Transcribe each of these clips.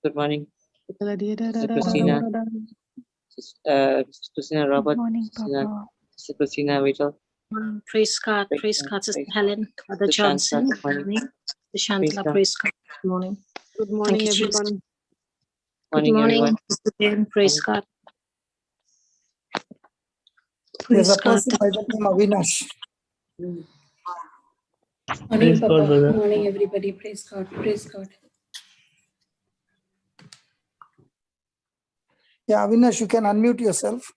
Good morning, Sister Good Christina, Sister Christina Robert, morning, Papa. Sister Christina Rachel, Praise God, praise God, Sister praise God. Helen, Brother Sister Shantala, Johnson, good morning. the Shantala, praise God, good morning. Good morning, you, Jesus. everyone. Good morning, everyone. Sister Jane, praise God. There's Praise a God. person by the name Avinash. Morning, Papa. Good morning, everybody. Praise God. Praise God. Yeah, Avinash, you can unmute yourself.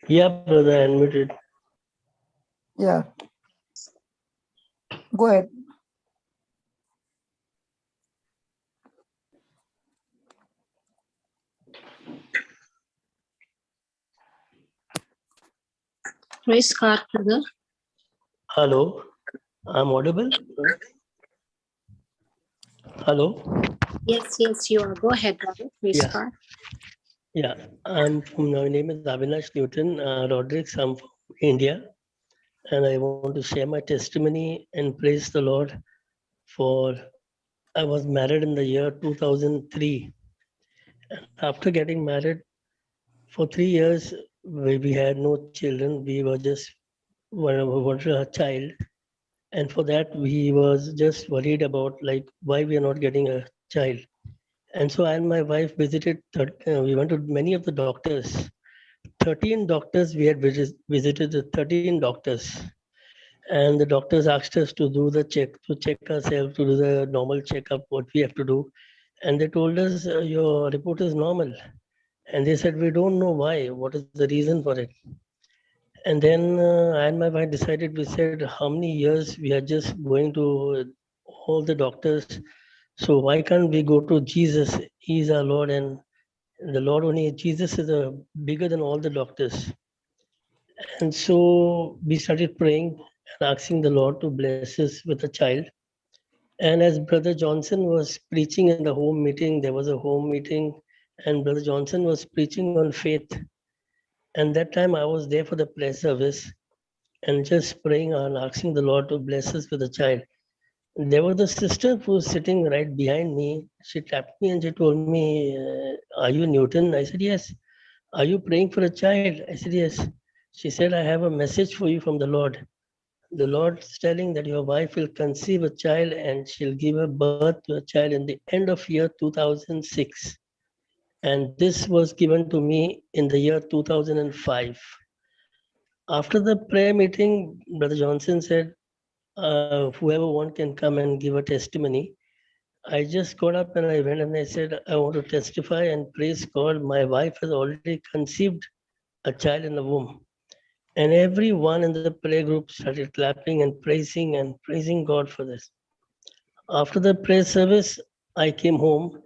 Yeah, brother, unmuted. Yeah. Go ahead. Praise God, brother. Hello, I'm audible? Hello? Yes, you are. Go ahead, brother. Praise Yeah. God. Yeah, my name is Avinash Newton Rodriguez. I'm from India, and I want to share my testimony and praise the Lord for I was married in the year 2003. And after getting married, for 3 years, we had no children. We were just wanted a child. And for that, we was just worried about like why we are not getting a child. And so I and my wife visited, we went to many of the doctors. 13 doctors, we had visited the 13 doctors. And the doctors asked us to do the check ourselves, to do the normal checkup, what we have to do. And they told us, your report is normal. And they said, we don't know why, what is the reason for it. And then I and my wife decided, we said, how many years we are just going to all the doctors. So why can't we go to Jesus? He's our Lord, and the Lord only, Jesus is bigger than all the doctors. And so we started praying and asking the Lord to bless us with a child. And as Brother Johnson was preaching in the home meeting, there was a home meeting, and Brother Johnson was preaching on faith. And that time I was there for the prayer service and just praying and asking the Lord to bless us with a child. There was a sister who was sitting right behind me. She tapped me and she told me, are you Newton? I said, yes. Are you praying for a child? I said, yes. She said, I have a message for you from the Lord. The Lord is telling that your wife will conceive a child and she'll give a birth to a child in the end of year 2006. And this was given to me in the year 2005. After the prayer meeting, Brother Johnson said, whoever one can come and give a testimony. I just got up and I went and I said, I want to testify and praise God. My wife has already conceived a child in the womb. And everyone in the prayer group started clapping and praising God for this. After the prayer service, I came home.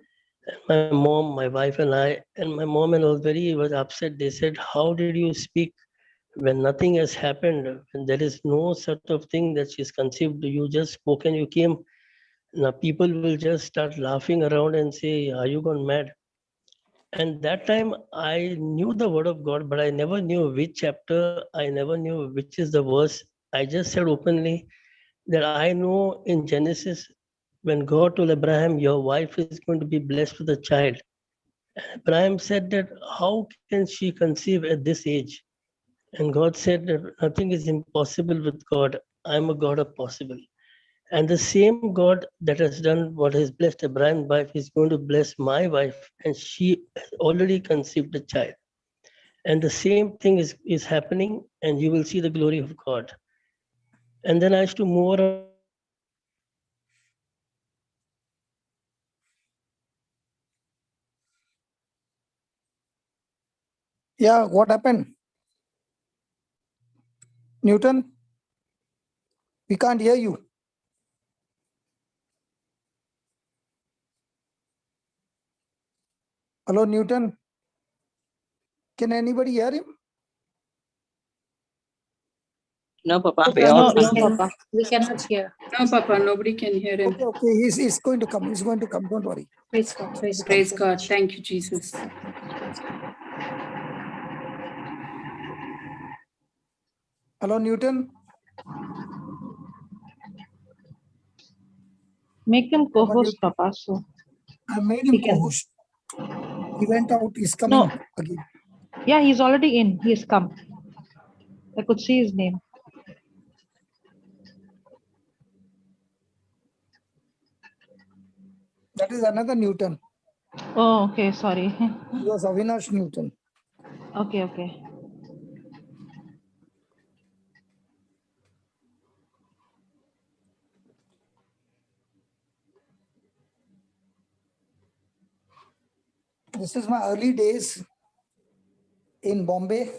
My mom, my wife, and my mom and all was upset. They said, how did you speak when nothing has happened? When there is no sort of thing that she's conceived, you just spoke and you came. Now people will just start laughing around and say, are you gone mad? And that time I knew the word of God, but I never knew which chapter, I never knew which is the verse. I just said openly that I know in Genesis, when God told Abraham, your wife is going to be blessed with a child. Abraham said that, how can she conceive at this age? And God said that nothing is impossible with God. I'm a God of possible. And the same God that has done what has blessed Abraham's wife is going to bless my wife, and she has already conceived a child. And the same thing is happening, and you will see the glory of God. And then I used to move around. Yeah, what happened? Newton? We can't hear you. Hello, Newton? Can anybody hear him? No, Papa. No, Papa. We cannot hear. No, Papa, nobody can hear him. Okay, he's going to come. He's going to come. Don't worry. Praise God. Praise God. Praise God. Thank you, Jesus. Hello, Newton? Make them co-host, Papa. So I made him He can. post. He went out. He's coming No. again. Yeah, he's already in. He's come. I could see his name. That is another Newton. Oh, okay. Sorry. He was Avinash Newton. Okay, okay. This is my early days in Bombay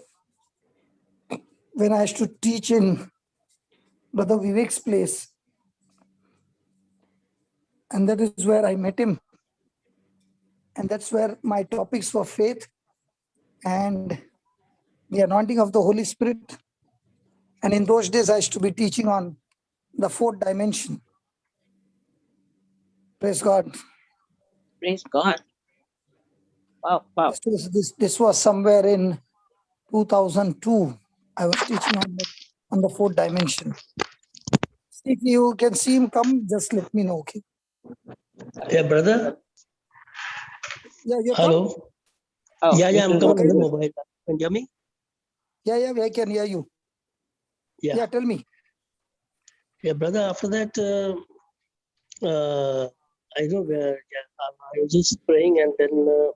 when I used to teach in Brother Vivek's place. And that is where I met him. And that's where my topics were faith and the anointing of the Holy Spirit. And in those days, I used to be teaching on the fourth dimension. Praise God. Praise God. Wow, wow. This was somewhere in 2002. I was teaching on the fourth dimension. If you can see him come, just let me know, okay? Yeah, brother. Yeah, you come? Hello. Oh, Yeah, you I'm can go coming on the ahead. mobile. Can you hear me? Yeah, I can hear you. Yeah. Yeah, tell me. Yeah, brother. After that, I know where. Yeah, I was just praying, and then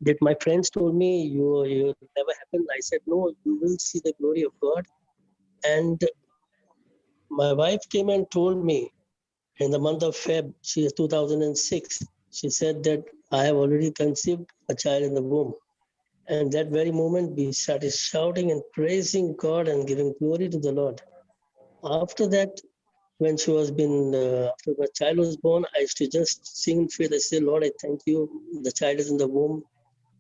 that my friends told me, "You never happened." I said, "No, you will see the glory of God." And my wife came and told me in the month of Feb, she is 2006. She said that I have already conceived a child in the womb. And that very moment, we started shouting and praising God and giving glory to the Lord. After that, when after my child was born, I used to just sing in faith. I said, Lord, I thank you. The child is in the womb.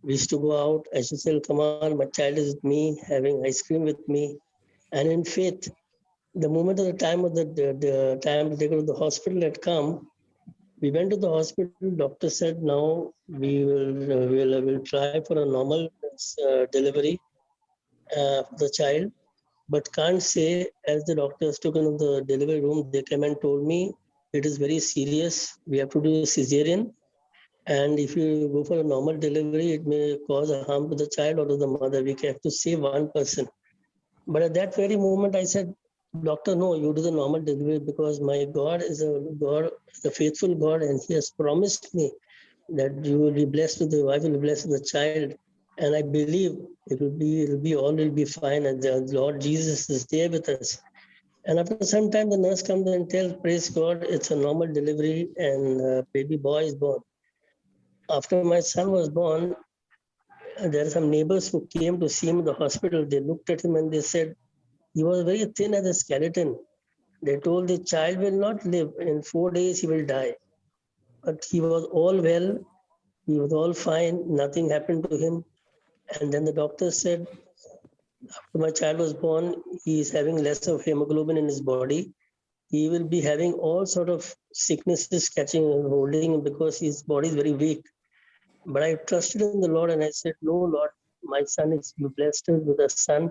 We used to go out. I used to say, come on, my child is with me, having ice cream with me. And in faith, the moment of the time of the time they go to the hospital had come. We went to the hospital. Doctor said, now we'll try for a normal delivery for the child, but can't say. As the doctors took into the delivery room, they came and told me it is very serious. We have to do a cesarean, and if you go for a normal delivery, it may cause a harm to the child or to the mother. We have to save one person. But at that very moment, I said, Doctor, no, you do the normal delivery because my God is a faithful God, and He has promised me that you will be blessed with the wife, will be blessed with the child. And I believe all will be fine, and the Lord Jesus is there with us. And after some time, the nurse comes and tells, praise God, it's a normal delivery, and baby boy is born. After my son was born, there are some neighbors who came to see him in the hospital. They looked at him and they said, he was very thin as a skeleton. They told the child will not live. In 4 days, he will die. But he was all well. He was all fine. Nothing happened to him. And then the doctor said, after my child was born, he is having less of hemoglobin in his body. He will be having all sort of sicknesses catching and holding him because his body is very weak. But I trusted in the Lord and I said, no, Lord, my son is blessed with a son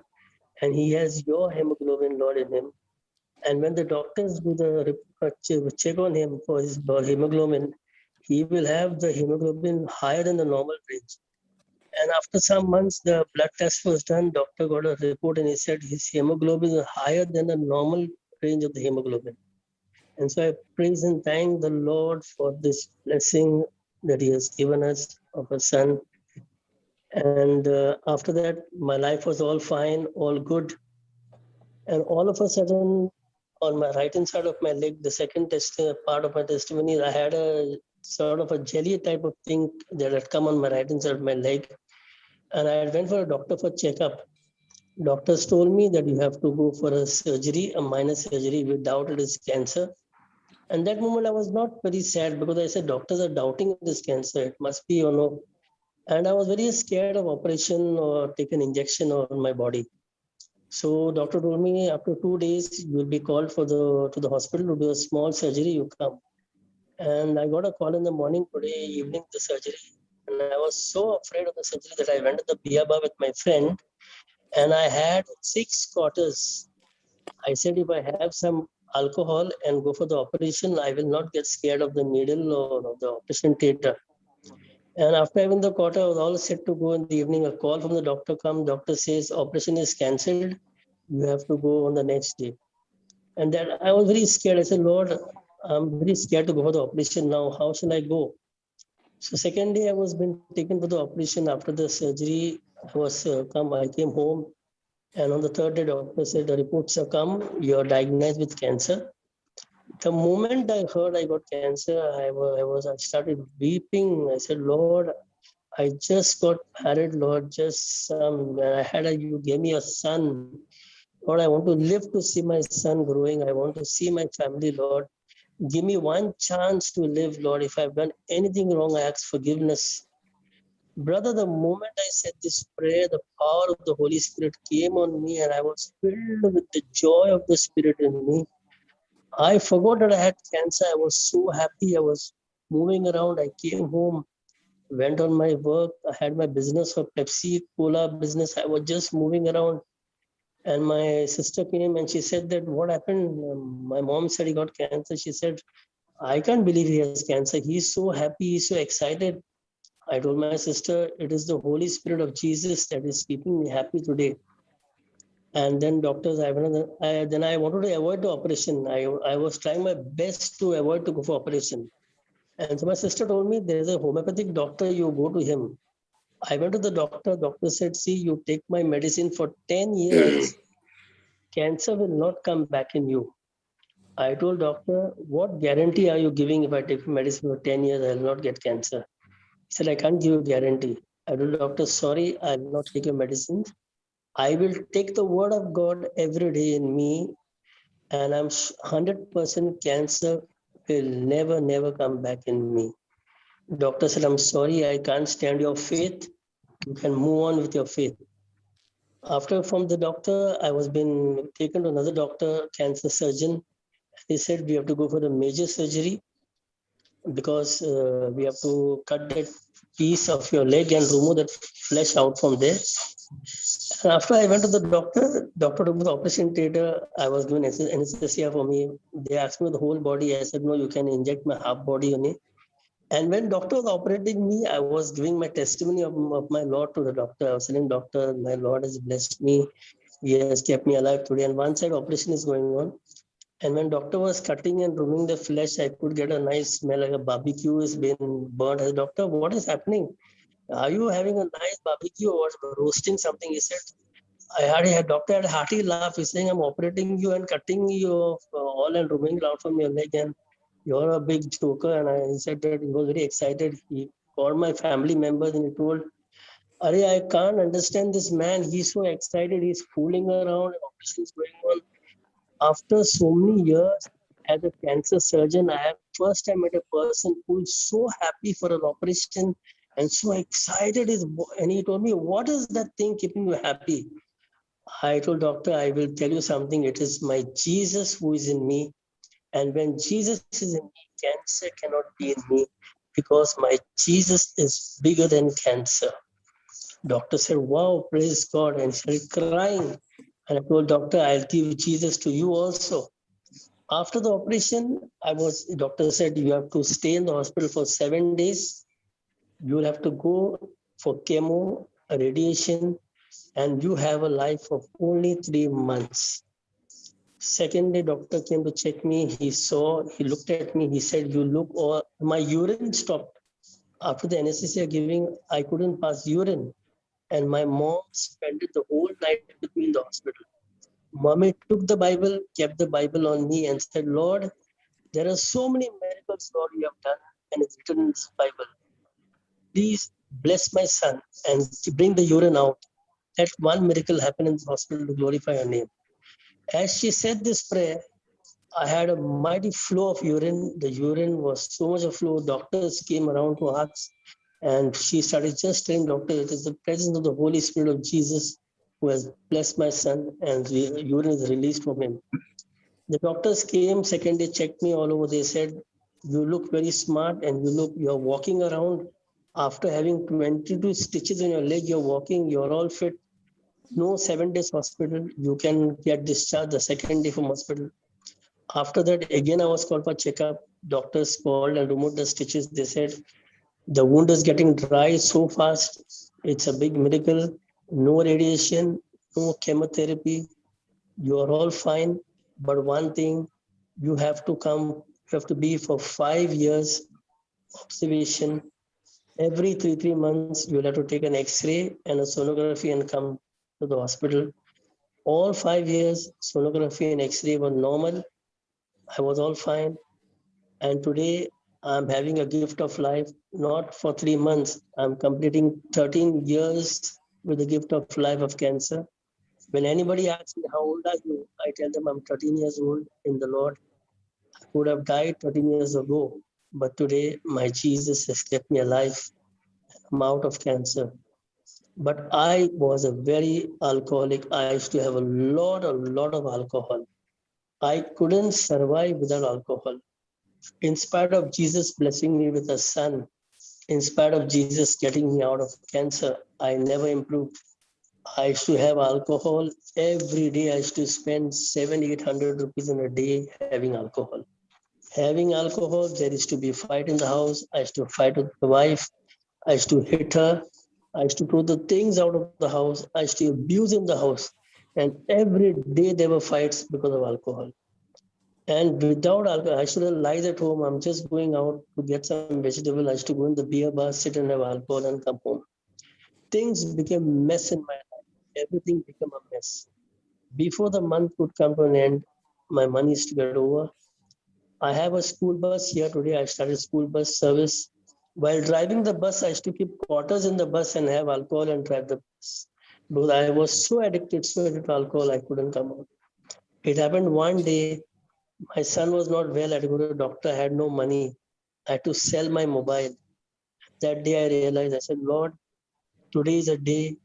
and he has your hemoglobin, Lord, in him. And when the doctors do the check on him for his hemoglobin, he will have the hemoglobin higher than the normal range. And after some months, the blood test was done. Doctor got a report and he said his hemoglobin is higher than the normal range of the hemoglobin. And so I praise and thank the Lord for this blessing that He has given us of a son. And after that, my life was all fine, all good. And all of a sudden, on my right hand side of my leg, the second part of my testimony, I had a sort of a jelly type of thing that had come on my right hand side of my leg. And I went for a doctor for checkup. Doctors told me that you have to go for a surgery, a minor surgery. We doubt it is cancer. And that moment I was not very sad because I said, doctors are doubting it is cancer. It must be or no. And I was very scared of operation or take an injection on my body. So doctor told me after 2 days, you will be called to the hospital to do a small surgery, you come. And I got a call in the morning today, evening, the surgery. And I was so afraid of the surgery that I went to the Biaba with my friend and I had 6 quarters. I said, if I have some alcohol and go for the operation. I will not get scared of the needle or of the operation theater. And after having the quarter, I was all set to go in the evening. A call from the doctor comes. Doctor says operation is cancelled. You have to go on the next day. And then I was very scared. I said, Lord, I'm very scared to go for the operation now. How shall I go? So second day I was been taken for the operation. After the surgery, I came home, and on the third day, doctor said the reports have come. You are diagnosed with cancer. The moment I heard I got cancer, I started weeping. I said, Lord, I just got married, Lord. You gave me a son. Lord, I want to live to see my son growing. I want to see my family, Lord. Give me one chance to live, Lord. If I've done anything wrong, I ask forgiveness. Brother, the moment I said this prayer, the power of the Holy Spirit came on me, and I was filled with the joy of the Spirit in me. I forgot that I had cancer. I was so happy. I was moving around. I came home, went on my work. I had my business for Pepsi Cola business. I was just moving around. And my sister came and she said that what happened? My mom said he got cancer. She said, I can't believe he has cancer. He's so happy. He's so excited. I told my sister, it is the Holy Spirit of Jesus that is keeping me happy today. And then doctors, I wanted to avoid the operation. I was trying my best to avoid to go for operation. And so my sister told me, there is a homeopathic doctor, you go to him. I went to the doctor. Doctor said, see, you take my medicine for 10 years. Cancer will not come back in you. I told doctor, what guarantee are you giving if I take medicine for 10 years, I will not get cancer? He said, I can't give you a guarantee. I told doctor, sorry, I will not take your medicines. I will take the word of God every day in me, and I'm 100% cancer will never come back in me. Doctor said, I'm sorry, I can't stand your faith. You can move on with your faith. After from the doctor, I was been taken to another doctor, cancer surgeon. He said, we have to go for the major surgery because we have to cut that piece of your leg and remove that flesh out from there. And after I went to the doctor took me to the operation theater. I was given anesthesia for me. They asked me the whole body. I said, no, you can inject my half body only. And when doctor was operating me, I was giving my testimony of my Lord to the doctor. I was saying, doctor, my Lord has blessed me. He has kept me alive today. And one side operation is going on. And when doctor was cutting and removing the flesh, I could get a nice smell like a barbecue is being burned. I said, doctor, what is happening? Are you having a nice barbecue or roasting something? He said, doctor had a hearty laugh. He's saying, I'm operating you and cutting you all and removing it out from your leg. And you're a big joker. And he said that he was very excited. He called my family members and he told, I can't understand this man. He's so excited. He's fooling around. Operation is going on. After so many years as a cancer surgeon, I have first time met a person who is so happy for an operation and so excited. And he told me, what is that thing keeping you happy? I told doctor, I will tell you something. It is my Jesus who is in me. And when Jesus is in me, cancer cannot be in me because my Jesus is bigger than cancer. Doctor said, wow, praise God. And started crying. And I told doctor, I'll give Jesus to you also. After the operation, doctor said, you have to stay in the hospital for 7 days. You will have to go for chemo, radiation, and you have a life of only 3 months. Second day, doctor came to check me. He looked at me. He said, my urine stopped. After the anesthesia giving, I couldn't pass urine. And my mom spent the whole night with me in the hospital. Mommy took the Bible, kept the Bible on me and said, Lord, there are so many miracles, Lord, you have done, and it's written in this Bible. Please bless my son and bring the urine out. That one miracle happened in the hospital to glorify your name. As she said this prayer, I had a mighty flow of urine. The urine was so much of flow. Doctors came around to ask, and she started just telling doctor, it is the presence of the Holy Spirit of Jesus who has blessed my son, and the urine is released from him. The doctors came, second day checked me all over. They said, you look very smart and you're walking around. After having 22 stitches in your leg, you're walking, you're all fit. No 7 days hospital. You can get discharged the second day from hospital. After that, again, I was called for checkup. Doctors called and removed the stitches. They said, the wound is getting dry so fast. It's a big miracle. No radiation, no chemotherapy. You are all fine. But one thing, you have to come, you have to be for 5 years observation. Every three months, you'll have to take an X-ray and a sonography and come to the hospital. All 5 years, sonography and X-ray were normal. I was all fine. And today I'm having a gift of life, not for 3 months. I'm completing 13 years with the gift of life of cancer. When anybody asks me, how old are you? I tell them I'm 13 years old in the Lord. I could have died 13 years ago, but today my Jesus has kept me alive. I'm out of cancer. But I was a very alcoholic. I used to have a lot of alcohol. I couldn't survive without alcohol. In spite of Jesus blessing me with a son, in spite of Jesus getting me out of cancer, I never improved. I used to have alcohol every day. I used to spend 700-800 rupees in a day having alcohol. Having alcohol, there used to be a fight in the house. I used to fight with the wife. I used to hit her. I used to throw the things out of the house. I used to abuse in the house. And every day there were fights because of alcohol. And without alcohol, I should have lied at home. I'm just going out to get some vegetable. I used to go in the beer bar, sit and have alcohol and come home. Things became mess in my life. Everything became a mess. Before the month could come to an end, my money is to get over. I have a school bus here today. I started school bus service. While driving the bus, I used to keep quarters in the bus and have alcohol and drive the bus. Because I was so addicted to alcohol, I couldn't come out. It happened one day. My son was not well. I had to go to the doctor. I had no money. I had to sell my mobile. That day I realized, I said, Lord, today is a day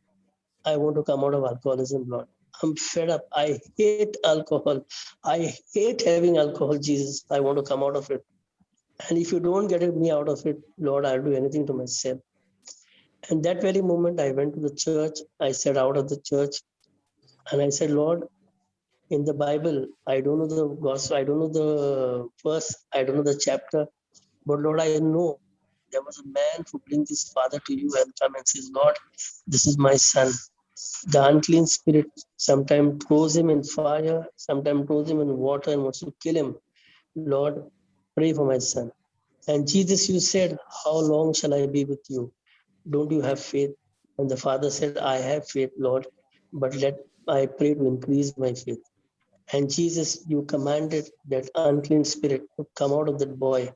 I want to come out of alcoholism, Lord. I'm fed up. I hate alcohol. I hate having alcohol, Jesus. I want to come out of it. And if you don't get me out of it, Lord, I'll do anything to myself. And that very moment, I went to the church. I said out of the church, and I said, Lord, in the Bible, I don't know the gospel, I don't know the verse, I don't know the chapter, but Lord, I know there was a man who brings his father to you and come and says, Lord, this is my son. The unclean spirit sometimes throws him in fire, sometimes throws him in water and wants to kill him. Lord, pray for my son. And Jesus, you said, how long shall I be with you? Don't you have faith? And the father said, I have faith, Lord, but let I pray to increase my faith. And Jesus, you commanded that unclean spirit to come out of that boy.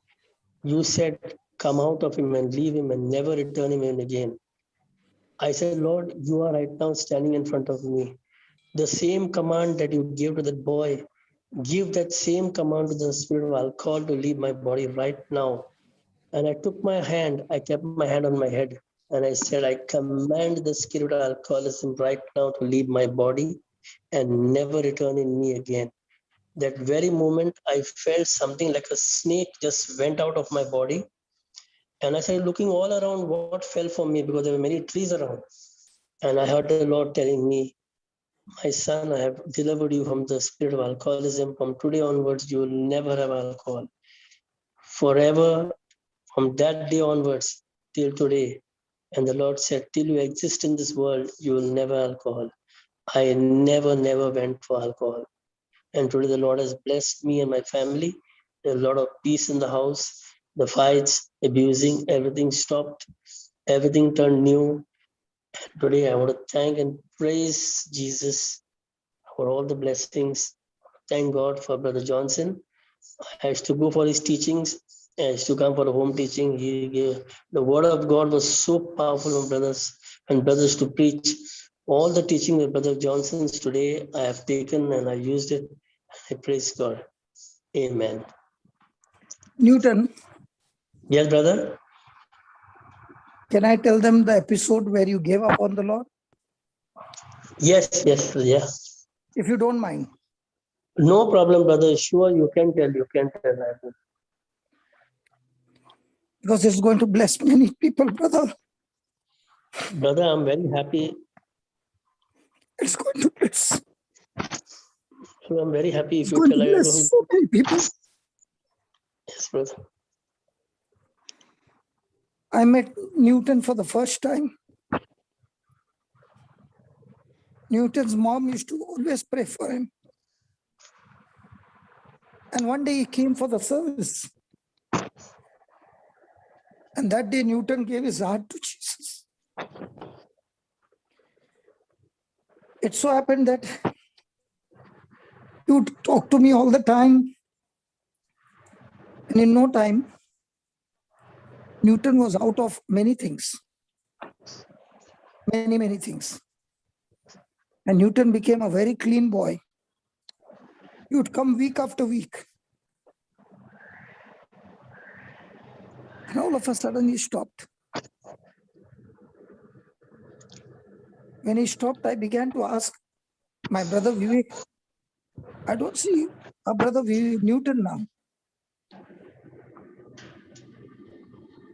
You said, come out of him and leave him and never return him in again. I said, Lord, you are right now standing in front of me. The same command that you gave to that boy, give that same command to the spirit of alcohol to leave my body right now. And I took my hand, I kept my hand on my head, and I said, I command the spirit of alcoholism right now to leave my body and never return in me again. That very moment, I felt something like a snake just went out of my body. And I started looking all around what fell for me because there were many trees around. And I heard the Lord telling me, my son, I have delivered you from the spirit of alcoholism. From today onwards, you will never have alcohol. Forever, from that day onwards till today. And the Lord said, till you exist in this world, you will never alcohol. I never went for alcohol. And today the Lord has blessed me and my family. There's a lot of peace in the house. The fights, abusing, everything stopped. Everything turned new. And today I want to thank and praise Jesus for all the blessings. Thank God for Brother Johnson. I used to go for his teachings. I used to come for the home teaching. He gave, the word of God was so powerful for brothers and brothers to preach. All the teaching of Brother Johnson's today, I have taken and I used it. I praise God. Amen. Newton, Yes, brother? can I tell them the episode where you gave up on the Lord? Yes, yeah. If you don't mind. No problem, brother. Sure, you can tell. Because it's going to bless many people, brother. Brother, I'm very happy. It's going to bless. So I'm very happy if It's you going tell to I bless don't. so many people. Yes, brother. I met Newton for the first time. Newton's mom used to always pray for him. And one day he came for the service. And that day Newton gave his heart to Jesus. It so happened that he would talk to me all the time. And in no time, Newton was out of many things. Many, many things. And Newton became a very clean boy. He would come week after week. And all of a sudden he stopped. When he stopped, I began to ask my brother Vivek, I don't see our brother Newton now.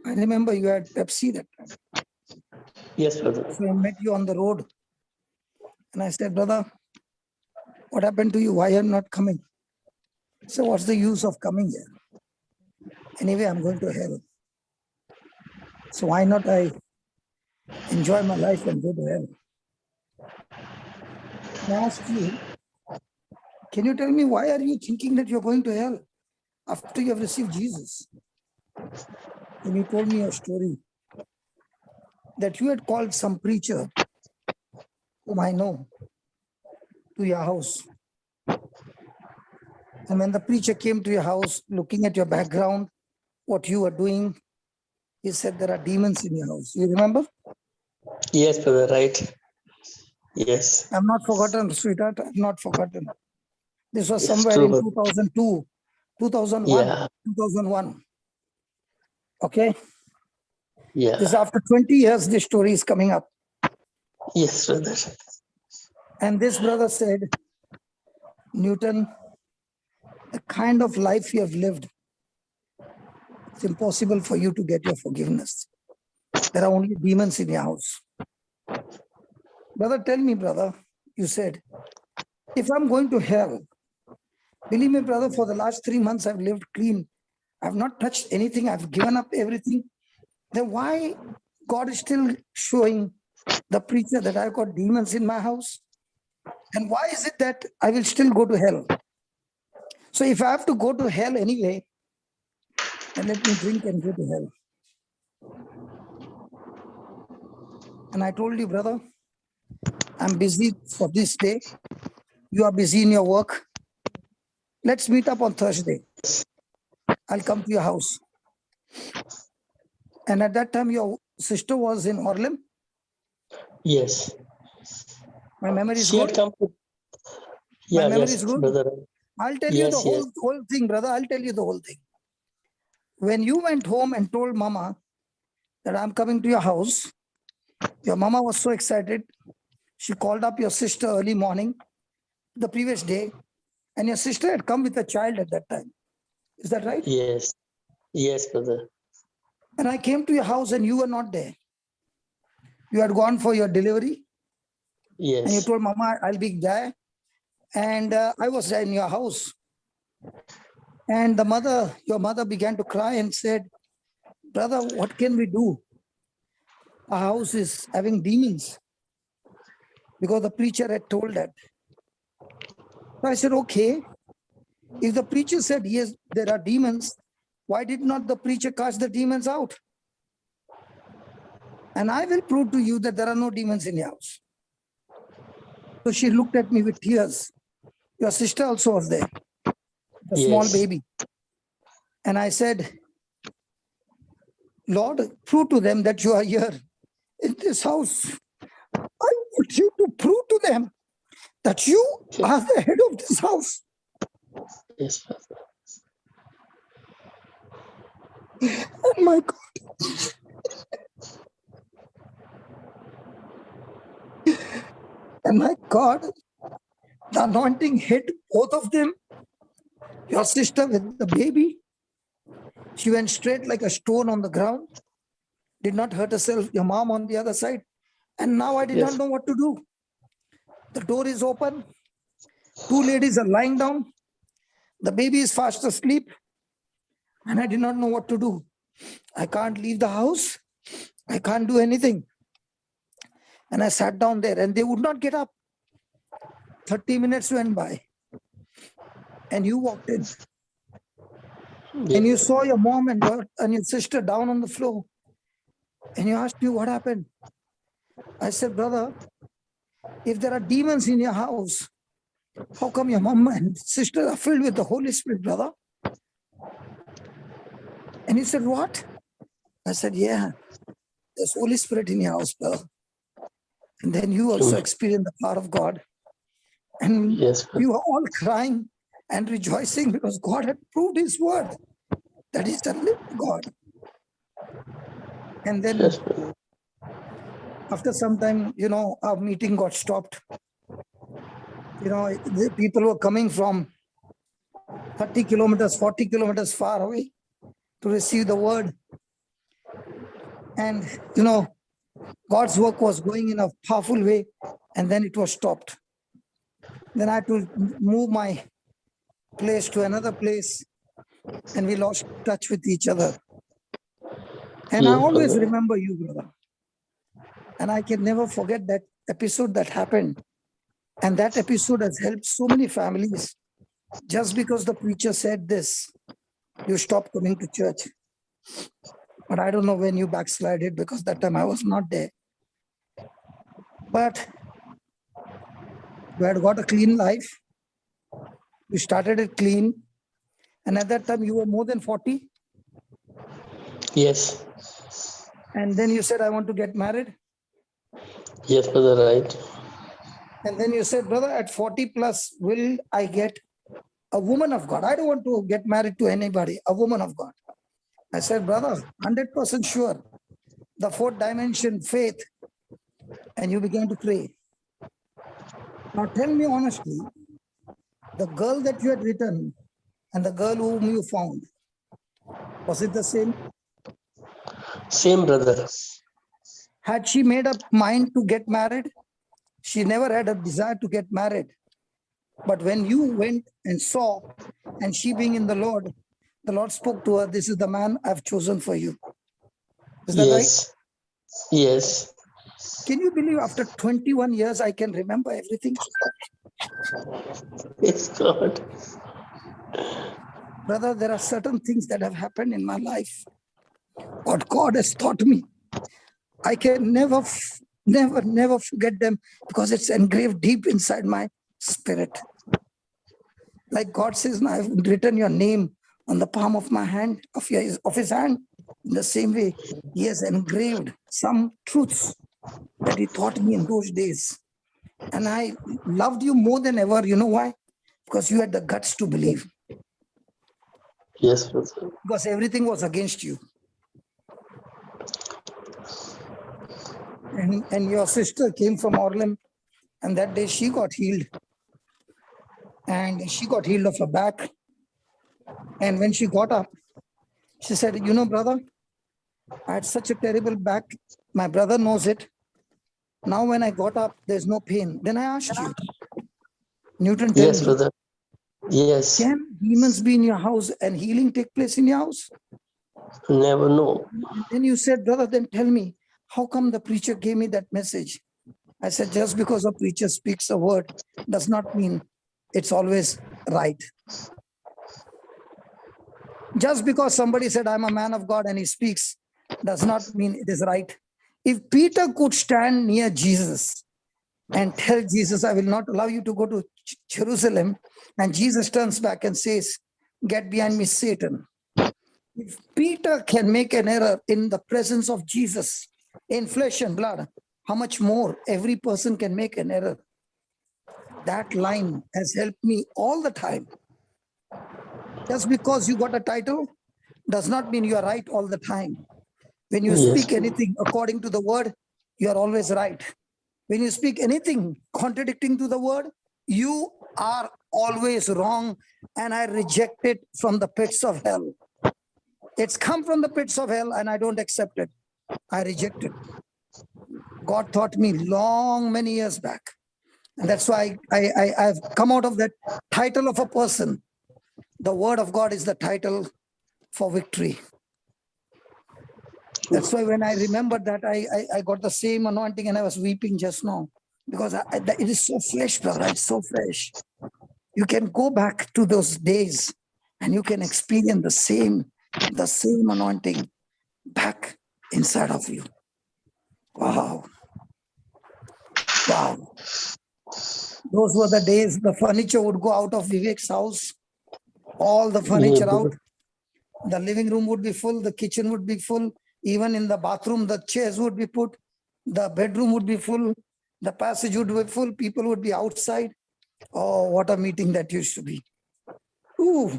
I remember you had Pepsi that time. Yes, brother. So I met you on the road. And I said, brother, what happened to you? Why are you not coming? So what's the use of coming here? Anyway, I'm going to hell. So why not I enjoy my life and go to hell? And I asked you, can you tell me why are you thinking that you're going to hell after you have received Jesus? And you told me a story that you had called some preacher whom I know to your house. And when the preacher came to your house, looking at your background, what you were doing, he said there are demons in your house. You remember? Yes, brother. Right. Yes. I've not forgotten, sweetheart. I've not forgotten. This was It's somewhere true, in brother. 2002, 2001, Yeah. 2001. Okay? Yeah. This after 20 years, this story is coming up. Yes, brother. And this brother said, Newton, the kind of life you have lived, it's impossible for you to get your forgiveness. There are only demons in your house. Brother, tell me, brother, you said, if I'm going to hell, believe me, brother, for the last 3 months, I've lived clean. I've not touched anything. I've given up everything. Then why God is still showing the preacher that I've got demons in my house? And why is it that I will still go to hell? So if I have to go to hell anyway, then let me drink and go to hell. And I told you, brother, I'm busy for this day. You are busy in your work. Let's meet up on Thursday. I'll come to your house. And at that time, your sister was in Orlem. Yes. My memory is She had good. come to. My Yeah. memory Yes, is good. brother. I'll tell you the Yes. Yes. whole thing, brother. I'll tell you the whole thing. When you went home and told Mama that I'm coming to your house, your Mama was so excited. She called up your sister early morning, the previous day, and your sister had come with a child at that time. Is that right? Yes. Yes, brother. And I came to your house and you were not there. You had gone for your delivery and you Yes. told Mama, I'll be there. And I was there in your house. And your mother began to cry and said, brother, what can we do? Our house is having demons. Because the preacher had told that. So I said, okay. If the preacher said, yes, there are demons, why did not the preacher cast the demons out? And I will prove to you that there are no demons in your house. So she looked at me with tears. Your sister also was there, a small Yes. baby. And I said, Lord, prove to them that you are here in this house. I want you to prove to them that you are the head of this house. Yes, brother. And my God. And my God, the anointing hit both of them. Your sister with the baby, she went straight like a stone on the ground, did not hurt herself. Your mom on the other side. And now I did not Yes. know what to do. The door is open. Two ladies are lying down. The baby is fast asleep. And I did not know what to do. I can't leave the house. I can't do anything. And I sat down there and they would not get up. 30 minutes went by. And you walked in. And you saw your mom and your sister down on the floor. And you asked me what happened. I said, brother, if there are demons in your house, how come your mom and sister are filled with the Holy Spirit, brother? And he said, what? I said, yeah, there's Holy Spirit in your house, brother. And then you also experienced the power of God. And you were all crying and rejoicing because God had proved his word that he's a living God. And then after some time, our meeting got stopped. The people were coming from 30 kilometers, 40 kilometers far away to receive the word. And, God's work was going in a powerful way, and then it was stopped. Then I had to move my place to another place, and we lost touch with each other. And I always remember you, brother. And I can never forget that episode that happened. And that episode has helped so many families. Just because the preacher said this, you stopped coming to church. But I don't know when you backslided because that time I was not there. But you had got a clean life. You started it clean. And at that time you were more than 40. Yes. And then you said, I want to get married. Yes, brother, right. And then you said, brother, at 40 plus, will I get a woman of God? I don't want to get married to anybody, a woman of God. I said, brother, 100% sure. The fourth dimension, faith. And you began to pray. Now tell me honestly, the girl that you had written and the girl whom you found, was it the same? Same, brother. Had she made up mind to get married? She never had a desire to get married. But when you went and saw, and she being in the Lord spoke to her, this is the man I've chosen for you. Is that right? Yes. Can you believe after 21 years, I can remember everything? Yes, God. Brother, there are certain things that have happened in my life. What God has taught me. I can never forget them because it's engraved deep inside my spirit. Like God says, I've written your name on the palm of my hand, of his hand. In the same way, he has engraved some truths that he taught me in those days. And I loved you more than ever. You know why? Because you had the guts to believe. Yes, brother. Because everything was against you. And your sister came from Orlem, and that day she got healed. And she got healed of her back. And when she got up, she said, brother, I had such a terrible back. My brother knows it. Now when I got up, there's no pain. Then I asked you, Newton, tell me, brother. Yes. Can demons be in your house and healing take place in your house? Never know. And then you said, brother, then tell me, how come the preacher gave me that message? I said, just because a preacher speaks a word does not mean it's always right. Just because somebody said, I'm a man of God and he speaks does not mean it is right. If Peter could stand near Jesus and tell Jesus, I will not allow you to go to Jerusalem, and Jesus turns back and says, get behind me, Satan. If Peter can make an error in the presence of Jesus, in flesh and blood, how much more every person can make an error? That line has helped me all the time. Just because you got a title does not mean you are right all the time. When you speak anything according to the word, you are always right. When you speak anything contradicting to the word, you are always wrong, and I reject it from the pits of hell. It's come from the pits of hell, and I don't accept it. I reject it. God taught me many years back. And that's why I've come out of that title of a person. The word of God is the title for victory. That's why when I remembered that, I got the same anointing and I was weeping just now. Because it is so fresh, brother. It's so fresh. You can go back to those days and you can experience the same anointing back inside of you. Wow. Wow. Those were the days the furniture would go out of Vivek's house. All the furniture out. The living room would be full. The kitchen would be full. Even in the bathroom, the chairs would be put. The bedroom would be full. The passage would be full. People would be outside. Oh, what a meeting that used to be. Ooh.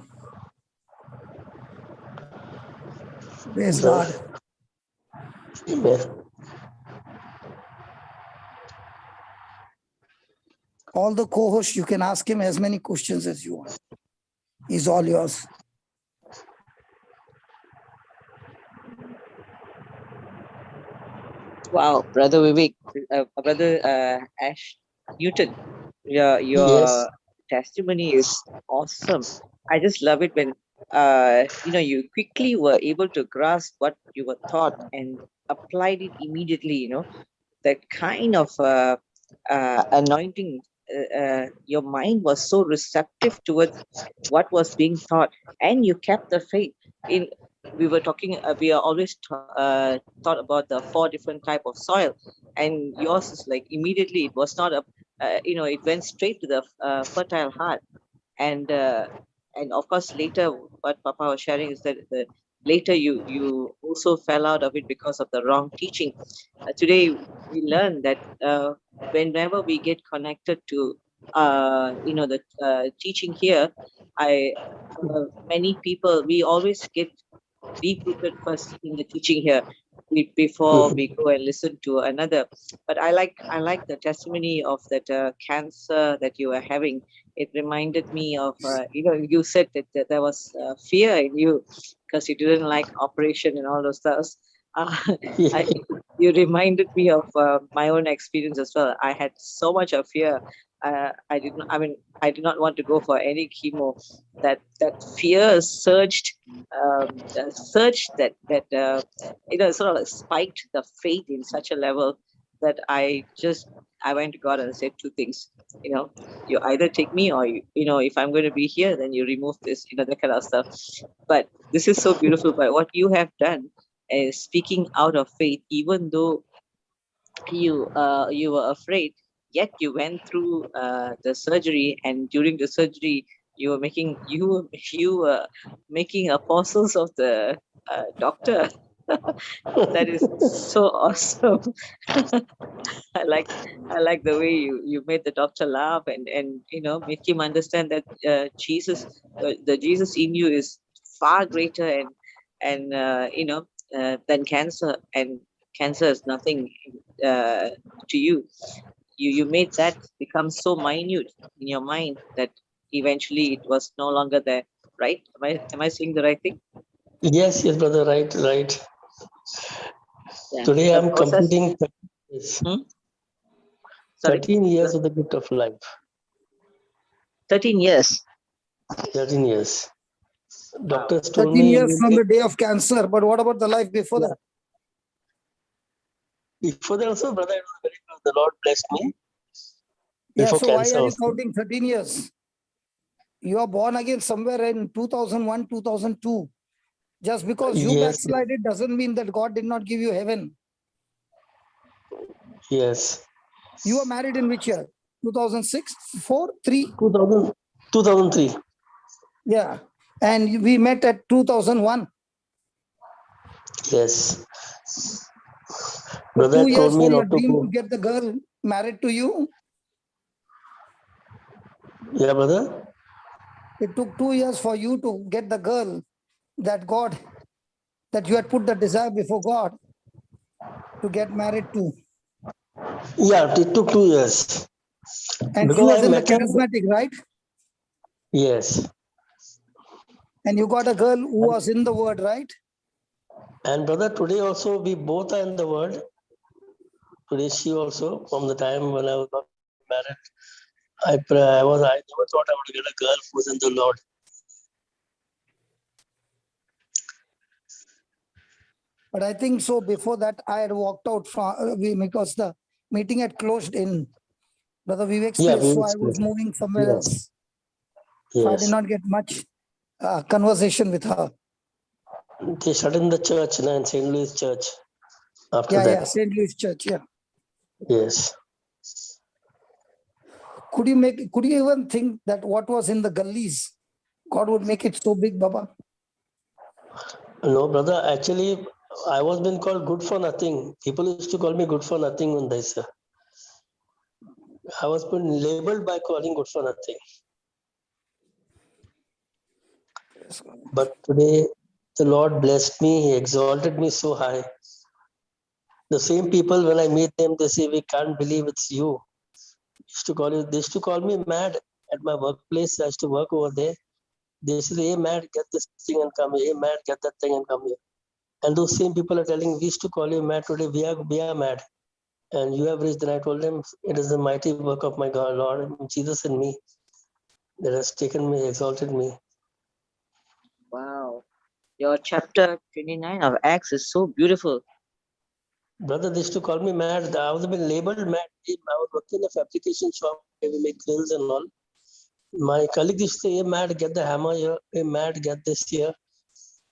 Praise God. Amen. All the co-hosts, you can ask him as many questions as you want. He's all yours. Wow, Brother Vivek, Brother Ash Newton, your Yes. testimony is awesome. I just love it when you quickly were able to grasp what you were taught and applied it immediately. That kind of anointing. Your mind was so receptive towards what was being taught, and you kept the faith. We were talking. We are always thought about the 4 different type of soil, and yours is like immediately. It was not a. It went straight to the fertile heart, and of course later what Papa was sharing is that later you also fell out of it because of the wrong teaching. Today we learn that whenever we get connected to the teaching here, many people, we always get deep-rooted first in the teaching here before we go and listen to another. But I like the testimony of that cancer that you were having. It reminded me of you said that there was fear in you because you didn't like operation and all those stuff. You reminded me of my own experience as well. I had so much of fear. I did not want to go for any chemo. That fear surged, sort of like spiked the faith in such a level that I went to God and said 2 things. You either take me, or if I'm going to be here, then you remove this, that kind of stuff. But this is so beautiful. But what you have done is speaking out of faith, even though you were afraid, yet you went through the surgery, and during the surgery you were making apostles of the doctor. That is so awesome. I like the way you made the doctor laugh and make him understand that Jesus, the Jesus in you is far greater and than cancer, and cancer is nothing to you. You made that become so minute in your mind that eventually it was no longer there, right? Am I saying the right thing? Yes, brother, right. Yeah. Today The I'm process- completing 13 years. Sorry? 13 years of the gift of life. 13 years. 13 years. Doctors 13 told me years from the day of cancer. But what about the life before that? before that also, brother, it was very good. The Lord blessed me. Yeah, Before so why cancer are you also. counting 13 years? You are born again somewhere in 2001, 2002. Just because you Yes. backslide, it doesn't mean that God did not give you heaven. Yes. You were married in which year? 2006, 4, 3? 2003. Yeah. And we met at 2001. Yes. So Brother 2 years told me for your not to dream to go. get the girl married to you. Yeah, brother. It took 2 years for you to get the girl that you had put the desire before God to get married to. Yeah, it took 2 years. And she Because was I in the met her. charismatic, right? Yes. And you got a girl who was in the word, right? And brother, today also we both are in the world. Today she also, from the time when I got married I never thought I would get a girl who's in the Lord. But I think so before that, I had walked out from because the meeting had closed in Brother Vivek's Yeah, place, so Vivek's I was place. moving somewhere Yes. else. So I did Yes. not get much conversation with her. They shut in the church in St. Louis Church after Yeah, that. yeah, St. Louis Church, yeah. Yes. Could you even think that what was in the gullies, God would make it so big, Baba? No, brother. Actually, I was been called good for nothing. People used to call me good for nothing when they say. I was been labeled by calling good for nothing. But today, the Lord blessed me. He exalted me so high. The same people, when I meet them, they say, "We can't believe it's you." They used to call me mad at my workplace. I used to work over there. They say, "Hey, mad, get this thing and come here. Hey, mad, get that thing and come here." And those same people are telling, "We used to call you mad today. We are mad." And you have reached. And I told them, "It is the mighty work of my God, Lord, Jesus in me, that has taken me, exalted me." Wow. Your chapter 29 of Acts is so beautiful. Brother, they used to call me mad. I was been labeled mad. I was working in a fabrication shop where we make grills and all. My colleagues used to say, "Hey, mad, get the hammer here. Hey, mad, get this here."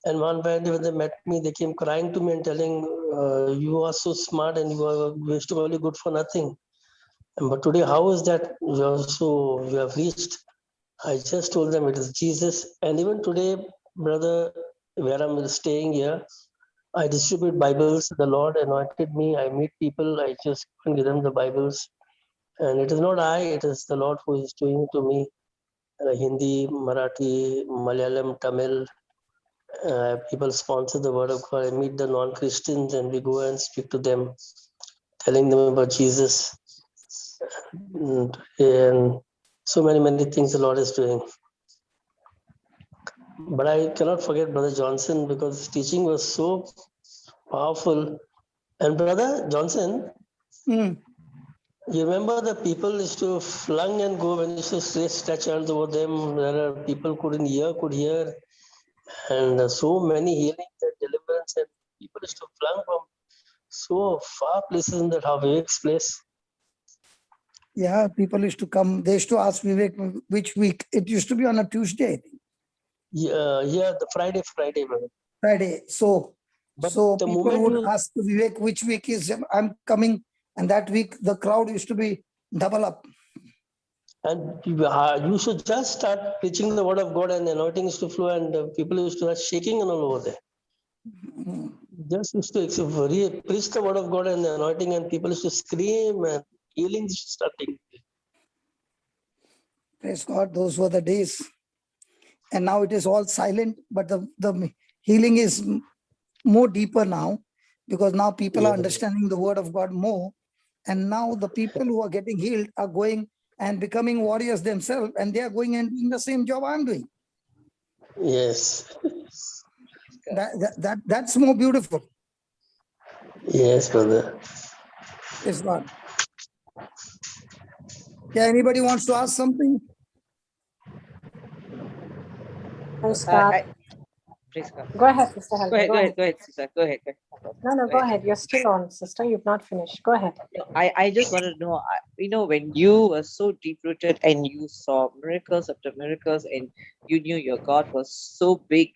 And one day when they met me, they came crying to me and telling, "You are so smart and we used to call you good for nothing. But today, how is that you have reached?" I just told them it is Jesus. And even today, brother, where I'm staying here, I distribute Bibles. The Lord anointed me. I meet people. I just give them the Bibles. And it is not I, it is the Lord who is doing it to me. Hindi, Marathi, Malayalam, Tamil. People sponsor the word of God. I meet the non-Christians and we go and speak to them, telling them about Jesus. And so many things the Lord is doing. But I cannot forget Brother Johnson because his teaching was so powerful. And Brother Johnson, you remember the people used to flung and go when you used to stretch hands over them. There are people could hear, and so many healings and deliverance, and people used to flung from so far places in that Vivek's place. Yeah, people used to come. They used to ask Vivek which week. It used to be on a Tuesday, I think. Yeah, the Friday, brother. Friday. So The people would ask Vivek which week is I'm coming, and that week the crowd used to be double up. And you should just start preaching the word of God, and the anointing used to flow, and people used to start shaking and all over there. Just used to preach the word of God and the anointing, and people used to scream, and healing used to start taking place. Praise God, those were the days. And now it is all silent, but the healing is more deeper now, because now people are understanding the word of God more. And now the people who are getting healed are going and becoming warriors themselves, and they are going and doing the same job I'm doing. Yes. That's more beautiful. Yes, brother. Praise God. Yeah, anybody wants to ask something? Praise God. Praise God. Go ahead, Sister Helga. Go ahead, sister. Go ahead. No, go ahead. You're still on, sister. You've not finished. Go ahead. I just want to know, when you were so deep-rooted and you saw miracles after miracles and you knew your God was so big,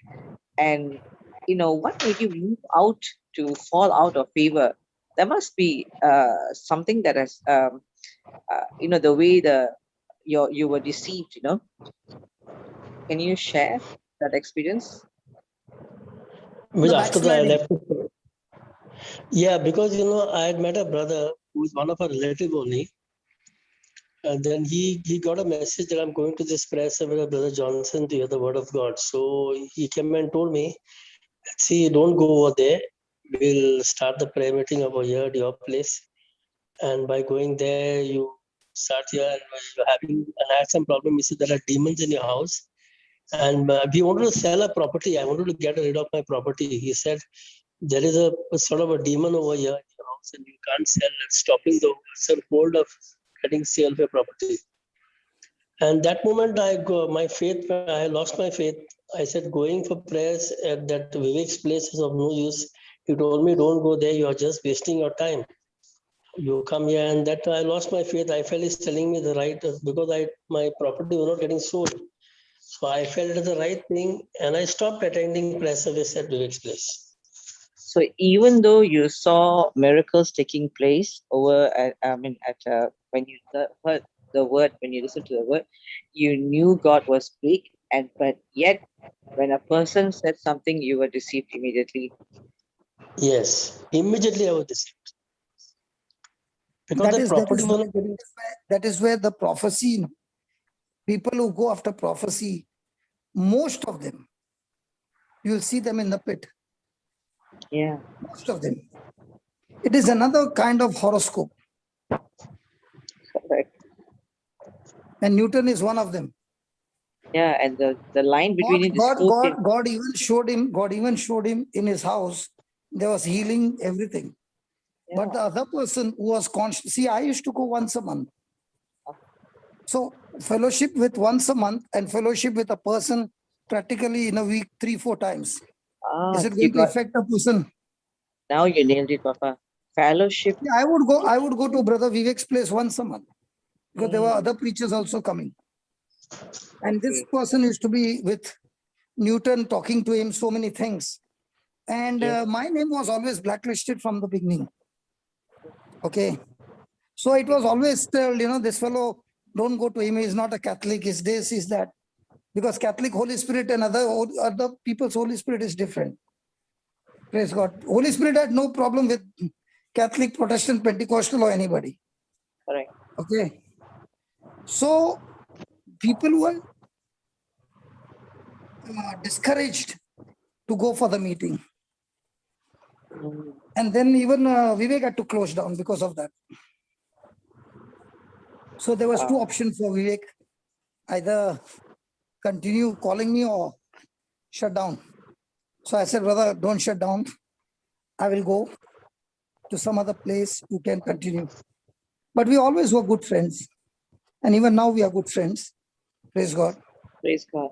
and what made you move out to fall out of favor? There must be something that has the way you were deceived. Can you share that experience? Which The after that I backsliding. left. Yeah, because I had met a brother who is one of our relative only. And then he got a message that I'm going to this press with Brother Johnson to hear the word of God. So he came and told me, "See, don't go over there. We'll start the prayer meeting over here at your place. And by going there, you start here and you're having, and I had some problem. He said, there are demons in your house. And we wanted to sell a property. I wanted to get rid of my property. He said, there is a sort of a demon over here in your house and you can't sell. It's stopping the hold of getting sale of your property. And that moment I lost my faith. I said, going for prayers at that Vivek's place is of no use. He told me, don't go there. You are just wasting your time. You come here, and that I lost my faith. I felt he's telling me the right, because my property was not getting sold. So I felt it is the right thing, and I stopped attending prayer service at Vivek's place. So even though you saw miracles taking place over when you heard the word, when you listened to the word, you knew God was big, but yet when a person said something, you were deceived immediately. Yes, immediately I was deceived. Because that is where the prophecy, people who go after prophecy, most of them, you'll see them in the pit. Yeah. Most of them. It is another kind of horoscope. Correct. And Newton is one of them. Yeah, and the line between it is so thin. God even showed him in his house. There was healing, everything. Yeah. But the other person who was conscious, see, I used to go once a month. So fellowship with once a month and fellowship with a person practically in a week 3-4 times. Is it going to affect a person? Now you nailed it, Papa. Fellowship. Yeah, I would go to Brother Vivek's place once a month because there were other preachers also coming. And this person used to be with Newton, talking to him so many things. And my name was always blacklisted from the beginning. Okay. So it was always told, this fellow, don't go to him. He's not a Catholic. He's this, he's that. Because Catholic Holy Spirit and other people's Holy Spirit is different. Praise God. Holy Spirit had no problem with Catholic, Protestant, Pentecostal or anybody. Correct. Okay. So people were discouraged to go for the meeting. And then even Vivek had to close down because of that. So there was two options for Vivek. Either continue calling me or shut down. So I said, brother, don't shut down. I will go to some other place. You can continue. But we always were good friends. And even now we are good friends. Praise God. Praise God.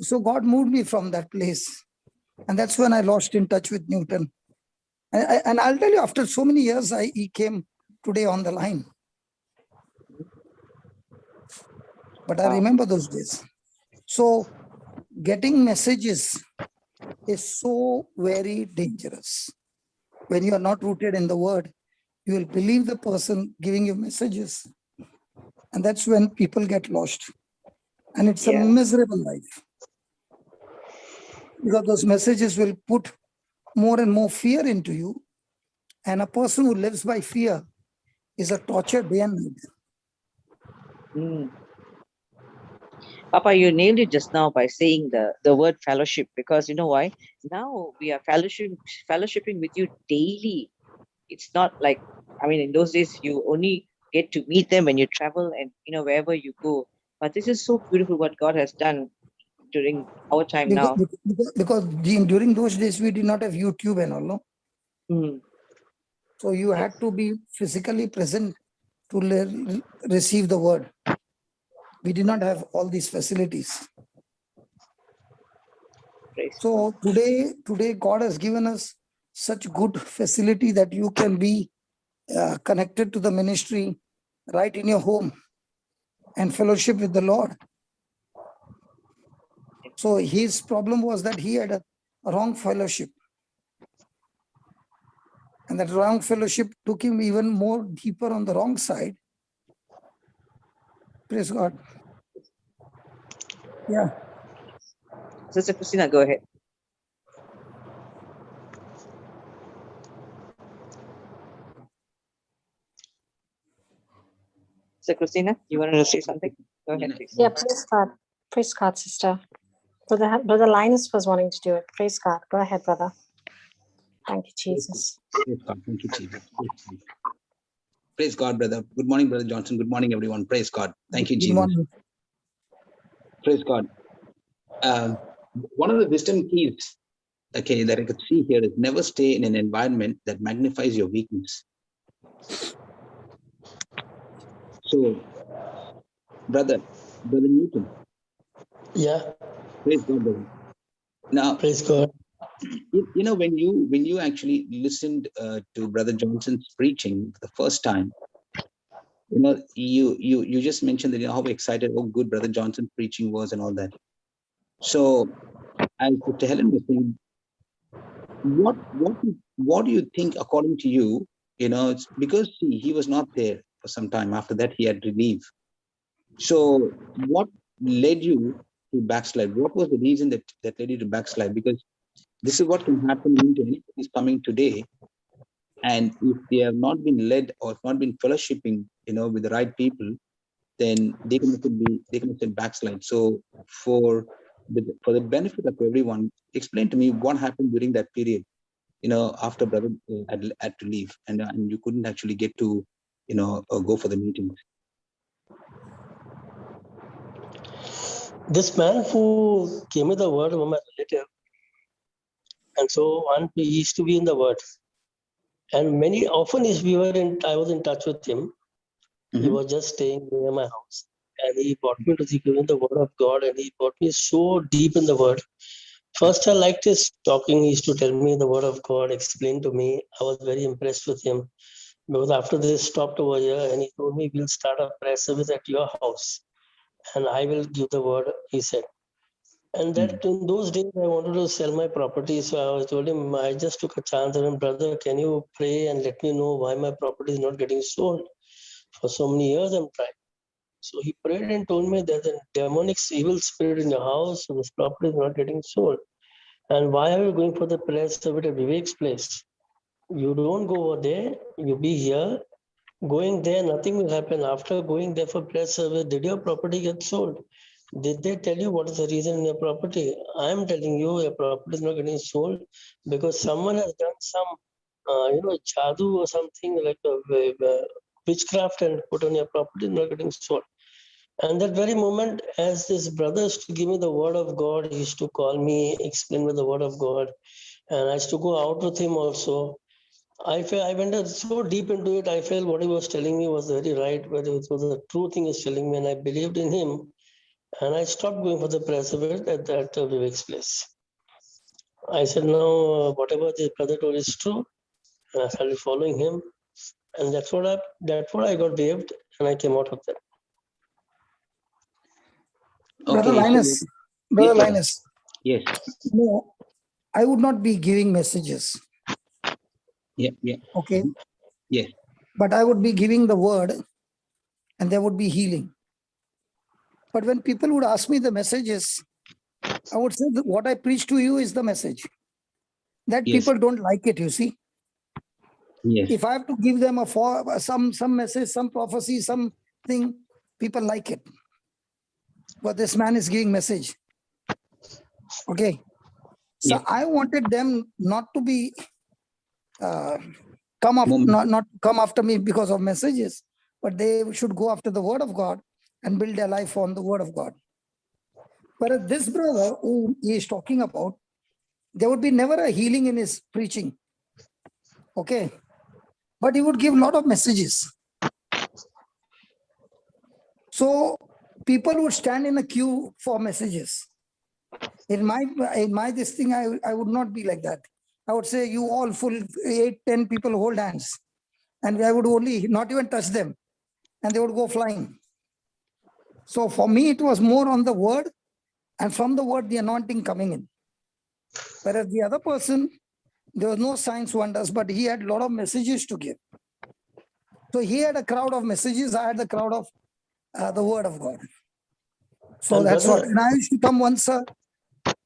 So God moved me from that place. And that's when I lost in touch with Newton. And I'll tell you, after so many years, he came today on the line. But I remember those days. So getting messages is so very dangerous. When you are not rooted in the word, you will believe the person giving you messages. And that's when people get lost. And it's a miserable life. Because those messages will put more and more fear into you. And a person who lives by fear is a torture day and night. Papa, you nailed it just now by saying the word fellowship, because you know why? Now we are fellowshipping with you daily. It's not like, in those days you only get to meet them when you travel and wherever you go. But this is so beautiful what God has done during our time now. Because during those days we did not have YouTube and all, no? So you had to be physically present to receive the word. We did not have all these facilities. So today God has given us such good facility that you can be connected to the ministry right in your home and fellowship with the Lord. So his problem was that he had a wrong fellowship. And that wrong fellowship took him even more deeper on the wrong side. Praise God. Yeah. Sister Christina, go ahead. Sister Christina, you wanted to say something? Go ahead, please. Yeah, praise God. Praise God, sister. Brother Linus was wanting to do it. Praise God. Go ahead, brother. Thank you, Jesus. Praise God. Thank you, Jesus. Praise God, brother. Good morning, Brother Johnson. Good morning, everyone. Praise God. Thank you, Jesus. Good morning. Praise God. One of the wisdom keys, okay, that I could see here is never stay in an environment that magnifies your weakness. So, brother, Brother Newton. Yeah, Praise God, brother. Now, praise God. you know, when you actually listened to Brother Johnson's preaching for the first time, you know, you just mentioned that, you know, how excited, how good Brother Johnson's preaching was and all that. So, as Sister Helen was saying, what do you think, according to you, you know, it's because he was not there for some time. After that, he had to leave. So, what led you to backslide? What was the reason that led you to backslide? Because this is what can happen even to anybody who's coming today. And if they have not been led or not been fellowshipping, you know, with the right people, then they can also backslide. So for the benefit of everyone, explain to me what happened during that period, you know, after brother had to leave, and you couldn't actually get to, you know, go for the meetings. This man who gave me the word was my relative. And so he used to be in the word. And I was in touch with him. He was just staying near my house. And he brought me to the word of God, and he brought me so deep in the word. First, I liked his talking. He used to tell me the word of God, explain to me. I was very impressed with him. Because after this stopped over here, and he told me, we'll start a prayer service at your house. And I will give the word, he said. And that in those days, I wanted to sell my property. So I told him, I just took a chance. And brother, can you pray and let me know why my property is not getting sold? For so many years, I'm trying. So he prayed and told me there's a demonic evil spirit in your house. So this property is not getting sold. And why are you going for the prayer service at Vivek's place? You don't go over there. You be here. Going there, nothing will happen. After going there for prayer service, did your property get sold? Did they tell you what is the reason in your property? I am telling you, your property is not getting sold because someone has done some, jadoo or something like a witchcraft and put on your property, not getting sold. And that very moment, as this brother used to give me the word of God, he used to call me, explain me the word of God, and I used to go out with him also. I went so deep into it. I felt what he was telling me was very right, but it was a true thing he's telling me, and I believed in him. And I stopped going for the press event at Vivek's place. I said, no, whatever the brother told is true. And I started following him. And that's what I got saved, and I came out of that. Brother Okay, Linus, so, Brother yes, Linus, yes, no, I would not be giving messages, yeah, okay? yes, But I would be giving the word and there would be healing. But when people would ask me the messages, I would say that what I preach to you is the message. That yes, people don't like it, you see. yes, If I have to give them some message, some prophecy, something, people like it. But this man is giving message. Okay. So yeah, I wanted them not to be moment, not come after me because of messages, but they should go after the word of God and build their life on the word of God. Whereas this brother who he is talking about, there would be never a healing in his preaching. Okay. But he would give a lot of messages. So people would stand in a queue for messages. In my this thing, I would not be like that. I would say, you all full 8-10 people hold hands. And I would only not even touch them. And they would go flying. So for me, it was more on the word, and from the word, the anointing coming in. Whereas the other person, there was no signs, wonders, but he had a lot of messages to give. So he had a crowd of messages. I had the crowd of the word of God. So And that's brother, what. And I used to come once a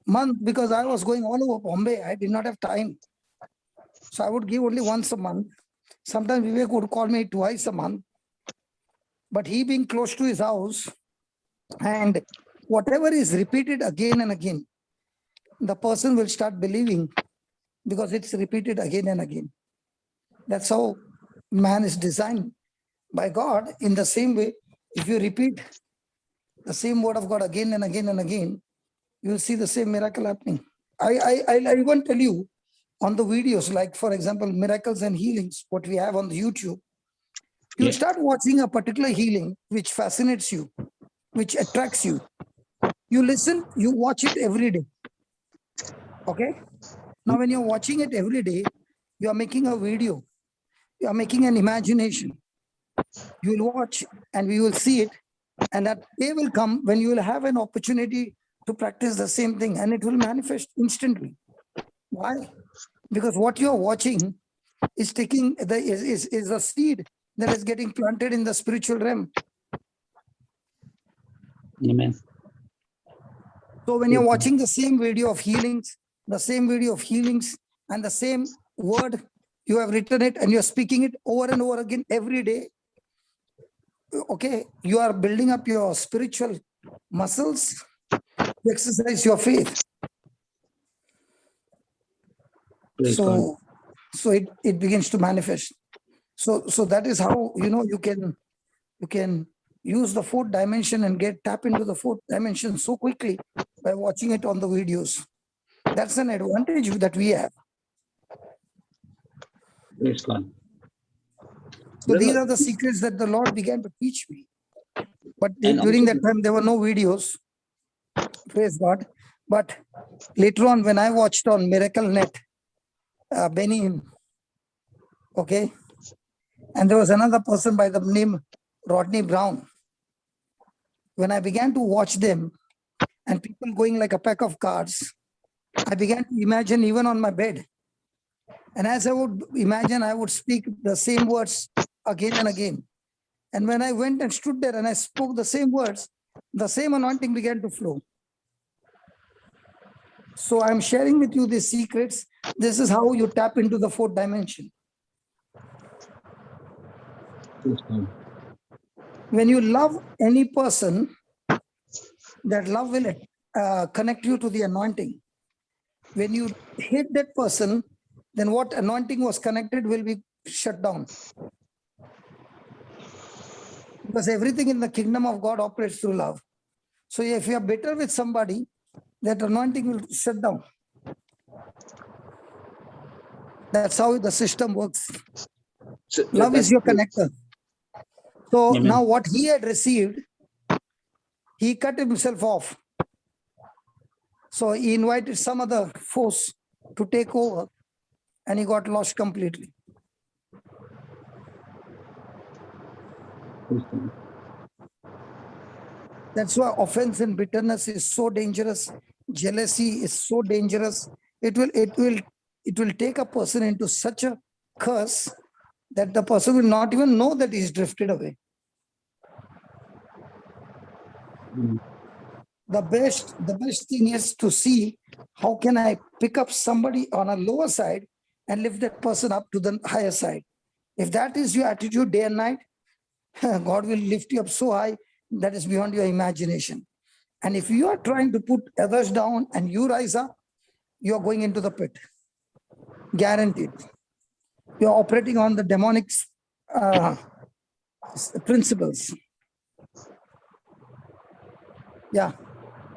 month because I was going all over Bombay. I did not have time. So I would give only once a month. Sometimes Vivek would call me twice a month. But he being close to his house, and whatever is repeated again and again, the person will start believing because it's repeated again and again. That's how man is designed by God. In the same way, if you repeat the same word of God again and again and again, you will see the same miracle happening. I even tell you on the videos, like for example, miracles and healings, what we have on the YouTube, you'll yeah, start watching a particular healing which fascinates you. which attracts you. You listen, you watch it every day. Okay? Now, when you're watching it every day, you are making a video. You are making an imagination. You will watch and we will see it. And that day will come when you will have an opportunity to practice the same thing, and it will manifest instantly. Why? Because what you are watching is taking is a seed that is getting planted in the spiritual realm. Amen. So when you're watching the same video of healings, and the same word, you have written it and you're speaking it over and over again every day. Okay, you are building up your spiritual muscles to exercise your faith. Praise God. So it begins to manifest. So that is how you can use the fourth dimension and tap into the fourth dimension so quickly by watching it on the videos. That's an advantage that we have. Praise God. So these are the secrets that the Lord began to teach me. But And during also- that time, there were no videos. Praise God. But later on, when I watched on Miracle Net, Benny, okay, and there was another person by the name Rodney Brown. When I began to watch them and people going like a pack of cards, I began to imagine even on my bed. And as I would imagine, I would speak the same words again and again. And when I went and stood there and I spoke the same words, the same anointing began to flow. So I'm sharing with you these secrets. This is how you tap into the fourth dimension. Praise God. When you love any person, that love will connect you to the anointing. When you hate that person, then what anointing was connected will be shut down. Because everything in the kingdom of God operates through love. So if you are bitter with somebody, that anointing will shut down. That's how the system works. So Love is your connector. So Amen. now what he had received, he cut himself off. So he invited some other force to take over and he got lost completely. Praise God. That's why offense and bitterness is so dangerous. Jealousy is so dangerous. It will take a person into such a curse that the person will not even know that he's drifted away. The best thing is to see how can I pick up somebody on a lower side and lift that person up to the higher side. If that is your attitude day and night, God will lift you up so high that is beyond your imagination. And if you are trying to put others down and you rise up, you are going into the pit. Guaranteed. You are operating on the demonic principles. Yeah,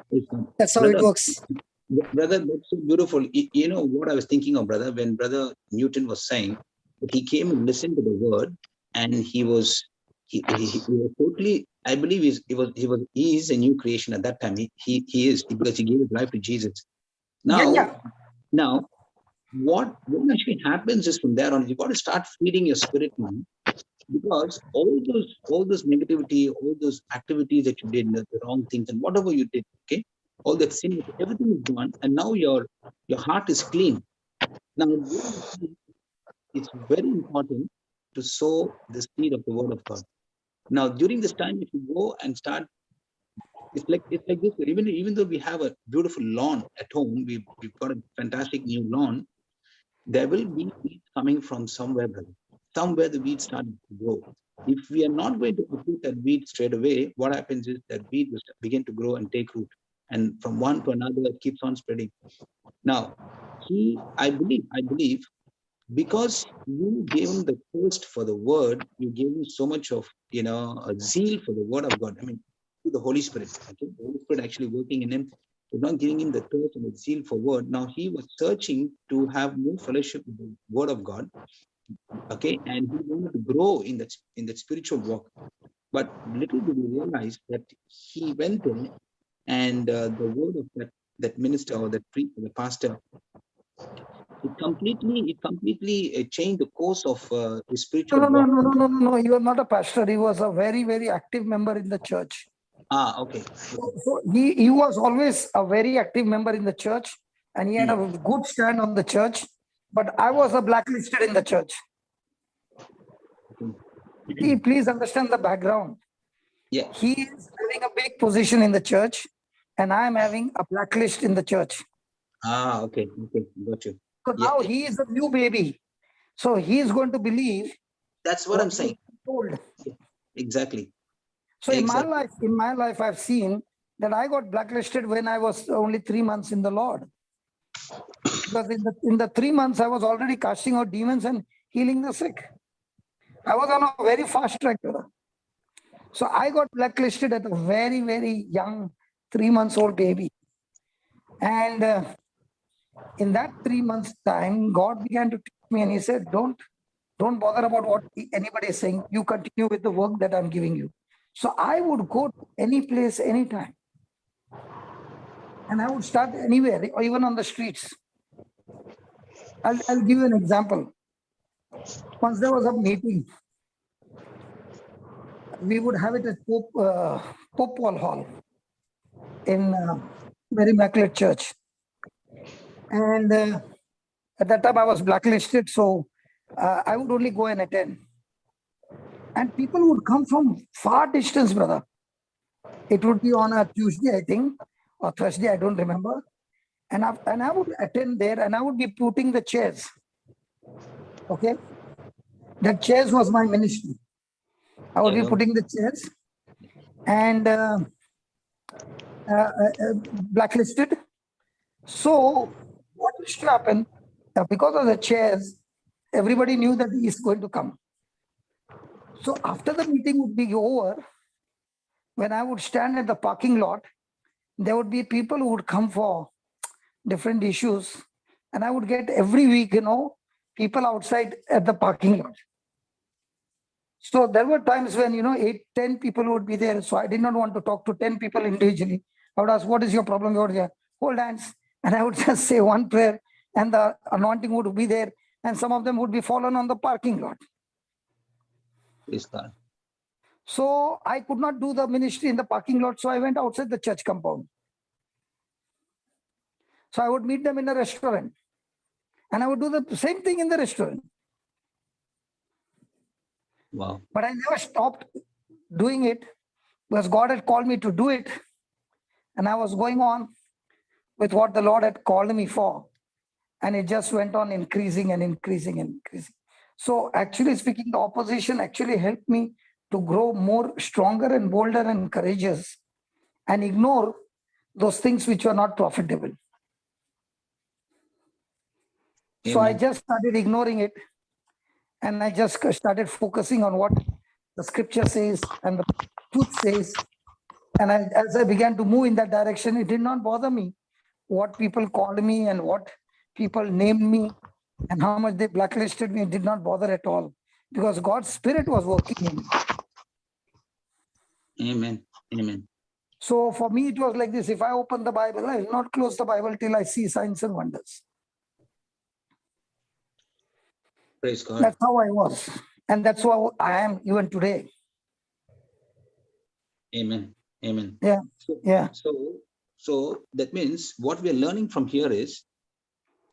Praise God. that's how it works. Brother, that's so beautiful. You know what I was thinking of, brother, when Brother Newton was saying that he came and listened to the word, and he was totally. I believe he is a new creation at that time. He is, because he gave his life to Jesus. Now, now, what actually happens is, from there on, you got to start feeding your spirit man, because all those negativity, all those activities that you did, the wrong things, and whatever you did, okay, all that sin, everything is gone, and now your heart is clean. Now, it's very important to sow the seed of the word of God. Now, during this time, if you go and start, it's like this. Even though we have a beautiful lawn at home, we've got a fantastic new lawn. There will be weeds coming from somewhere, brother. Somewhere the weeds start to grow. If we are not going to uproot that weed straight away, what happens is that weed will begin to grow and take root. And from one to another, it keeps on spreading. Now, I believe, because you gave him the thirst for the word, you gave him so much of, a zeal for the word of God. I mean, through the Holy Spirit. Okay? The Holy Spirit actually working in him, was not giving him the thirst and the zeal for word. Now he was searching to have more fellowship with the word of God. Okay, and he wanted to grow in that spiritual walk. But little did he realize that he went in, and the word of that minister or that the pastor, it completely changed the course of his spiritual walk. No. He was not a pastor. He was a very, very active member in the church. Okay. So he was always a very active member in the church, and he had a good stand on the church. But I was a blacklisted in the church. Please understand the background. Yeah. He is having a big position in the church, and I am having a blacklist in the church. Okay, got you. So now he is a new baby. So he is going to believe. That's what I'm saying. Told. Exactly. So in my life, I've seen that I got blacklisted when I was only 3 months in the Lord. Because in the 3 months, I was already casting out demons and healing the sick. I was on a very fast track. So I got blacklisted at a very, very young 3 months old baby. And in that 3 months time, God began to teach me, and he said, don't bother about what anybody is saying. You continue with the work that I'm giving you. So I would go to any place, anytime. And I would start anywhere, or even on the streets. I'll give you an example. Once there was a meeting. We would have it at Pope Paul Hall in Mary Immaculate Church. And at that time I was blacklisted, so I would only go and attend. And people would come from far distance, brother. It would be on a Tuesday, I think, or Thursday, I don't remember. And I would attend there, and I would be putting the chairs. Okay? That chairs was my ministry. I would be putting the chairs and blacklisted. So what used to happen, because of the chairs, everybody knew that he is going to come. So after the meeting would be over, when I would stand at the parking lot, there would be people who would come for different issues. And I would get every week, people outside at the parking lot. So there were times when, 8, 10 people would be there. So I did not want to talk to 10 people individually. I would ask, what is your problem? Hold hands. And I would just say one prayer, and the anointing would be there. And some of them would be fallen on the parking lot. Praise God. So I could not do the ministry in the parking lot. So I went outside the church compound. So I would meet them in a restaurant. And I would do the same thing in the restaurant. Wow. But I never stopped doing it because God had called me to do it. And I was going on with what the Lord had called me for. And it just went on increasing and increasing and increasing. So actually speaking, the opposition actually helped me to grow more stronger and bolder and courageous and ignore those things which were not profitable. Amen. So I just started ignoring it. And I just started focusing on what the scripture says and the truth says. And as I began to move in that direction, it did not bother me what people called me and what people named me and how much they blacklisted me. It did not bother at all because God's Spirit was working in me. Amen. Amen. So for me, it was like this. If I open the Bible, I will not close the Bible till I see signs and wonders. Praise God. That's how I was. And that's how I am even today. Amen. Amen. Yeah. Yeah. So that means what we are learning from here is,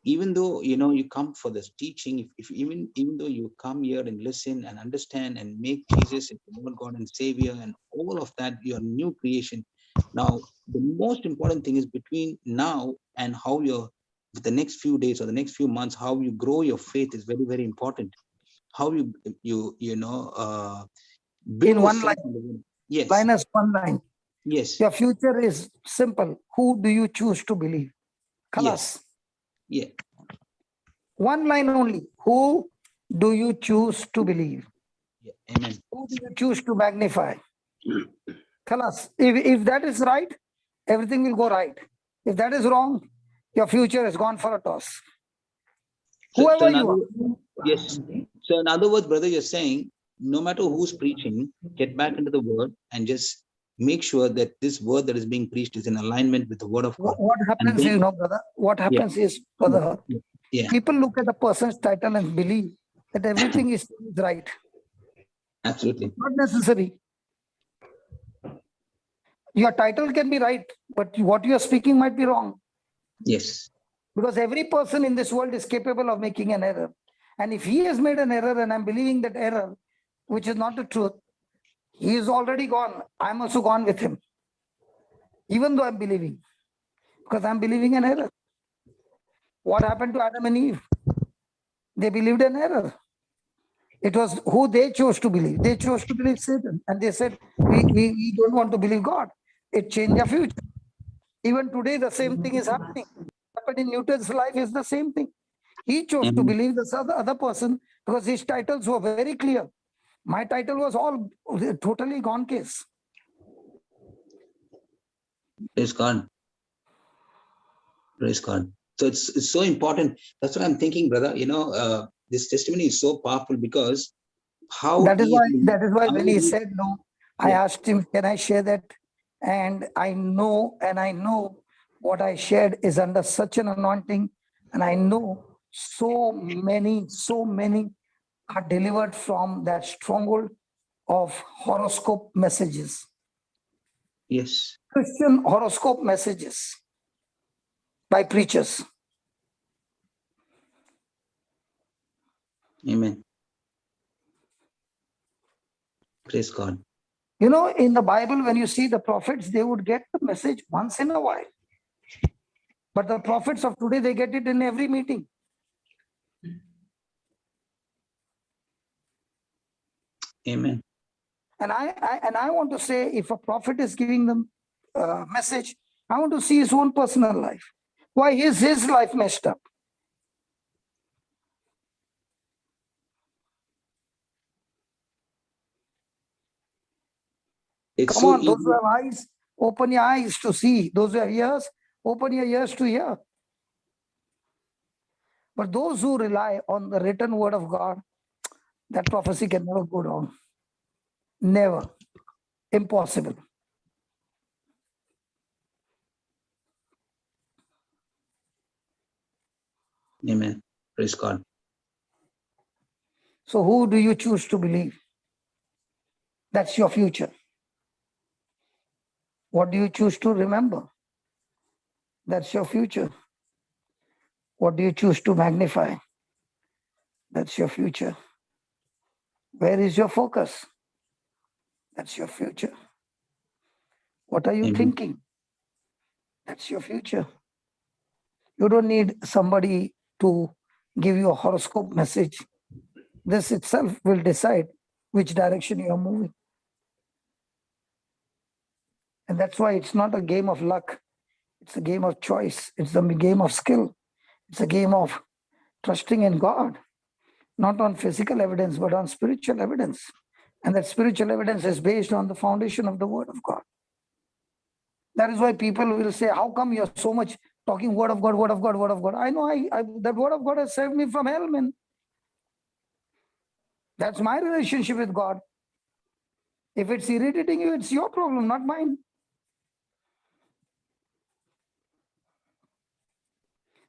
even though, you come for this teaching, even though you come here and listen and understand and make Jesus into Lord God and Savior and all of that, your new creation. Now, the most important thing is between now and how the next few days or the next few months, how you grow your faith is very, very important. How you build in one line. Yes. Minus one line. Yes. Your future is simple. Who do you choose to believe? Kalas. Yes. Yeah. One line only. Who do you choose to believe? Yeah. Amen. Who do you choose to magnify? Kalas. If that is right, everything will go right. If that is wrong, your future is gone for a toss. Whoever you are. Yes. So in other words, brother, you're saying no matter who's preaching, get back into the word and just make sure that this word that is being preached is in alignment with the word of God. What happens is, brother, what happens is, brother, Yeah, people look at the person's title and believe that everything is right. absolutely. Not necessary. Your title can be right, but what you are speaking might be wrong. Yes. Because every person in this world is capable of making an error. And if he has made an error and I'm believing that error, which is not the truth, he is already gone. I'm also gone with him. Even though I'm believing. Because I'm believing an error. What happened to Adam and Eve? They believed an error. It was who they chose to believe. They chose to believe Satan. And they said, we don't want to believe God. It changed their future. Even today, the same thing is happening. What happened in Newton's life is the same thing. He chose to believe this other person because his titles were very clear. My title was all totally gone case. Praise God. Praise God. So it's so important. That's what I'm thinking, brother. This testimony is so powerful because That is why when he said no, I Yeah. asked him, can I share that? And I know what I shared is under such an anointing. And I know so many are delivered from that stronghold of horoscope messages, Yes. Christian horoscope messages by preachers. Amen. Praise God. In the Bible, when you see the prophets, they would get the message once in a while. But the prophets of today, they get it in every meeting. Amen. And I want to say, if a prophet is giving them a message, I want to see his own personal life. Why is his life messed up? It's Come so on, easy. those who have eyes, open your eyes to see. Those who have ears, open your ears to hear. But those who rely on the written word of God, that prophecy can never go down. Never. Impossible. Amen. Praise God. So who do you choose to believe? That's your future. What do you choose to remember? That's your future. What do you choose to magnify? That's your future. Where is your focus? That's your future. What are you Amen. thinking? That's your future. You don't need somebody to give you a horoscope message. This itself will decide which direction you are moving. And that's why it's not a game of luck. It's a game of choice. It's a game of skill. It's a game of trusting in God, not on physical evidence, but on spiritual evidence. And that spiritual evidence is based on the foundation of the word of God. That is why people will say, how come you're so much talking word of God, word of God, word of God? I know that word of God has saved me from hell, man. That's my relationship with God. If it's irritating you, it's your problem, not mine.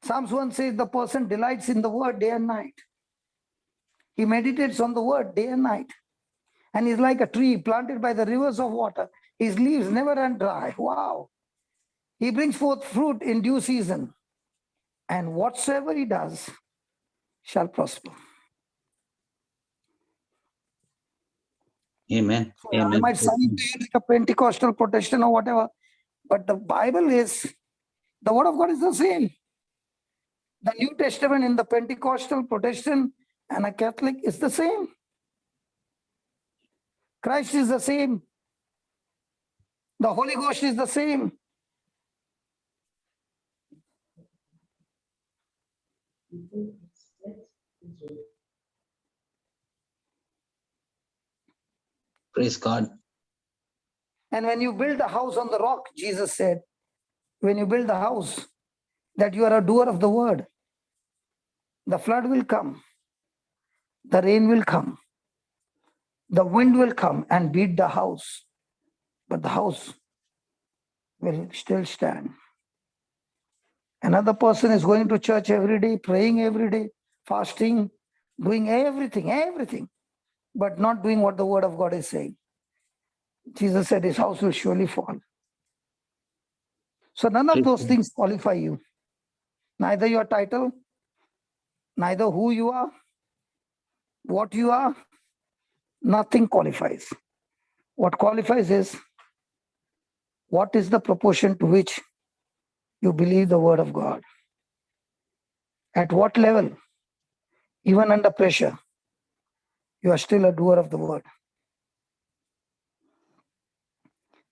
Psalms 1 says the person delights in the word day and night. He meditates on the word day and night. And he's like a tree planted by the rivers of water. His leaves never run dry. Wow. He brings forth fruit in due season. And whatsoever he does shall prosper. Amen. So Amen. I might sound to you like a Pentecostal Protestant or whatever, but the Bible is, the word of God is the same. The New Testament in the Pentecostal, Protestant, and a Catholic is the same. Christ is the same. The Holy Ghost is the same. Praise God. And when you build a house on the rock, Jesus said, when you build the house, that you are a doer of the word, the flood will come, the rain will come, The wind will come and beat the house, but the house will still stand. Another person is going to church every day, praying every day, fasting, doing everything, but not doing what the word of God is saying. Jesus said his house will surely fall. So none of those things qualify you. Neither your title, neither who you are, what you are, nothing qualifies. What qualifies is what is the proportion to which you believe the word of God. At what level, even under pressure, you are still a doer of the word.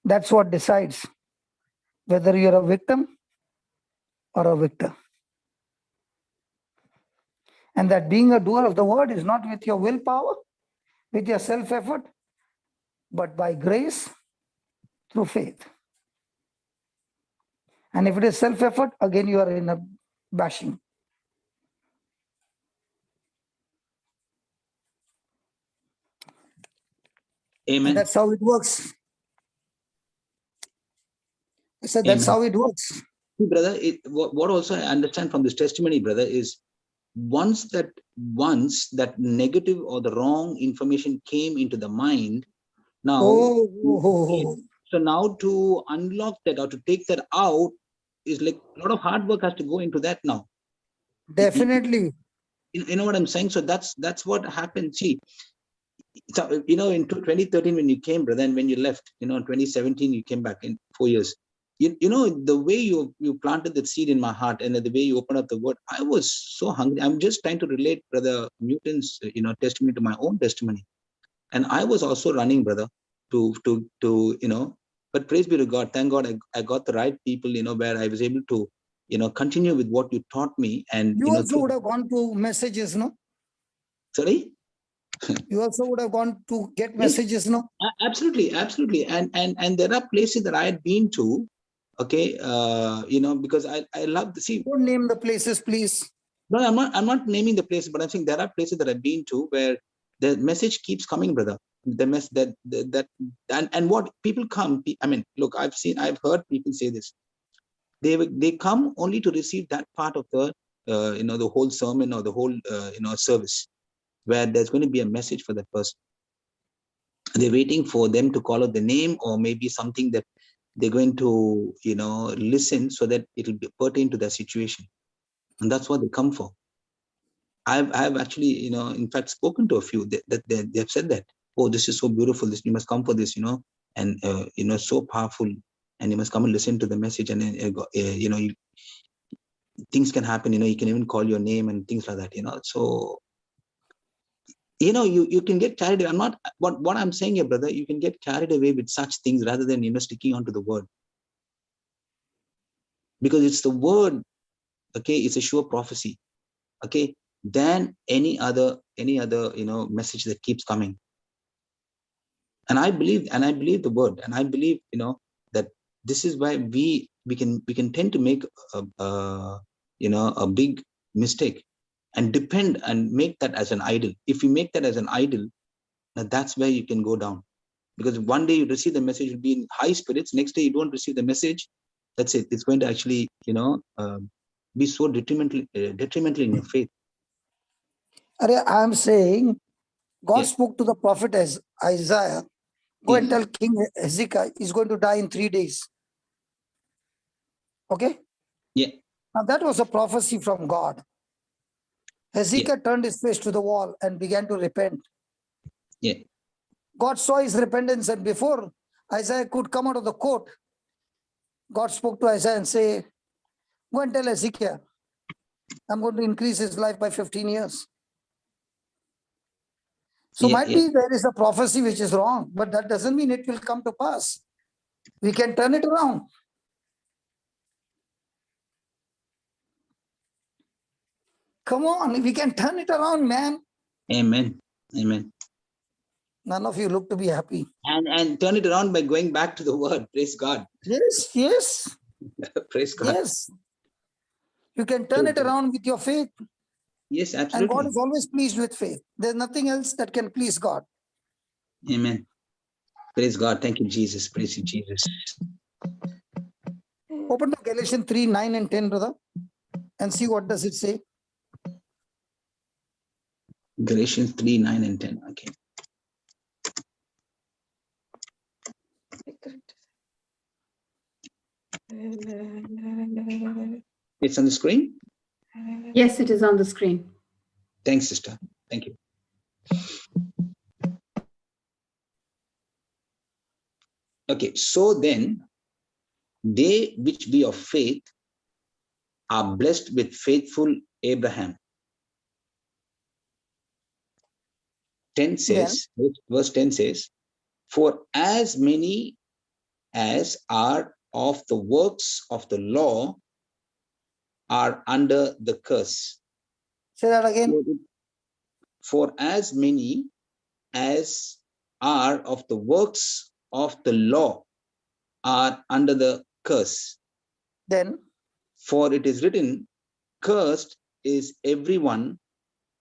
That's what decides whether you're a victim or a victor. And that being a doer of the word is not with your willpower, with your self-effort, but by grace through faith. And if it is self-effort, again you are in a bashing. Amen. And that's how it works. I said that's Amen. how it works. Brother, what also I understand from this testimony, brother, is once that negative or the wrong information came into the mind, now so now to unlock that or to take that out is like a lot of hard work has to go into that now. Definitely. You know what I'm saying? So that's what happened. See, so, you know, in 2013 when you came, brother, and when you left, you know, in 2017 you came back in 4 years. You know, the way you planted that seed in my heart and the way you opened up the word, I was so hungry. I'm just trying to relate Brother Newton's, you know, testimony to my own testimony. And I was also running, brother, to you know, but praise be to God. Thank God I got the right people, you know, where I was able to, you know, continue with what you taught me. And you know, also would have gone to messages, no? Sorry? You also would have gone to get messages, no? Absolutely. And there are places that I had been to, okay, you know, because I love to see. Don't name the places, please. No, I'm not naming the places, but I'm saying there are places that I've been to where the message keeps coming, brother. The mess that and what people come. I mean, look, I've heard people say this. They come only to receive that part of the you know, the whole sermon or the whole you know, service, where there's going to be a message for that person. They're waiting for them to call out the name, or maybe something that they're going to, you know, listen so that it'll be pertain to their situation, and that's what they come for. I've actually, you know, in fact, spoken to a few that they've said that, oh, this is so beautiful, this, you must come for this, you know, and you know, so powerful, and you must come and listen to the message, and you know, things can happen, you know, you can even call your name and things like that, you know. So, you know, you can get carried away. I'm not, what I'm saying here, brother, you can get carried away with such things rather than, you know, sticking onto the word, because it's the word, okay, it's a sure prophecy, okay, than any other, you know, message that keeps coming. And I believe the word, and I believe, you know, that this is why we can tend to make you know, a big mistake and depend and make that as an idol. If you make that as an idol, now that's where you can go down, because one day you receive the message, you'll be in high spirits, next day you don't receive the message, that's it. It's going to actually, you know, be so detrimental in your faith. I'm saying God spoke to the prophet as Isaiah, go and tell King Hezekiah he's going to die in 3 days. Okay? Yeah. Now that was a prophecy from God. Hezekiah turned his face to the wall and began to repent. Yeah. God saw his repentance, and before Isaiah could come out of the court, God spoke to Isaiah and say, go and tell Hezekiah, I'm going to increase his life by 15 years. So might be there is a prophecy which is wrong, but that doesn't mean it will come to pass. We can turn it around. Come on, we can turn it around, man. Amen. Amen. None of you look to be happy. And turn it around by going back to the word. Praise God. Yes. Praise God. Yes. You can turn it around with your faith. Yes, absolutely. And God is always pleased with faith. There's nothing else that can please God. Amen. Praise God. Thank you, Jesus. Praise you, Jesus. Open to Galatians 3, 9 and 10, brother, and see what does it say. Galatians 3, 9 and 10. Okay. It's on the screen? Yes, it is on the screen. Thanks, sister. Thank you. Okay, so then, they which be of faith are blessed with faithful Abraham. 10 says, verse 10 says, for as many as are of the works of the law are under the curse. Say that again. For as many as are of the works of the law are under the curse. Then, for it is written, cursed is everyone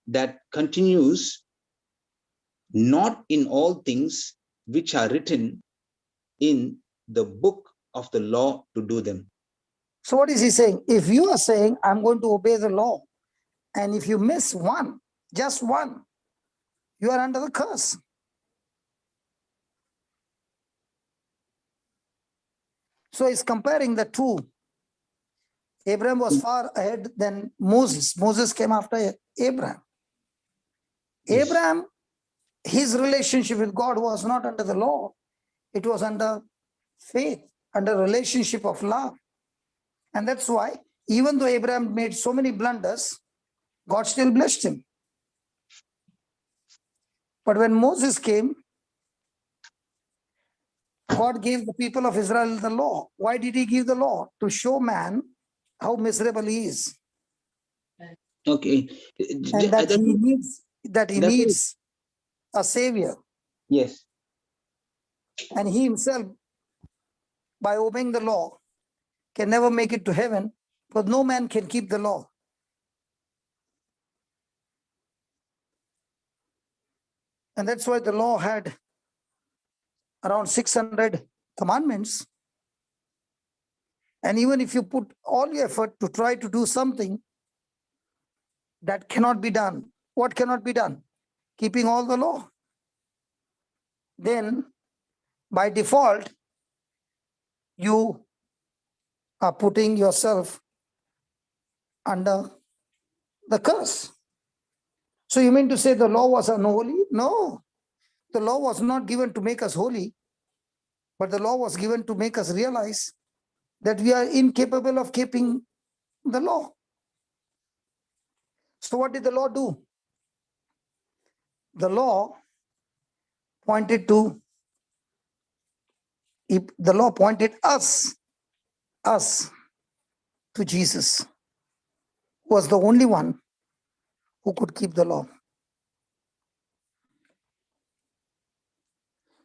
that continues not in all things which are written in the book of the law to do them. so what is he saying? If you are saying, I'm going to obey the law, and if you miss one, just one, you are under the curse. So he's comparing the two. Abraham was far ahead than Moses. Moses came after Abraham. Yes. Abraham, his relationship with God was not under the law. It was under faith, under relationship of love. And that's why, even though Abraham made so many blunders, God still blessed him. But when Moses came, God gave the people of Israel the law. Why did he give the law? To show man how miserable he is. Okay. And that he needs a savior. Yes. And he himself, by obeying the law, can never make it to heaven, because no man can keep the law. And that's why the law had around 600 commandments. And even if you put all your effort to try to do something, that cannot be done. What cannot be done? Keeping all the law. Then, by default, you are putting yourself under the curse. So you mean to say the law was unholy? No. The law was not given to make us holy, but the law was given to make us realize that we are incapable of keeping the law. So what did the law do? The law pointed us to Jesus, who was the only one who could keep the law.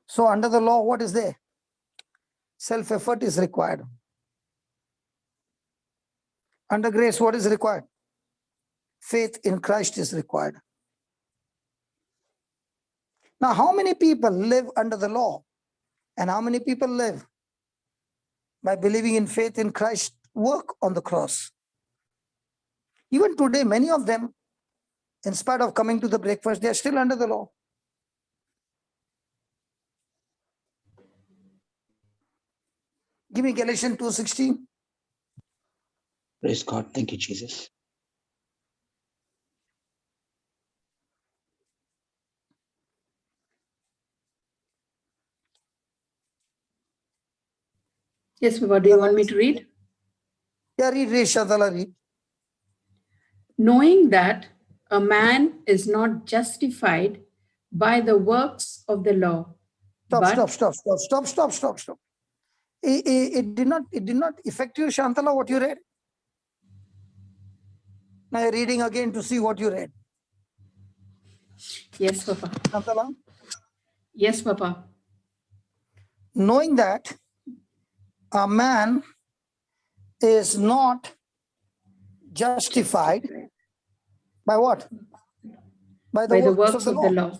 So under the law, what is there? Self-effort is required. Under grace, what is required? Faith in Christ is required. Now, how many people live under the law? And how many people live by believing in faith in Christ's work on the cross? Even today, many of them, in spite of coming to the breakfast, they are still under the law. Give me Galatians 2:16. Praise God. Thank you, Jesus. Yes, Baba, do you want me to read? Yeah, read, Shadala, read. Knowing that a man is not justified by the works of the law. Stop. It did not affect you, Shantala, what you read? Now you're reading again to see what you read. Yes, Papa. Shantala? Yes, Papa. Knowing that a man is not justified by what? By the works of the law.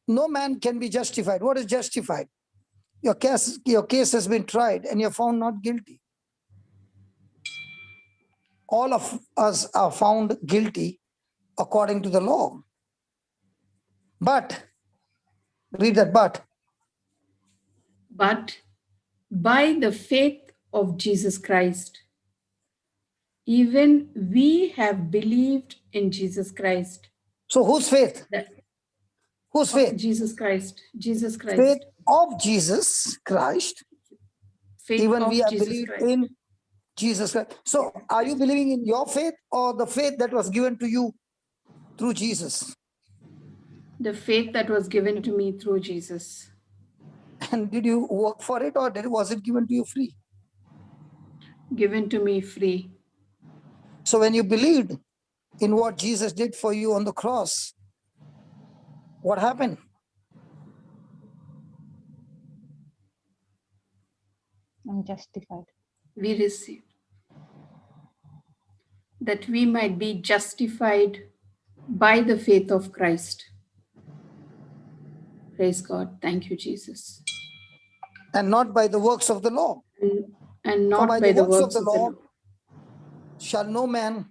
no man can be justified. What is justified? Your case has been tried and you're found not guilty. All of us are found guilty according to the law. But, read that, but by the faith of Jesus Christ, even we have believed in Jesus Christ. so whose faith? Whose faith? Jesus Christ. Jesus Christ. Faith of Jesus Christ. Faith Even of we have Jesus believed Christ. in Jesus Christ. So are you believing in your faith or the faith that was given to you through Jesus? The faith that was given to me through Jesus. And did you work for it or was it given to you free? Given to me free. So when you believed in what Jesus did for you on the cross, what happened? I'm justified. We received. That we might be justified by the faith of Christ. Praise God. Thank you, Jesus. And not by the works of the law. And For not by the works of the law. Shall no man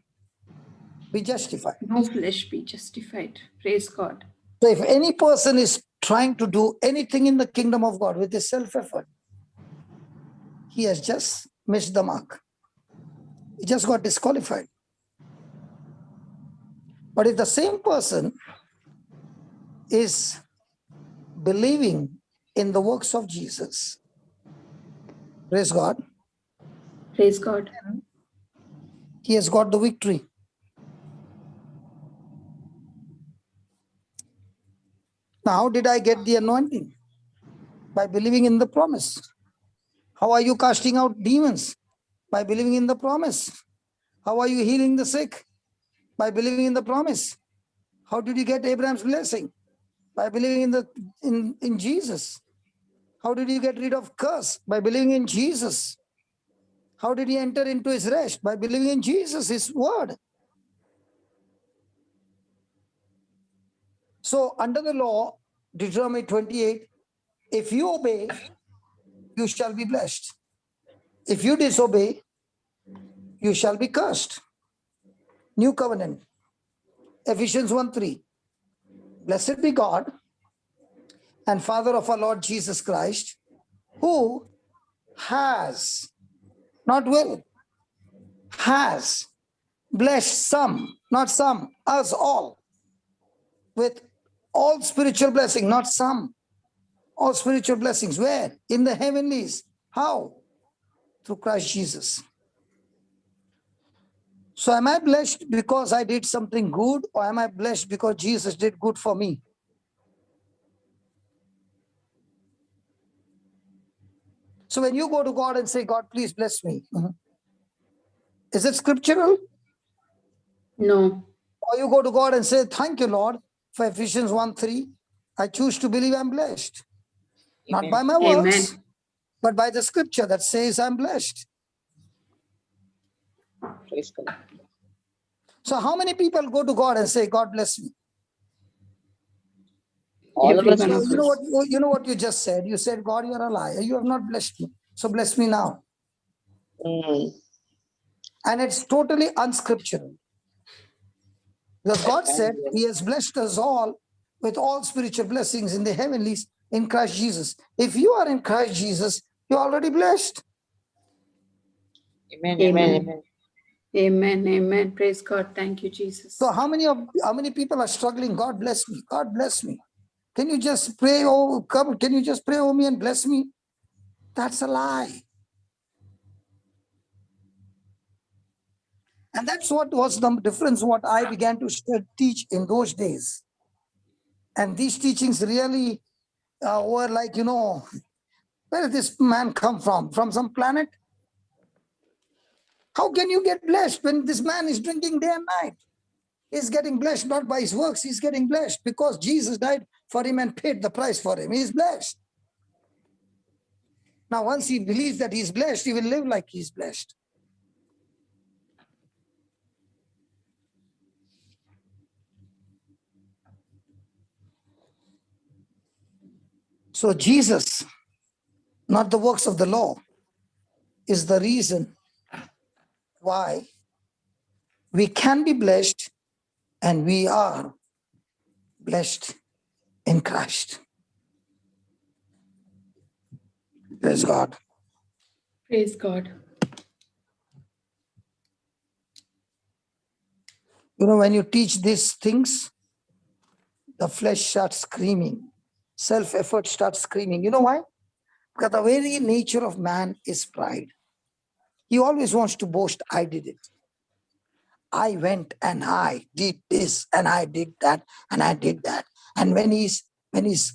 be justified. No flesh be justified. Praise God. So if any person is trying to do anything in the kingdom of God with his self-effort, he has just missed the mark. He just got disqualified. But if the same person is believing in the works of Jesus, praise God, Praise God. he has got the victory. Now, how did I get the anointing? By believing in the promise. How are you casting out demons? By believing in the promise. How are you healing the sick? By believing in the promise. How did you get Abraham's blessing? By believing in Jesus. How did you get rid of curse? By believing in Jesus. How did he enter into his rest? By believing in Jesus, his word. So under the law, Deuteronomy 28, if you obey, you shall be blessed. If you disobey, you shall be cursed. New covenant, Ephesians 1:3. Blessed be God and Father of our Lord Jesus Christ, who has, not will, has blessed some, not some, us all, with all spiritual blessings, not some, all spiritual blessings. Where? In the heavenlies. How? Through Christ Jesus. So am I blessed because I did something good, or am I blessed because Jesus did good for me? So when you go to God and say, God, please bless me, is it scriptural? No. Or you go to God and say, thank you, Lord, for Ephesians 1:3. I choose to believe I'm blessed. Not Amen. by my works, Amen. but by the scripture that says I'm blessed. Praise God. So how many people go to God and say, God bless me? All of us. Everyone So of you know us. what you just said? You said, God, you're a liar. You have not blessed me. So bless me now. Mm. And it's totally unscriptural. Because God said he has blessed us all with all spiritual blessings in the heavenlies in Christ Jesus. If you are in Christ Jesus, you're already blessed. Amen. Amen. Amen. Amen. Amen. Amen. Praise God. Thank you, Jesus. So how many people are struggling? God bless me. God bless me. Can you just pray over? Can you just pray over me and bless me? That's a lie. And that's what was the difference, what I began to teach in those days. And these teachings really were like, where did this man come from? From some planet? How can you get blessed when this man is drinking day and night? He's getting blessed not by his works. He's getting blessed because Jesus died for him and paid the price for him. He's blessed. Now, once he believes that he's blessed, he will live like he's blessed. So Jesus, not the works of the law, is the reason why we can be blessed and we are blessed in Christ. Praise God. Praise God. You know, when you teach these things, the flesh starts screaming. Self-effort starts screaming. You know why? Because the very nature of man is pride. He always wants to boast, I did it. I went and I did this and I did that and I did that. And when he's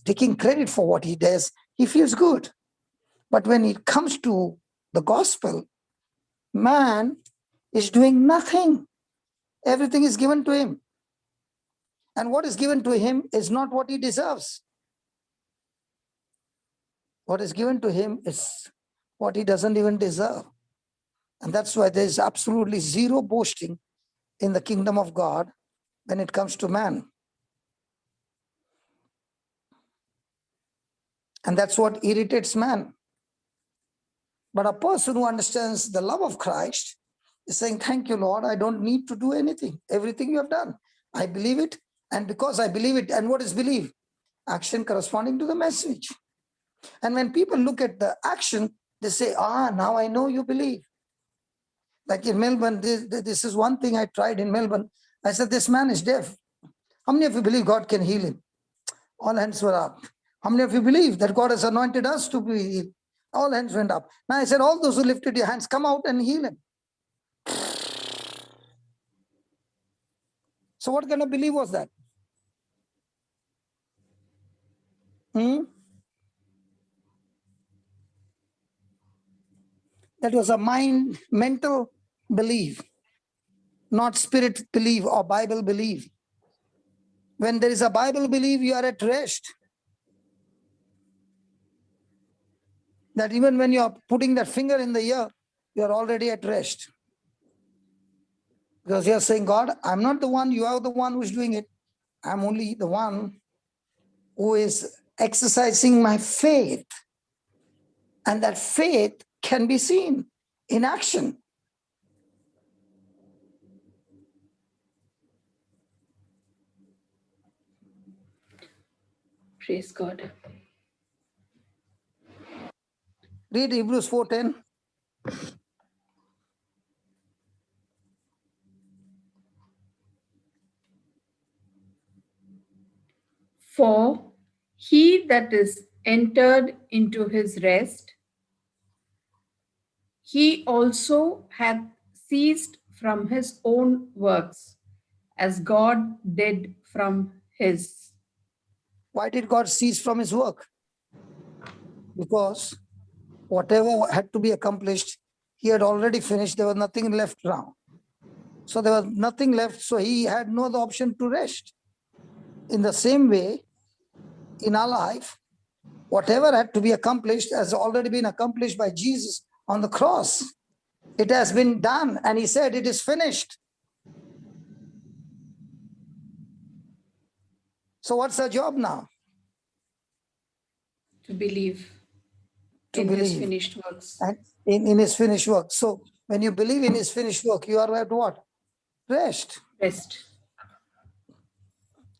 taking credit for what he does, he feels good. But when it comes to the gospel, man is doing nothing. Everything is given to him. And what is given to him is not what he deserves. What is given to him is what he doesn't even deserve. And that's why there is absolutely zero boasting in the kingdom of God when it comes to man. And that's what irritates man. But a person who understands the love of Christ is saying, thank you, Lord, I don't need to do anything. Everything you have done, I believe it. And because I believe it, and what is belief? Action corresponding to the message. And when people look at the action, they say, now I know you believe. Like in Melbourne, this is one thing I tried in Melbourne. I said, this man is deaf. How many of you believe God can heal him? All hands were up. How many of you believe that God has anointed us to be healed? All hands went up. Now I said, all those who lifted your hands, come out and heal him. So what kind of belief was that? That was a mental belief, not spirit belief or Bible belief. When there is a Bible belief, you are at rest. That even when you are putting that finger in the ear, you are already at rest. Because you are saying, God, I'm not the one, you are the one who is doing it. I'm only the one who is exercising my faith. And that faith can be seen in action. Praise God. Read Hebrews 4:10. For he that is entered into his rest, he also hath ceased from his own works, as God did from his. Why did God cease from his work? Because whatever had to be accomplished, he had already finished. There was nothing left now. So there was nothing left. So he had no other option to rest. In the same way, in our life, whatever had to be accomplished has already been accomplished by Jesus on the cross. It has been done. And he said, it is finished. So what's our job now? To believe To in his believe. finished works. And in his finished work. So when you believe in his finished work, you are at what? Rest. Rest.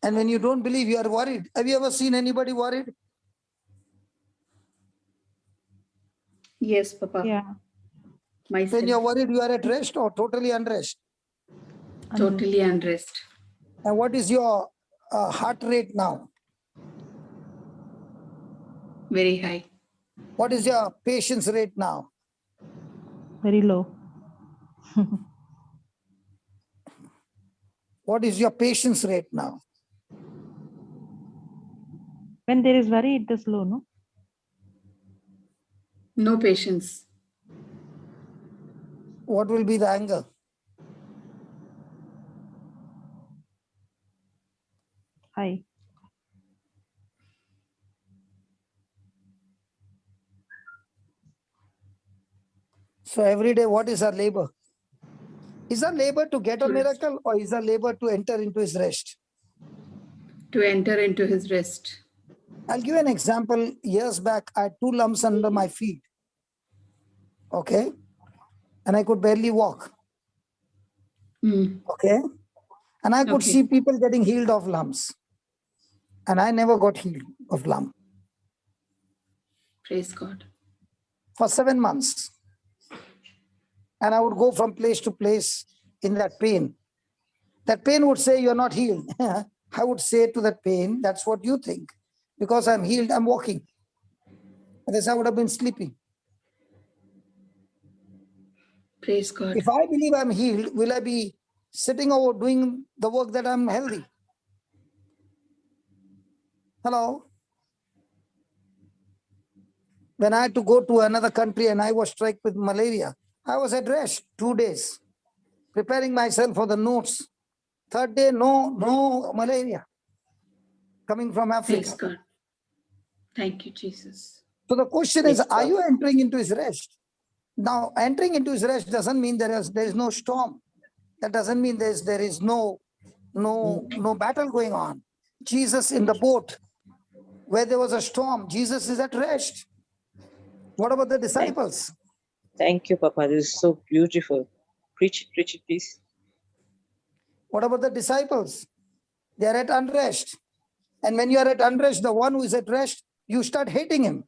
And when you don't believe, you are worried. Have you ever seen anybody worried? Yes, Papa. Yeah. Myself. When you're worried, you are at rest or totally unrest. Totally unrest. And what is your heart rate now? Very high. What is your patience rate now? Very low. What is your patience rate now? When there is worry, it is low, no? No patience. What will be the anger? High. So every day, what is our labor? Is our labor to get a miracle or is our labor to enter into his rest? To enter into his rest. I'll give you an example. Years back, I had 2 lumps under my feet. Okay. And I could barely walk. Okay. And I could see people getting healed of lumps. And I never got healed of lump. Praise God. For 7 months. And I would go from place to place in that pain. That pain would say, you're not healed. I would say to that pain, that's what you think. Because I'm healed, I'm walking. Otherwise, I would have been sleeping. Praise God. If I believe I'm healed, will I be sitting over doing the work that I'm healthy? Hello? When I had to go to another country and I was struck with malaria, I was at rest 2 days, preparing myself for the notes. 3rd day, no malaria coming from Africa. Praise God. Thank you, Jesus. So the question is, are you entering into his rest? Now, entering into his rest doesn't mean there is no storm. That doesn't mean there is no battle going on. Jesus in the boat, where there was a storm, Jesus is at rest. What about the disciples? Thank you, Papa. This is so beautiful. Preach it, please. What about the disciples? They are at unrest. And when you are at unrest, the one who is at rest, you start hating him.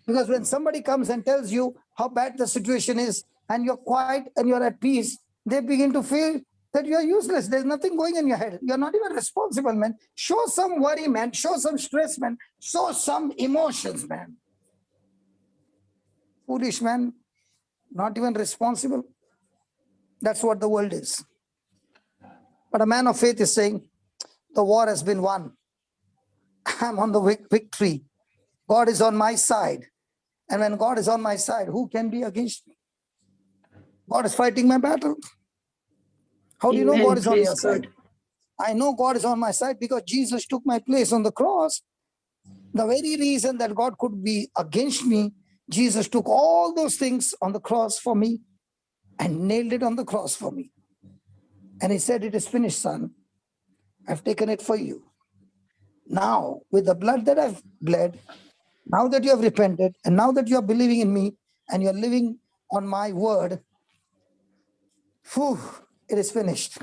Because when somebody comes and tells you how bad the situation is, and you're quiet and you're at peace, they begin to feel that you're useless. There's nothing going in your head. You're not even responsible, man. Show some worry, man. Show some stress, man. Show some emotions, man. Foolish, man. Not even responsible. That's what the world is. But a man of faith is saying, the war has been won. I'm on the victory. God is on my side. And when God is on my side, who can be against me? God is fighting my battle. How do you know God is on your side? I know God is on my side because Jesus took my place on the cross. The very reason that God could be against me, Jesus took all those things on the cross for me and nailed it on the cross for me. And he said, it is finished, son. I've taken it for you. Now, with the blood that I've bled, now that you have repented, and now that you are believing in me, and you're living on my word, it is finished.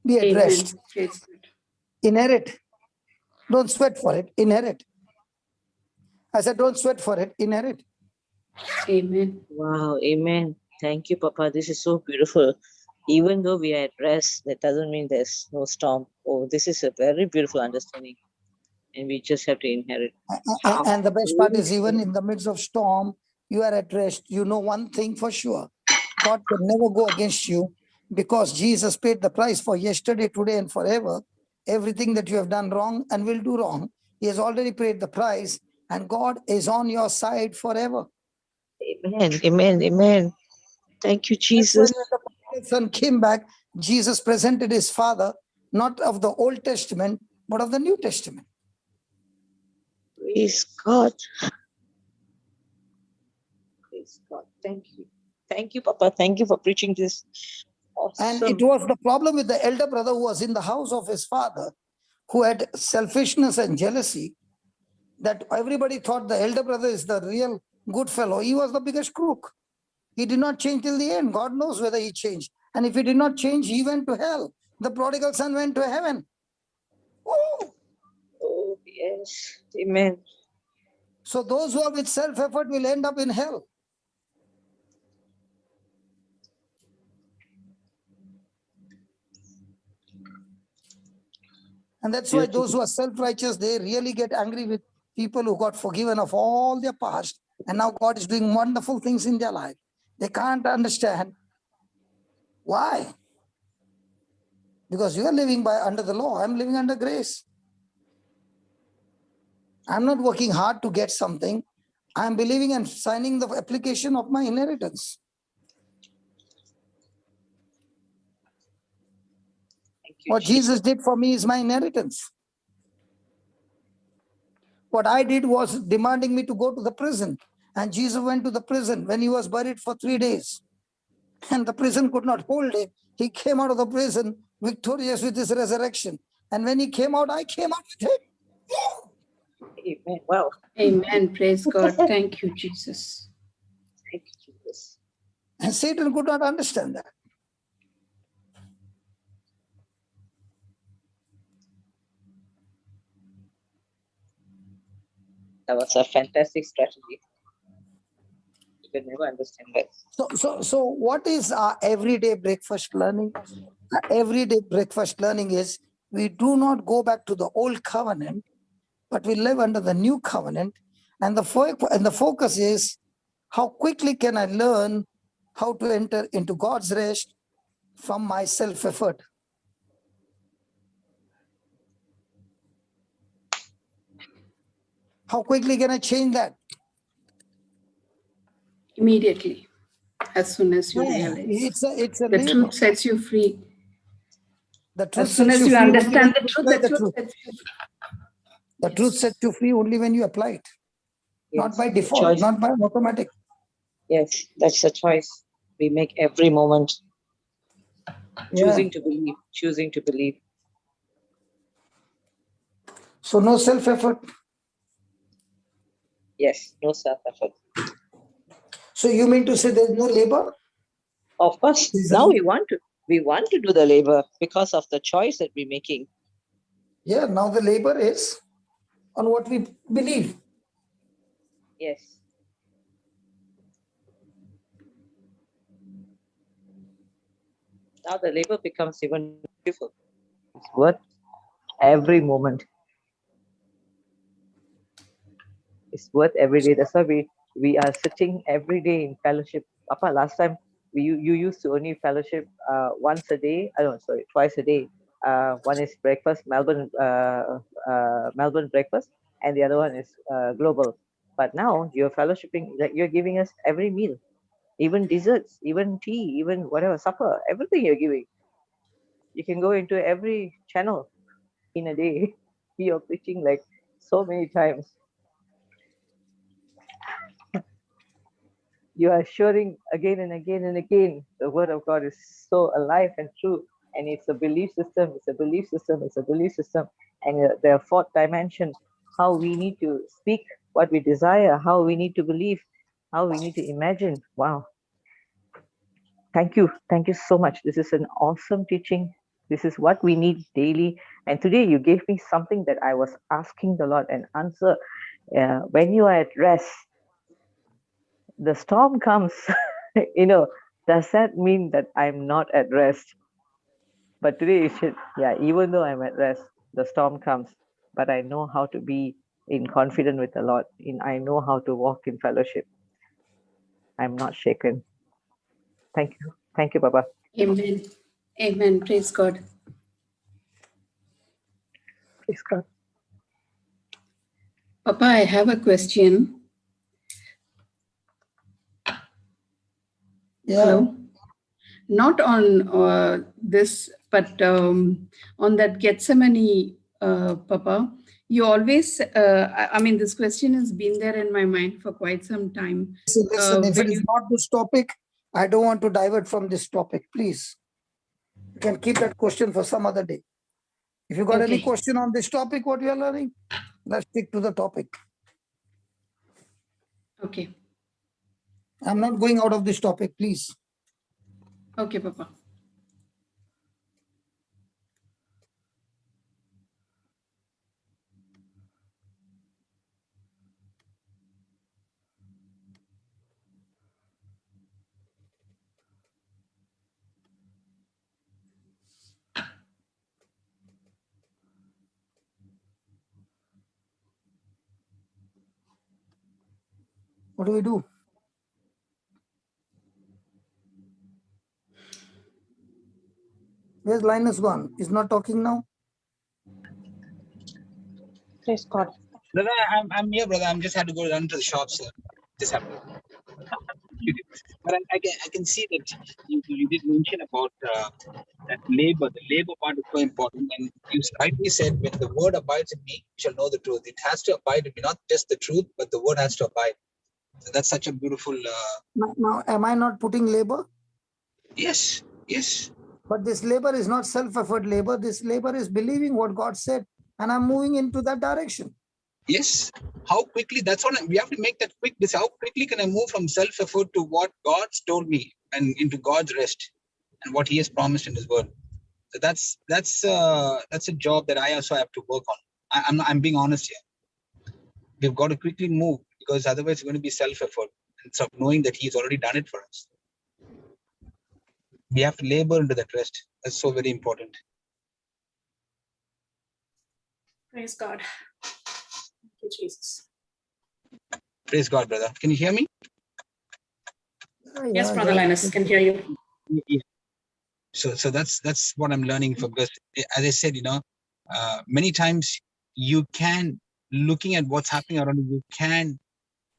Be at rest. Inherit. Don't sweat for it. Inherit. I said, don't sweat for it. Inherit. Amen. Wow. Amen. Thank you, Papa. This is so beautiful. Even though we are at rest, that doesn't mean there's no storm. Oh, this is a very beautiful understanding. And we just have to inherit. And the best part is, even in the midst of storm, you are at rest. You know one thing for sure. God can never go against you because Jesus paid the price for yesterday, today, and forever. Everything that you have done wrong and will do wrong, he has already paid the price, and God is on your side forever. Amen. Amen. Amen. Thank you, Jesus. When the prodigal son came back, Jesus presented his father, not of the Old Testament, but of the New Testament. Praise God. Praise God. Thank you. Thank you, Papa. Thank you for preaching this. Awesome. And it was the problem with the elder brother who was in the house of his father, who had selfishness and jealousy, that everybody thought the elder brother is the real good fellow. He was the biggest crook. He did not change till the end. God knows whether he changed. And if he did not change, he went to hell. The prodigal son went to heaven. Woo! Oh, yes. Amen. So those who are with self-effort will end up in hell. And that's why those who are self-righteous, they really get angry with people who got forgiven of all their past. And now God is doing wonderful things in their life. They can't understand why. Because you are living under the law. I'm living under grace. I'm not working hard to get something. I'm believing and signing the application of my inheritance. What Jesus did for me is my inheritance. What I did was demanding me to go to the prison. And Jesus went to the prison when he was buried for 3 days. And the prison could not hold him. He came out of the prison victorious with his resurrection. And when he came out, I came out with him. Amen. Wow. Amen. Praise God. Thank you, Jesus. Thank you, Jesus. And Satan could not understand that. That was a fantastic strategy. You can never understand that. So what is our everyday breakfast learning? Our everyday breakfast learning is we do not go back to the old covenant, but we live under the new covenant. And the focus is how quickly can I learn how to enter into God's rest from my self-effort. How quickly can I change that? Immediately, as soon as you realize. It's a The labor. truth sets you free. The truth As soon sets as you you free only understand when the you truth, apply the the truth truth. sets you free. The truth Yes. sets you free only when you apply it. Not Yes, by the default, choice. not by automatic. Yes, that's a choice we make every moment. Choosing to believe, choosing to believe. So no self-effort. Yes, no self-effort. So you mean to say there's no labor? Of course, now we want to do the labor because of the choice that we're making. Yeah, now the labor is on what we believe. Yes. Now the labor becomes even beautiful. It's worth every moment. It's worth every day. That's why we are sitting every day in fellowship. Papa, last time you used to only fellowship once a day. I don't sorry, twice a day. One is breakfast, Melbourne breakfast, and the other one is global. But now you're fellowshipping, like you're giving us every meal, even desserts, even tea, even whatever supper, everything you're giving. You can go into every channel in a day. You're preaching like so many times. You are assuring again and again and again the word of God is so alive and true, and it's a belief system, it's a belief system, it's a belief system. And the fourth dimension, how we need to speak what we desire, how we need to believe, how we need to imagine. Wow. Thank you so much. This is an awesome teaching. This is what we need daily. And today you gave me something that I was asking the Lord an answer. When you are at rest, the storm comes, does that mean that I'm not at rest? But today you should, even though I'm at rest, the storm comes, but I know how to be in confidence with the Lord. I know how to walk in fellowship. I'm not shaken. Thank you, Papa. Amen. Amen. Praise God. Praise God. Papa, I have a question. Yeah. Hello? Not on this, but on that Gethsemane, Papa. You always, I mean, this question has been there in my mind for quite some time. Listen, if when it is not this topic, I don't want to divert from this topic. Please, you can keep that question for some other day. If you got any Okay. question on this topic, what we are learning, let's stick to the topic. Okay. I'm not going out of this topic, please. Okay, Papa. What do we do? Where's Linus gone? He's not talking now? Praise God. Brother, I'm here, brother. I'm just had to go run to the shop, sir. Just have to. But I can see that you did mention about that labor. The labor part is so important. And you rightly said, when the word abides in me, you shall know the truth. It has to abide in me, not just the truth, but the word has to abide. So that's such a beautiful. Now, am I not putting labor? Yes, yes. But this labor is not self-effort labor. This labor is believing what God said, and I'm moving into that direction. Yes. How quickly, that's what we have to make that quick. This, how quickly can I move from self-effort to what God's told me and into God's rest and what He has promised in His word. So that's a job that I also have to work on. I'm being honest here. We've got to quickly move, because otherwise it's going to be self-effort instead of knowing that He's already done it for us. We have to labor into that rest. That's so very important. Praise God. Thank you, Jesus. Praise God, brother. Can you hear me? Yes, Brother Linus, can hear you. Yeah. So that's what I'm learning from, because as I said, many times you can, looking at what's happening around you, can,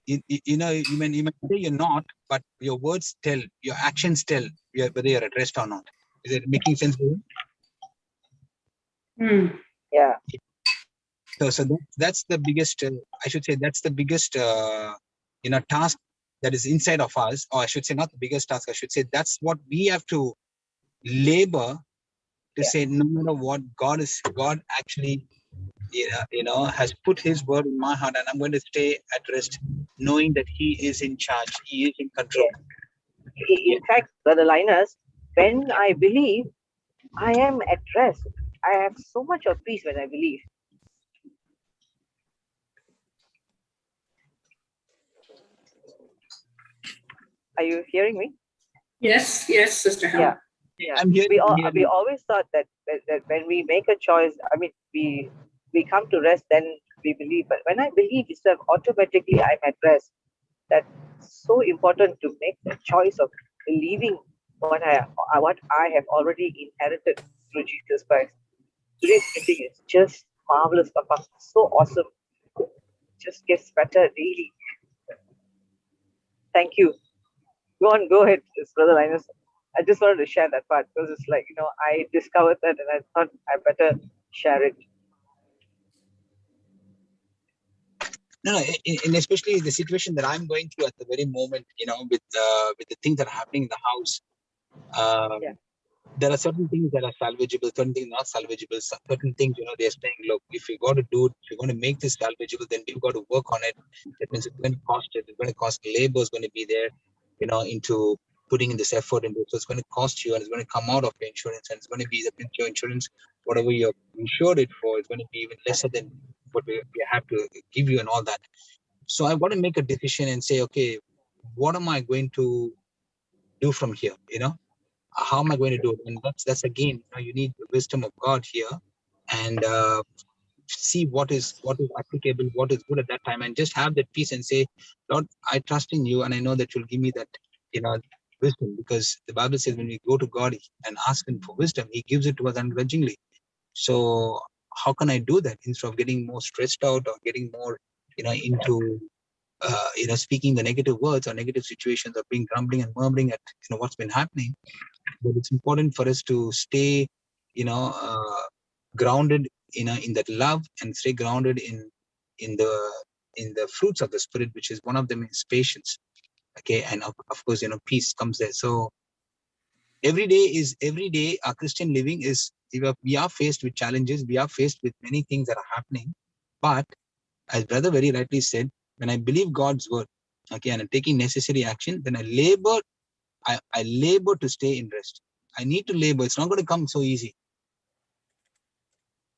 you may say you're not, but your words tell, your actions tell whether you're at rest or not. Is it making sense to you? Yeah. So that's the biggest, I should say, that's the biggest, task that is inside of us, or I should say not the biggest task, I should say that's what we have to labor to say, no matter what, God actually, has put His word in my heart, and I'm going to stay at rest, knowing that He is in charge, He is in control. In fact, Brother Linus, when I believe, I am at rest. I have so much of peace when I believe. Are you hearing me? Yes, Sister Helen. Yeah. I'm here. We always thought that when we make a choice, I mean, we come to rest, then we believe. But when I believe itself, automatically I'm at rest. That's so important, to make the choice of believing what I have already inherited through Jesus Christ. Today's meeting is just marvelous, Papa. So awesome. Just gets better daily. Thank you. Go ahead, Brother Linus. I just wanted to share that part, because it's like, I discovered that and I thought I better share it. No, and especially the situation that I'm going through at the very moment, with the things that are happening in the house. There are certain things that are salvageable, certain things not salvageable. Certain things, they're saying, look, if you're going to do it, if you're going to make this salvageable, then we've got to work on it. That means it's going to cost it. It's going to cost labor is going to be there, into putting in this effort into it. So it's going to cost you, and it's going to come out of your insurance, and it's going to be your insurance, whatever you're insured it for, it's going to be even lesser than what we have to give you and all that. So I've got to make a decision and say, okay, what am I going to do from here? How am I going to do it? And that's again, you need the wisdom of God here, and see what is applicable, what is good at that time, and just have that peace and say, Lord, I trust in you, and I know that you'll give me that, wisdom, because the Bible says when we go to God and ask Him for wisdom, He gives it to us ungrudgingly. So how can I do that instead of getting more stressed out or getting more, into speaking the negative words or negative situations, or being grumbling and murmuring at what's been happening? But it's important for us to stay, grounded in that love, and stay grounded in the fruits of the Spirit, which is one of them is patience. Okay, and of course, peace comes there. So every day our Christian living is, we are faced with challenges, we are faced with many things that are happening. But as brother very rightly said, when I believe God's word, okay, and I'm taking necessary action, then I labor to stay in rest. I need to labor. It's not going to come so easy.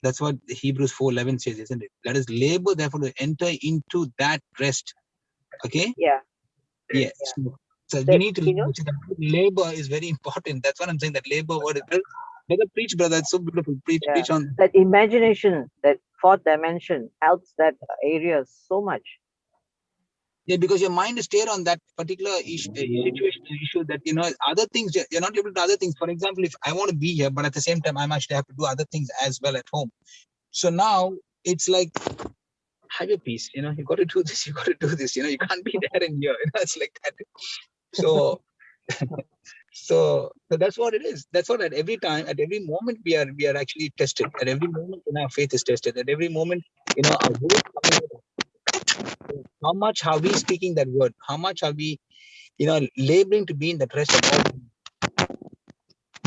That's what Hebrews 4:11 says, isn't it? Let us labor, therefore, to enter into that rest. Okay? Yeah. So we need to labor is very important. That's what I'm saying. That labor word is brother, preach, brother. It's so beautiful. Preach on that. Imagination, that fourth dimension, helps that area so much. Yeah, because your mind is stayed on that particular situation, issue, that other things, you're not able to do other things. For example, if I want to be here, but at the same time I actually have to do other things as well at home. So now it's like, have your peace, you got to do this, you got to do this, you can't be there and here. It's like that. So so that's what it is. That's what at every time, at every moment we are actually tested. At every moment our faith is tested. At every moment, our words coming out. How much are we speaking that word? How much are we, laboring to be in that rest of all?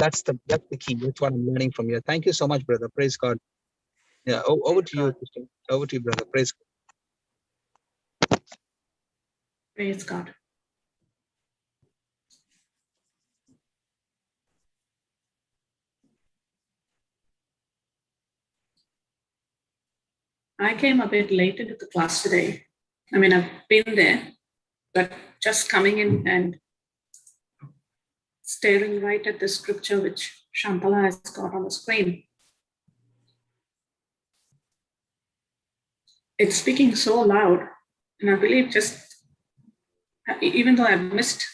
that's the key. That's what I'm learning from you. Thank you so much, brother. Praise God. Yeah, over to you, Christian. Over to you, brother. Praise God. Praise God. I came a bit late into the class today. I mean, I've been there, but just coming in and staring right at the scripture which Shantala has got on the screen. It's speaking so loud, and I believe just, even though I missed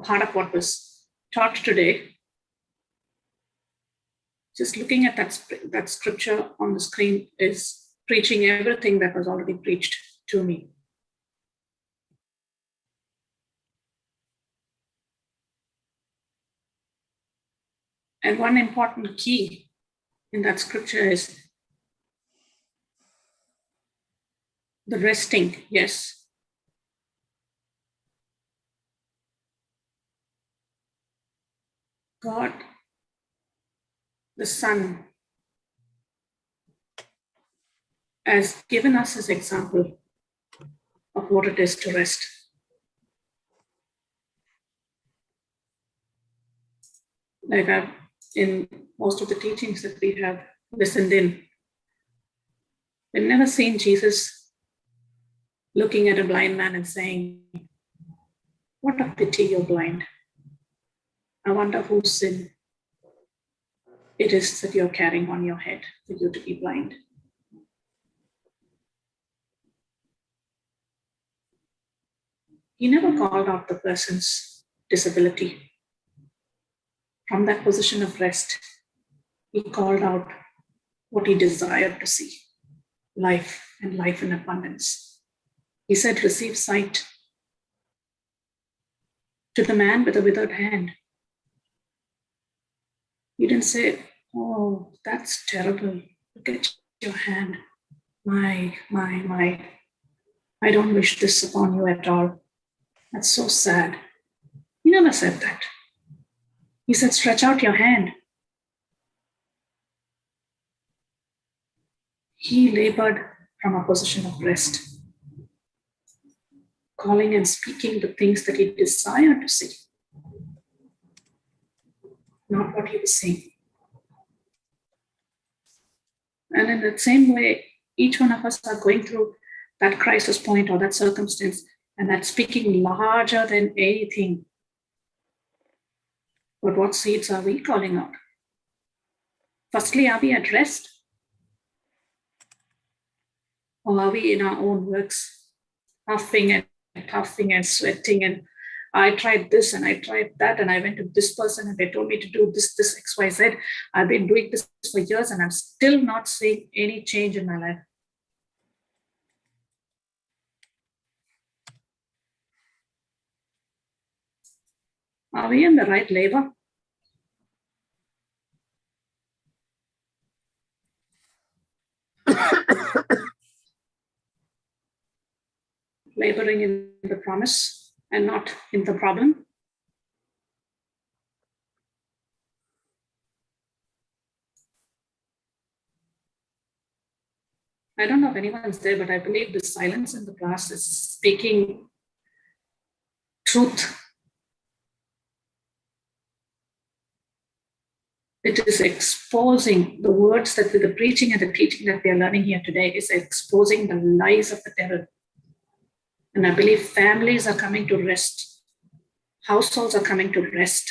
part of what was taught today, just looking at that scripture on the screen is preaching everything that was already preached to me. And one important key in that scripture is the resting, yes. God, the Son, has given us his example of what it is to rest. Like in most of the teachings that we have listened in, we've never seen Jesus looking at a blind man and saying, "What a pity you're blind. I wonder whose sin it is that you're carrying on your head for you to be blind." He never called out the person's disability. From that position of rest, he called out what he desired to see, life and life in abundance. He said, "Receive sight." To the man with a withered hand, he didn't say, "Oh, that's terrible. Look at your hand. My. I don't wish this upon you at all. That's so sad." He never said that. He said, "Stretch out your hand." He labored from a position of rest, calling and speaking the things that he desired to see, not what he was seeing. And in the same way, each one of us are going through that crisis point or that circumstance, and that's speaking larger than anything. But what seeds are we calling out? Firstly, are we at rest? Or are we in our own works, huffing and puffing and sweating? And I tried this and I tried that, and I went to this person and they told me to do this, XYZ. I've been doing this for years and I'm still not seeing any change in my life. Are we in the right labor? Laboring in the promise and not in the problem? I don't know if anyone's there, but I believe the silence in the class is speaking truth. It is exposing the words that with the preaching and the teaching that we are learning here today is exposing the lies of the devil. And I believe families are coming to rest. Households are coming to rest.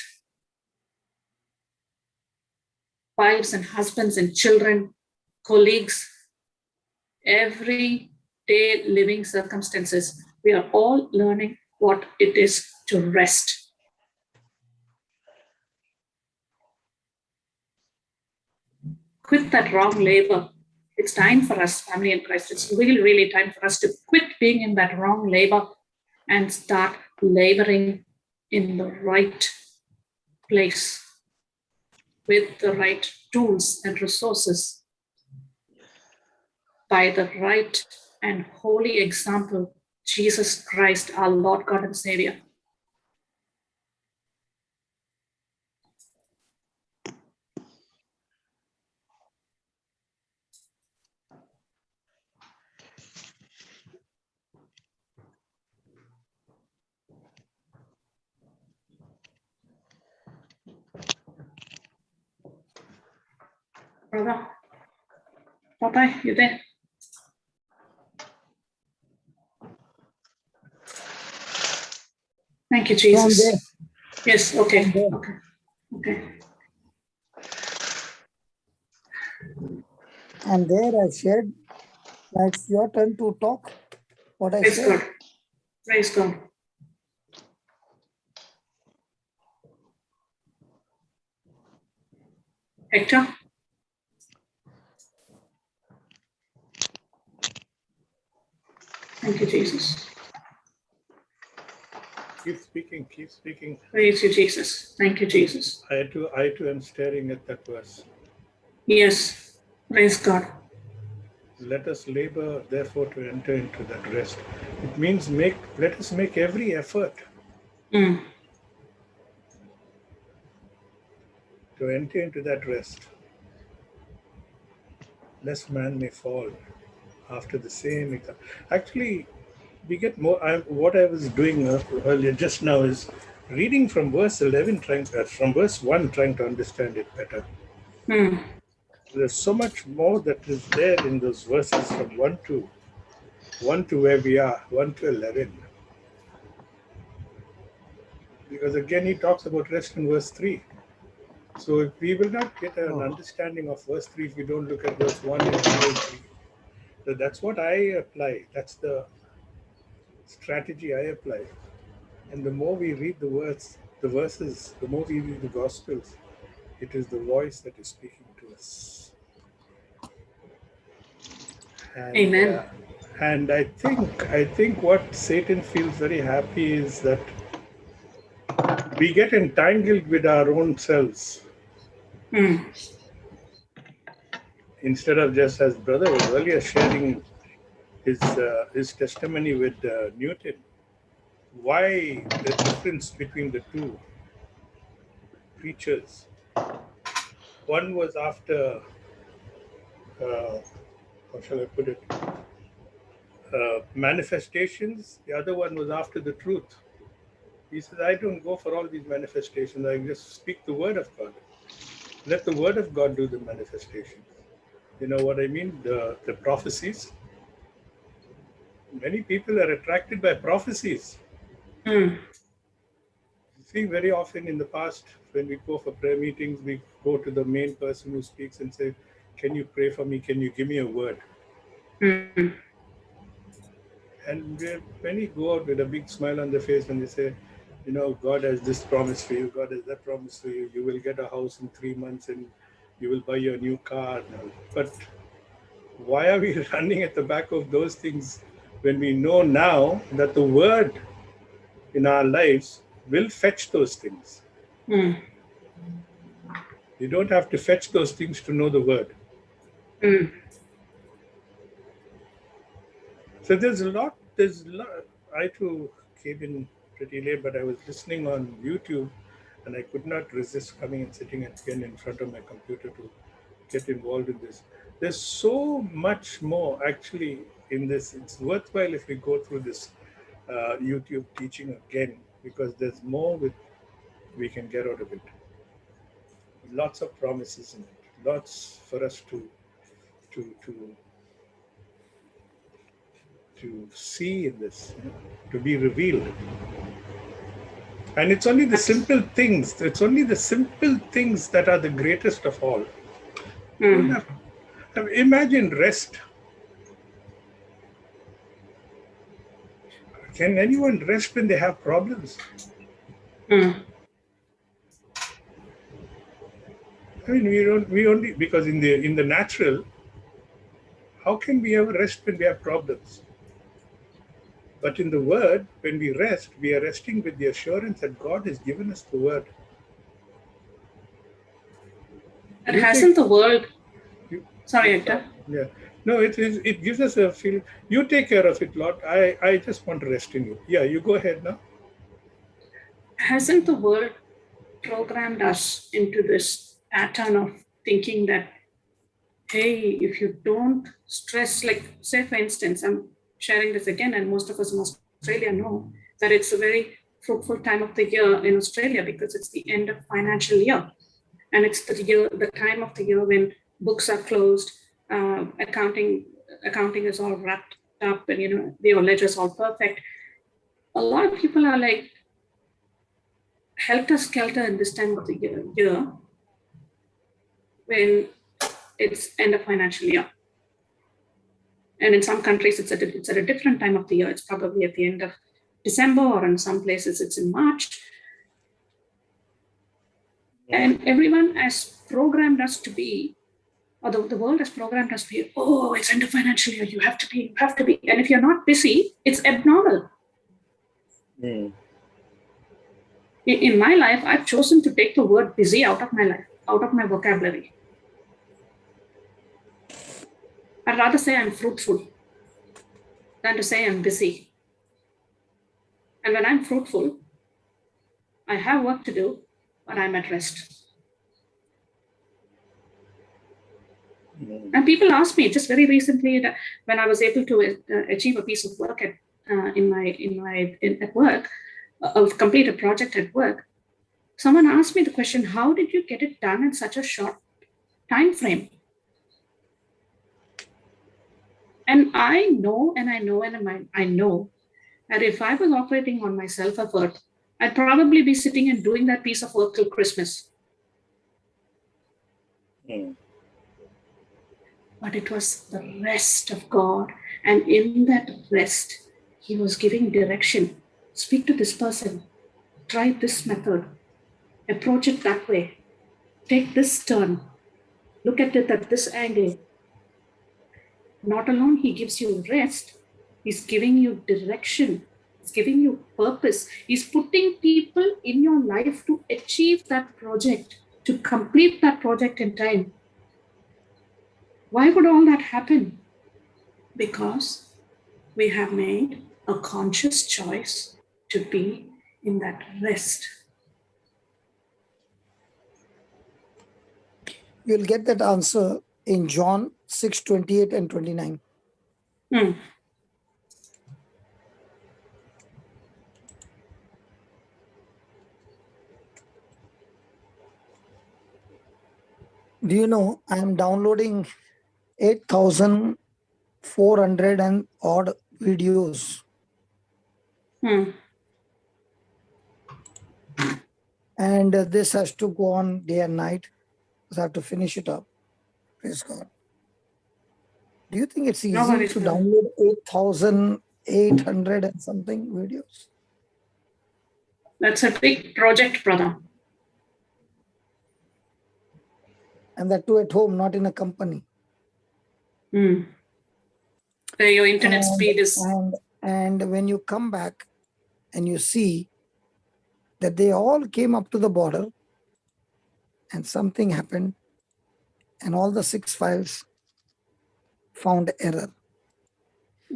Wives and husbands and children, colleagues, everyday living circumstances, we are all learning what it is to rest. Quit that wrong labor. It's time for us, family in Christ. It's really, really time for us to quit being in that wrong labor and start laboring in the right place with the right tools and resources by the right and holy example, Jesus Christ, our Lord, God, and Savior. Brother. Papa, you there? Thank you, Jesus. Yes, okay. Okay. Okay. And there I shared that it's your turn to talk. What I Praise said. God. Praise God. Hector? Thank you, Jesus. Keep speaking, keep speaking. Praise you, Jesus. Thank you, Jesus. I too am staring at that verse. Yes. Praise God. Let us labor, therefore, to enter into that rest. It means let us make every effort Mm. to enter into that rest. Lest man may fall after the same example. Actually, we get more. What I was doing earlier just now is reading from verse 11, from verse 1, trying to understand it better. Mm. There's so much more that is there in those verses from 1 to where we are, 1 to 11. Because again, he talks about rest in verse 3. So if we will not get an understanding of verse 3 if we don't look at verse 1 and 2 and 3. So that's what I apply. That's the strategy I apply. And the more we read the verses, the more we read the Gospels, it is the voice that is speaking to us. And, Amen. And I think what Satan feels very happy is that we get entangled with our own selves. Mm. Instead of just, as brother was earlier sharing his testimony with Newton, why the difference between the two preachers? One was after, how shall I put it, manifestations. The other one was after the truth. He says, I don't go for all these manifestations. I just speak the word of God. Let the word of God do the manifestations. You know what I mean? The prophecies. Many people are attracted by prophecies. Mm. You see, very often in the past, when we go for prayer meetings, we go to the main person who speaks and say, can you pray for me? Can you give me a word? Mm. And many go out with a big smile on their face and they say, you know, God has this promise for you, God has that promise for you. You will get a house in 3 months and you will buy your new car. But why are we running at the back of those things when we know now that the word in our lives will fetch those things? Mm. You don't have to fetch those things to know the word. Mm. So there's a lot. I too came in pretty late, but I was listening on YouTube and I could not resist coming and sitting again in front of my computer to get involved in this. There's so much more actually in this. It's worthwhile if we go through this YouTube teaching again, because there's more we can get out of it. Lots of promises in it. Lots for us to see in this, to be revealed. And it's only the simple things. It's only the simple things that are the greatest of all. Mm. Imagine rest. Can anyone rest when they have problems? Mm. I mean, we only, because in the natural, how can we ever rest when we have problems? But in the word, when we rest, we are resting with the assurance that God has given us the word. And hasn't the world... Sorry, Hector. Yeah. No, it gives us a feeling. You take care of it, Lord. I just want to rest in you. Yeah, you go ahead now. Hasn't the world programmed us into this pattern of thinking that, hey, if you don't stress, like, say, for instance, I'm sharing this again, and most of us in Australia know that it's a very fruitful time of the year in Australia because it's the end of financial year. And it's the time of the year when books are closed, accounting is all wrapped up, and your ledger is all perfect. A lot of people are like helter-skelter in this time of the year when it's end of financial year. And in some countries, it's at a different time of the year. It's probably at the end of December, or in some places it's in March. And everyone has programmed us to be, or the world has programmed us to be, oh, it's end of financial year, you have to be. And if you're not busy, it's abnormal. In my life, I've chosen to take the word busy out of my life, out of my vocabulary. I'd rather say I'm fruitful than to say I'm busy. And when I'm fruitful, I have work to do, but I'm at rest. And people ask me just very recently that when I was able to achieve a piece of work at work, complete a project at work, someone asked me the question, how did you get it done in such a short time frame? And I know that if I was operating on my self-effort, I'd probably be sitting and doing that piece of work till Christmas. But it was the rest of God. And in that rest, He was giving direction. Speak to this person. Try this method. Approach it that way. Take this turn. Look at it at this angle. Not alone He gives you rest, He's giving you direction. He's giving you purpose. He's putting people in your life to achieve that project, to complete that project in time. Why would all that happen? Because we have made a conscious choice to be in that rest. You'll get that answer in John 6:28 and 29. Do you know I am downloading 8,400 and odd videos. And this has to go on day and night. I have to finish it up. Praise God. Do you think it's easy to download 8,800 and something videos? That's a big project, brother. And that too at home, not in a company. Your internet speed is... And when you come back and you see that they all came up to the border and something happened and all the 6 files found error.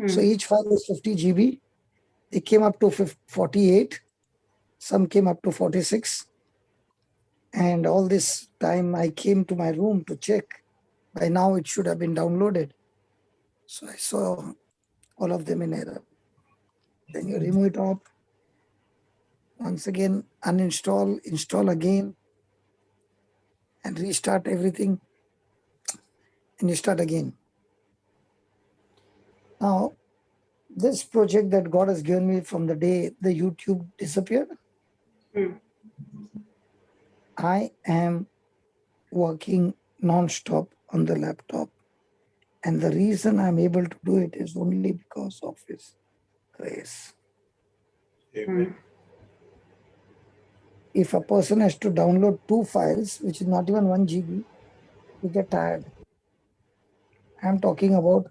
So each file is 50 GB. They came up to 48. Some came up to 46. And all this time I came to my room to check. By now it should have been downloaded. So I saw all of them in error. Then you remove it up. Once again, uninstall, install again, and restart everything. And you start again. Now, this project that God has given me from the day the YouTube disappeared, I am working non-stop on the laptop. And the reason I'm able to do it is only because of His grace. Amen. If a person has to download 2 files, which is not even 1 GB, you get tired. I'm talking about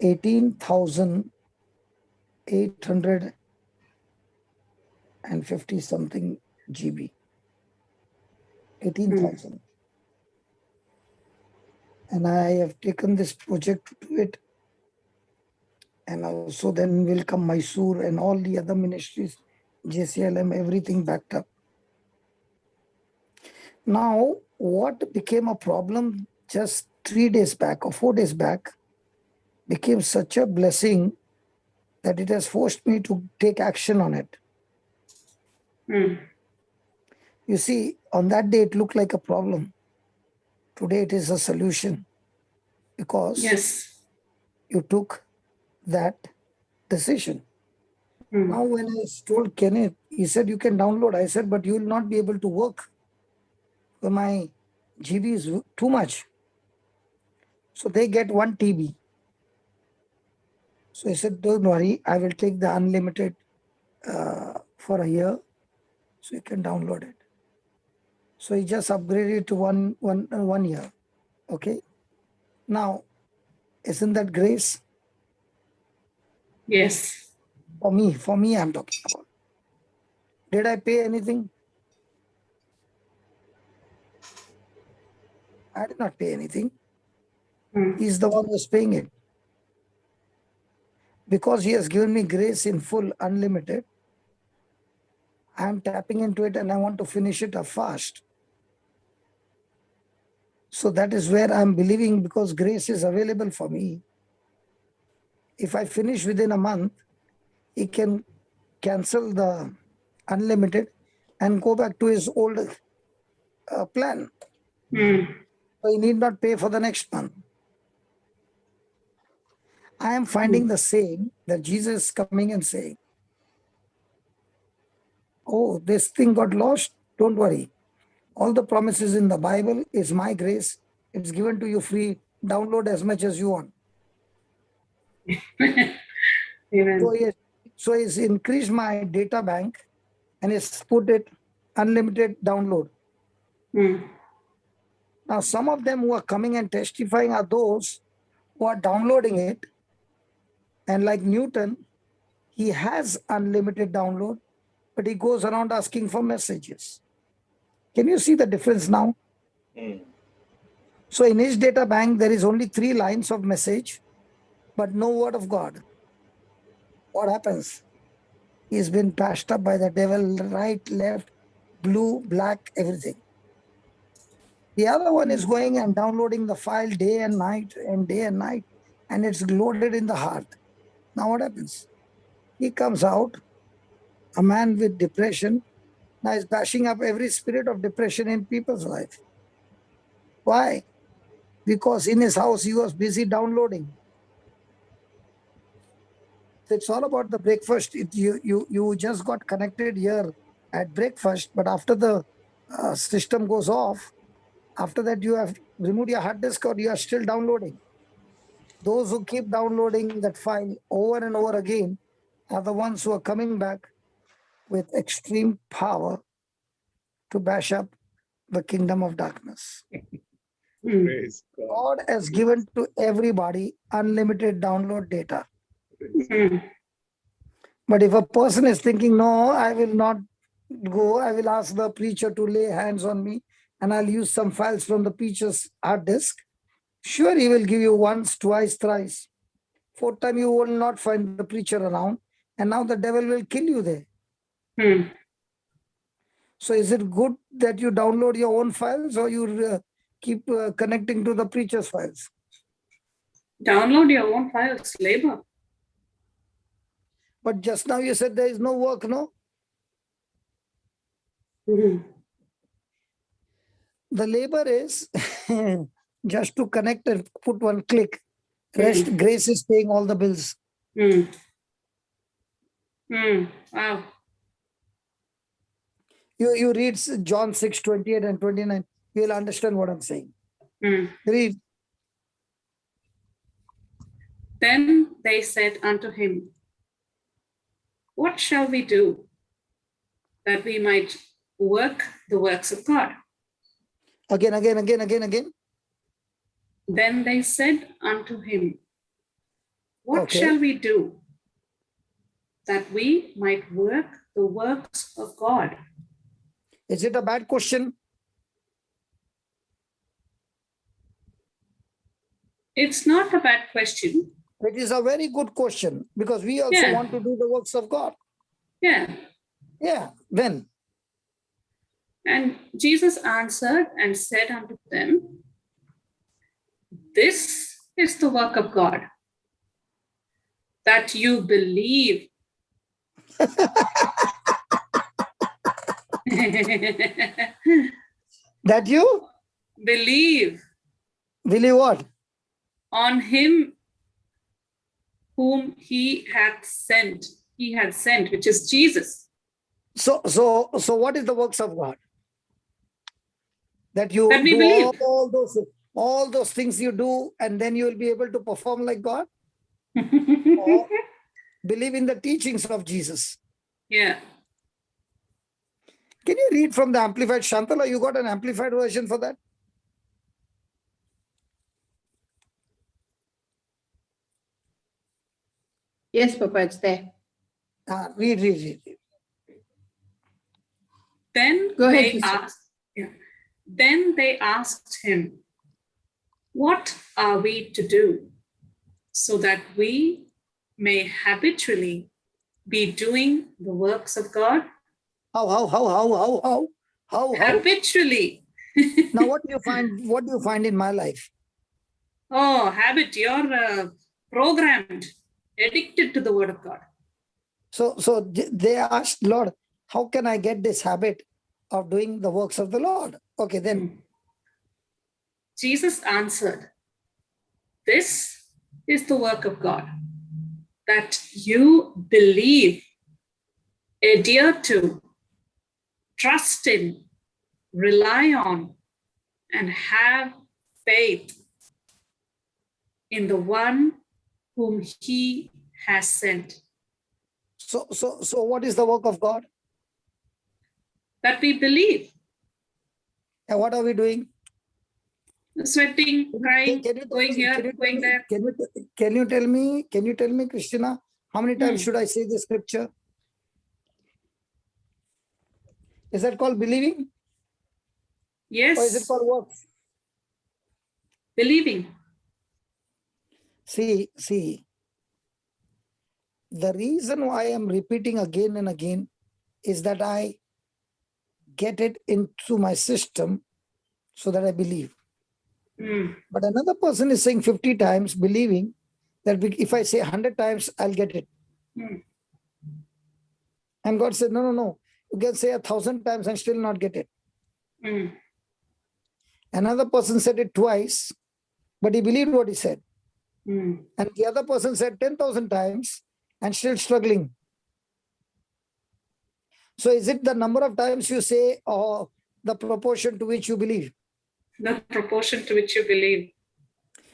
18,850 something GB. 18,000. And I have taken this project to do it. And also then will come Mysore and all the other ministries, JCILM, everything backed up. Now, what became a problem just 3 days back or 4 days back became such a blessing that it has forced me to take action on it. You see, on that day, it looked like a problem. Today it is a solution because Yes. you took that decision. Mm. Now, when I told Kenneth, he said, you can download. I said, but you will not be able to work. My GB is too much. So they get 1 TB. So I said, don't worry, I will take the unlimited for a year so you can download it. So he just upgraded to one year. Okay. Now, isn't that grace? Yes. For me, I'm talking about. Did I pay anything? I did not pay anything. Mm. He's the one who's paying it. Because he has given me grace in full, unlimited, I'm tapping into it and I want to finish it fast. So that is where I'm believing, because grace is available for me. If I finish within a month, he can cancel the unlimited and go back to his old plan. Mm. So he need not pay for the next month. I am finding the same that Jesus is coming and saying, oh, this thing got lost. Don't worry. All the promises in the Bible is my grace. It's given to you free. Download as much as you want. Amen. So he's increased my data bank and he's put it unlimited download. Mm. Now, some of them who are coming and testifying are those who are downloading it. And like Newton, he has unlimited download, but he goes around asking for messages. Can you see the difference now? So in his data bank, there is only 3 lines of message, but no word of God. What happens? He's been patched up by the devil, right, left, blue, black, everything. The other one is going and downloading the file day and night, and it's loaded in the heart. Now what happens? He comes out, a man with depression, now is bashing up every spirit of depression in people's life. Why? Because in his house, he was busy downloading. So it's all about the breakfast. You just got connected here at breakfast, but after the system goes off, after that you have removed your hard disk or you are still downloading. Those who keep downloading that file over and over again are the ones who are coming back with extreme power to bash up the kingdom of darkness. Praise God. God has given to everybody unlimited download data. Mm. But if a person is thinking, no, I will not go, I will ask the preacher to lay hands on me and I'll use some files from the preacher's hard disk, sure, he will give you once, twice, thrice. 4th time, you will not find the preacher around, and now the devil will kill you there. Mm. So is it good that you download your own files or you keep connecting to the preacher's files? Download your own files, labor. But just now you said there is no work, no? Mm. The labor is just to connect and put one click. Rest, grace is paying all the bills. Mm. Mm. Wow. You read John 6:28 and 29, you'll understand what I'm saying. Mm. Read. Then they said unto him, what shall we do that we might work the works of God? Again. Then they said unto him, what Okay. shall we do that we might work the works of God? Is it a bad question? It's not a bad question. It is a very good question because we also want to do the works of God. Yeah. Yeah. When? And Jesus answered and said unto them, this is the work of God, that you believe. That you believe Believe what? On him whom he hath sent. He had sent, which is Jesus. So what is the works of God? That you That we do believe. all those things you do, and then you will be able to perform like God? Or believe in the teachings of Jesus. Yeah. Can you read from the Amplified? Shantala, you got an Amplified version for that? Yes, Papa, it's there. Read. Then Go ahead, they sister. asked, yeah. Then they asked him, what are we to do so that we may habitually be doing the works of God? How? Habitually. Now what do you find? What do you find in my life? Oh, habit. You're programmed, addicted to the word of God. So they asked, Lord, how can I get this habit of doing the works of the Lord? Okay, then. Jesus answered, this is the work of God, that you believe, adhere to, trust in, rely on, and have faith in the one whom he has sent. So what is the work of God? That we believe. And what are we doing? Sweating, crying, going here, going there. Can you tell me, Christina, how many times should I say the scripture? Is that called believing? Yes. Or is it called works? Believing. See, the reason why I'm repeating again and again is that I get it into my system so that I believe. But another person is saying 50 times, believing that if I say 100 times, I'll get it. And God said, no. You can say 1,000 times and still not get it. Another person said it twice, but he believed what he said. And the other person said 10,000 times and still struggling. So is it the number of times you say or the proportion to which you believe? The proportion to which you believe.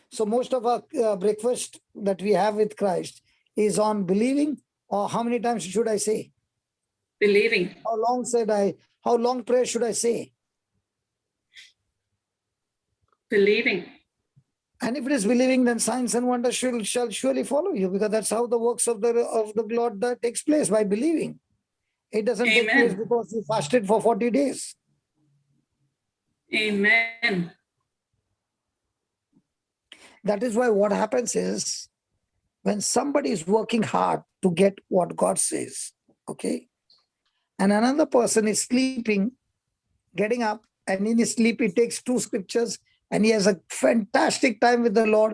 So most of our breakfast that we have with Christ is on believing, or how many times should I say? Believing. How long prayer should I say? Believing. And if it is believing, then signs and wonders shall surely follow you, because that's how the works of the Lord that takes place, by believing. It doesn't take place because you fasted for 40 days. Amen. That is why what happens is, when somebody is working hard to get what God says, okay, and another person is sleeping, getting up, and in his sleep he takes 2 scriptures and he has a fantastic time with the Lord,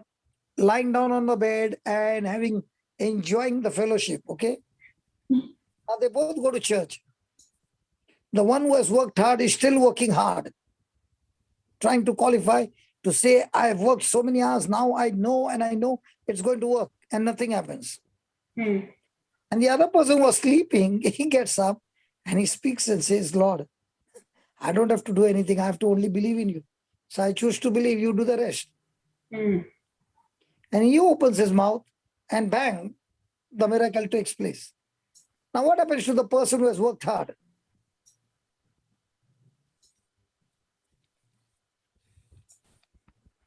lying down on the bed and enjoying the fellowship, okay? Now they both go to church. The one who has worked hard is still working hard, trying to qualify to say, I have worked so many hours, now I know it's going to work, and nothing happens. And the other person was sleeping, he gets up and he speaks and says, Lord, I don't have to do anything, I have to only believe in you. So I choose to believe, you do the rest. And he opens his mouth and bang, the miracle takes place. Now what happens to the person who has worked hard?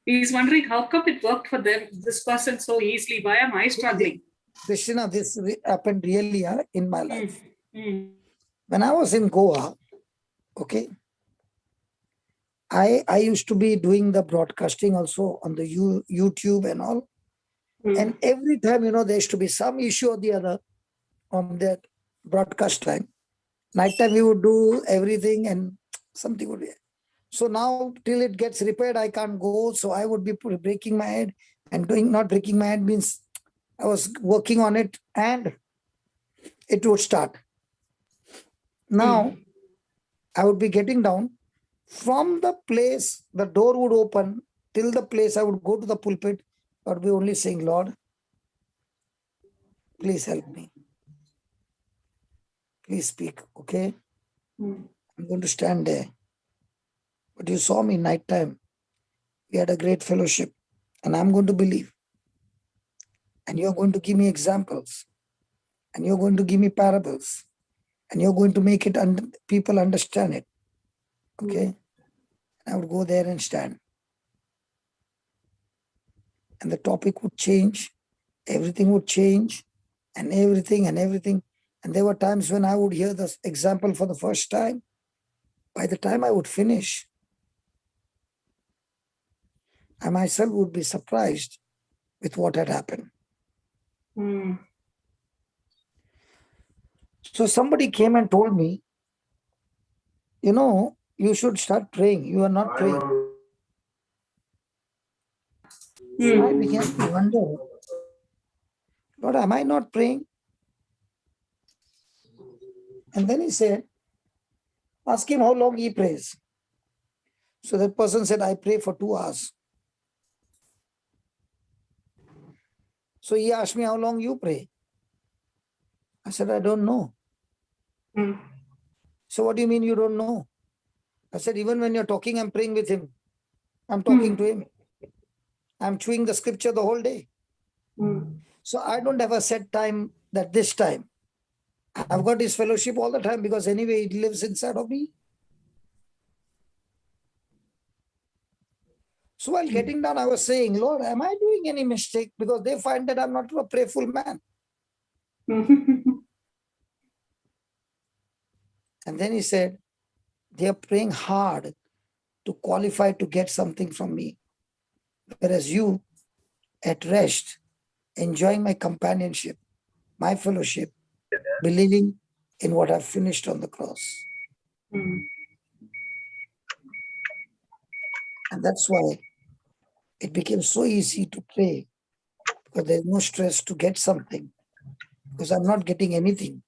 He's wondering, how come it worked for them, this person, so easily? Why am I struggling? Krishna, this happened really in my life. When I was in Goa, okay, I used to be doing the broadcasting also on the YouTube and all. And every time, there used to be some issue or the other on that broadcast time. Nighttime we would do everything and something would be. So now till it gets repaired, I can't go. So I would be breaking my head and not breaking my head means I was working on it and it would start. Now I would be getting down. From the place, the door would open till the place I would go to the pulpit, I would be only saying, Lord, please help me. Please speak, okay? I'm going to stand there. But you saw me nighttime. We had a great fellowship, and I'm going to believe. And you're going to give me examples, and you're going to give me parables, and you're going to make it people understand it. Okay? I would go there and stand. And the topic would change, everything would change, and everything. And there were times when I would hear this example for the first time. By the time I would finish, I myself would be surprised with what had happened. So somebody came and told me, you know, you should start praying. You are not praying. So I began to wonder, Lord, am I not praying? And then he said, ask him how long he prays. So that person said, I pray for 2 hours. So he asked me, how long you pray? I said, I don't know. So what do you mean you don't know? I said, even when you're talking, I'm praying with him. I'm talking to him. I'm chewing the scripture the whole day. So I don't have a set time that this time. I've got his fellowship all the time because anyway, it lives inside of me. So while getting down, I was saying, Lord, am I doing any mistake? Because they find that I'm not a prayerful man. And then he said, they are praying hard to qualify to get something from me. Whereas you, at rest, enjoying my companionship, my fellowship, believing in what I've finished on the cross. And that's why it became so easy to pray, because there's no stress to get something, because I'm not getting anything.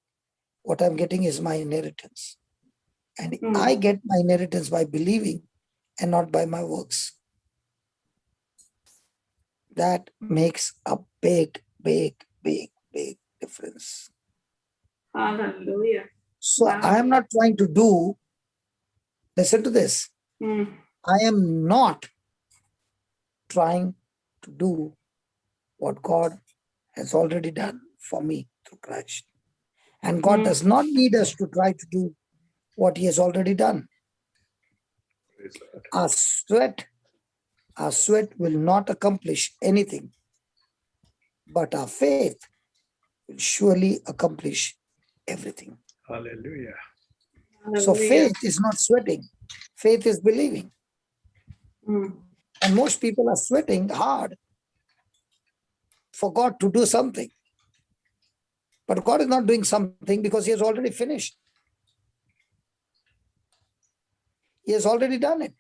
What I'm getting is my inheritance. And I get my inheritance by believing and not by my works. That makes a big, big, big, big difference. Hallelujah. So Wow. I am not trying to do, listen to this, I am not trying to do what God has already done for me through Christ. And God does not need us to try to do what he has already done. Our sweat will not accomplish anything, but our faith will surely accomplish everything. Hallelujah. So faith is not sweating. Faith is believing. And most people are sweating hard for God to do something. But God is not doing something because he has already finished. He has already done it.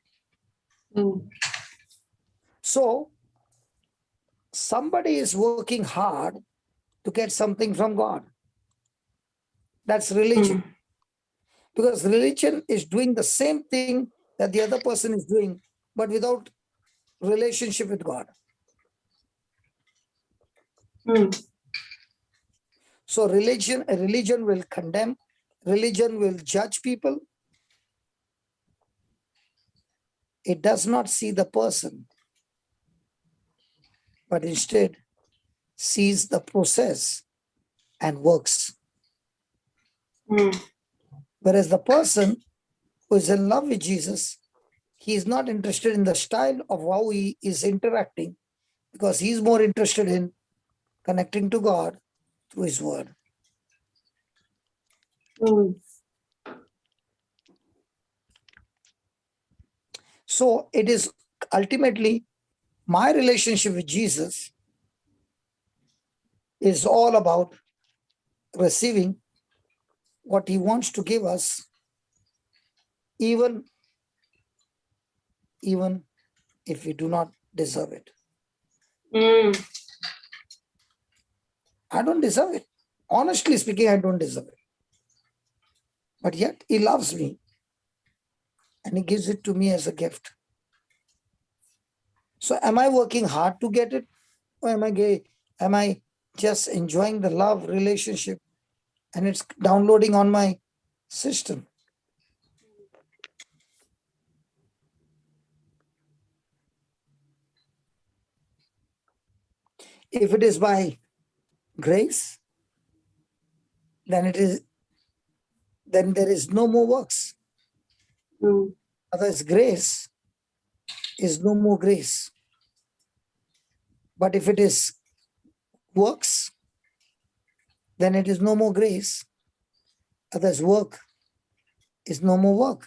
So somebody is working hard to get something from God. That's religion. Because religion is doing the same thing that the other person is doing, but without relationship with God. So religion will condemn, religion will judge people. It does not see the person, but instead sees the process and works. Whereas the person who is in love with Jesus, he is not interested in the style of how he is interacting, because he is more interested in connecting to God through his word. So it is ultimately my relationship with Jesus is all about receiving what he wants to give us, even if we do not deserve it. I don't deserve it. Honestly speaking, I don't deserve it. But yet he loves me and he gives it to me as a gift. So am I working hard to get it? Or am I gay? Am I just enjoying the love relationship and it's downloading on my system? If it is by grace, then there is no more works. Otherwise, grace is no more grace. But if it is works, then it is no more grace. Otherwise, work is no more work.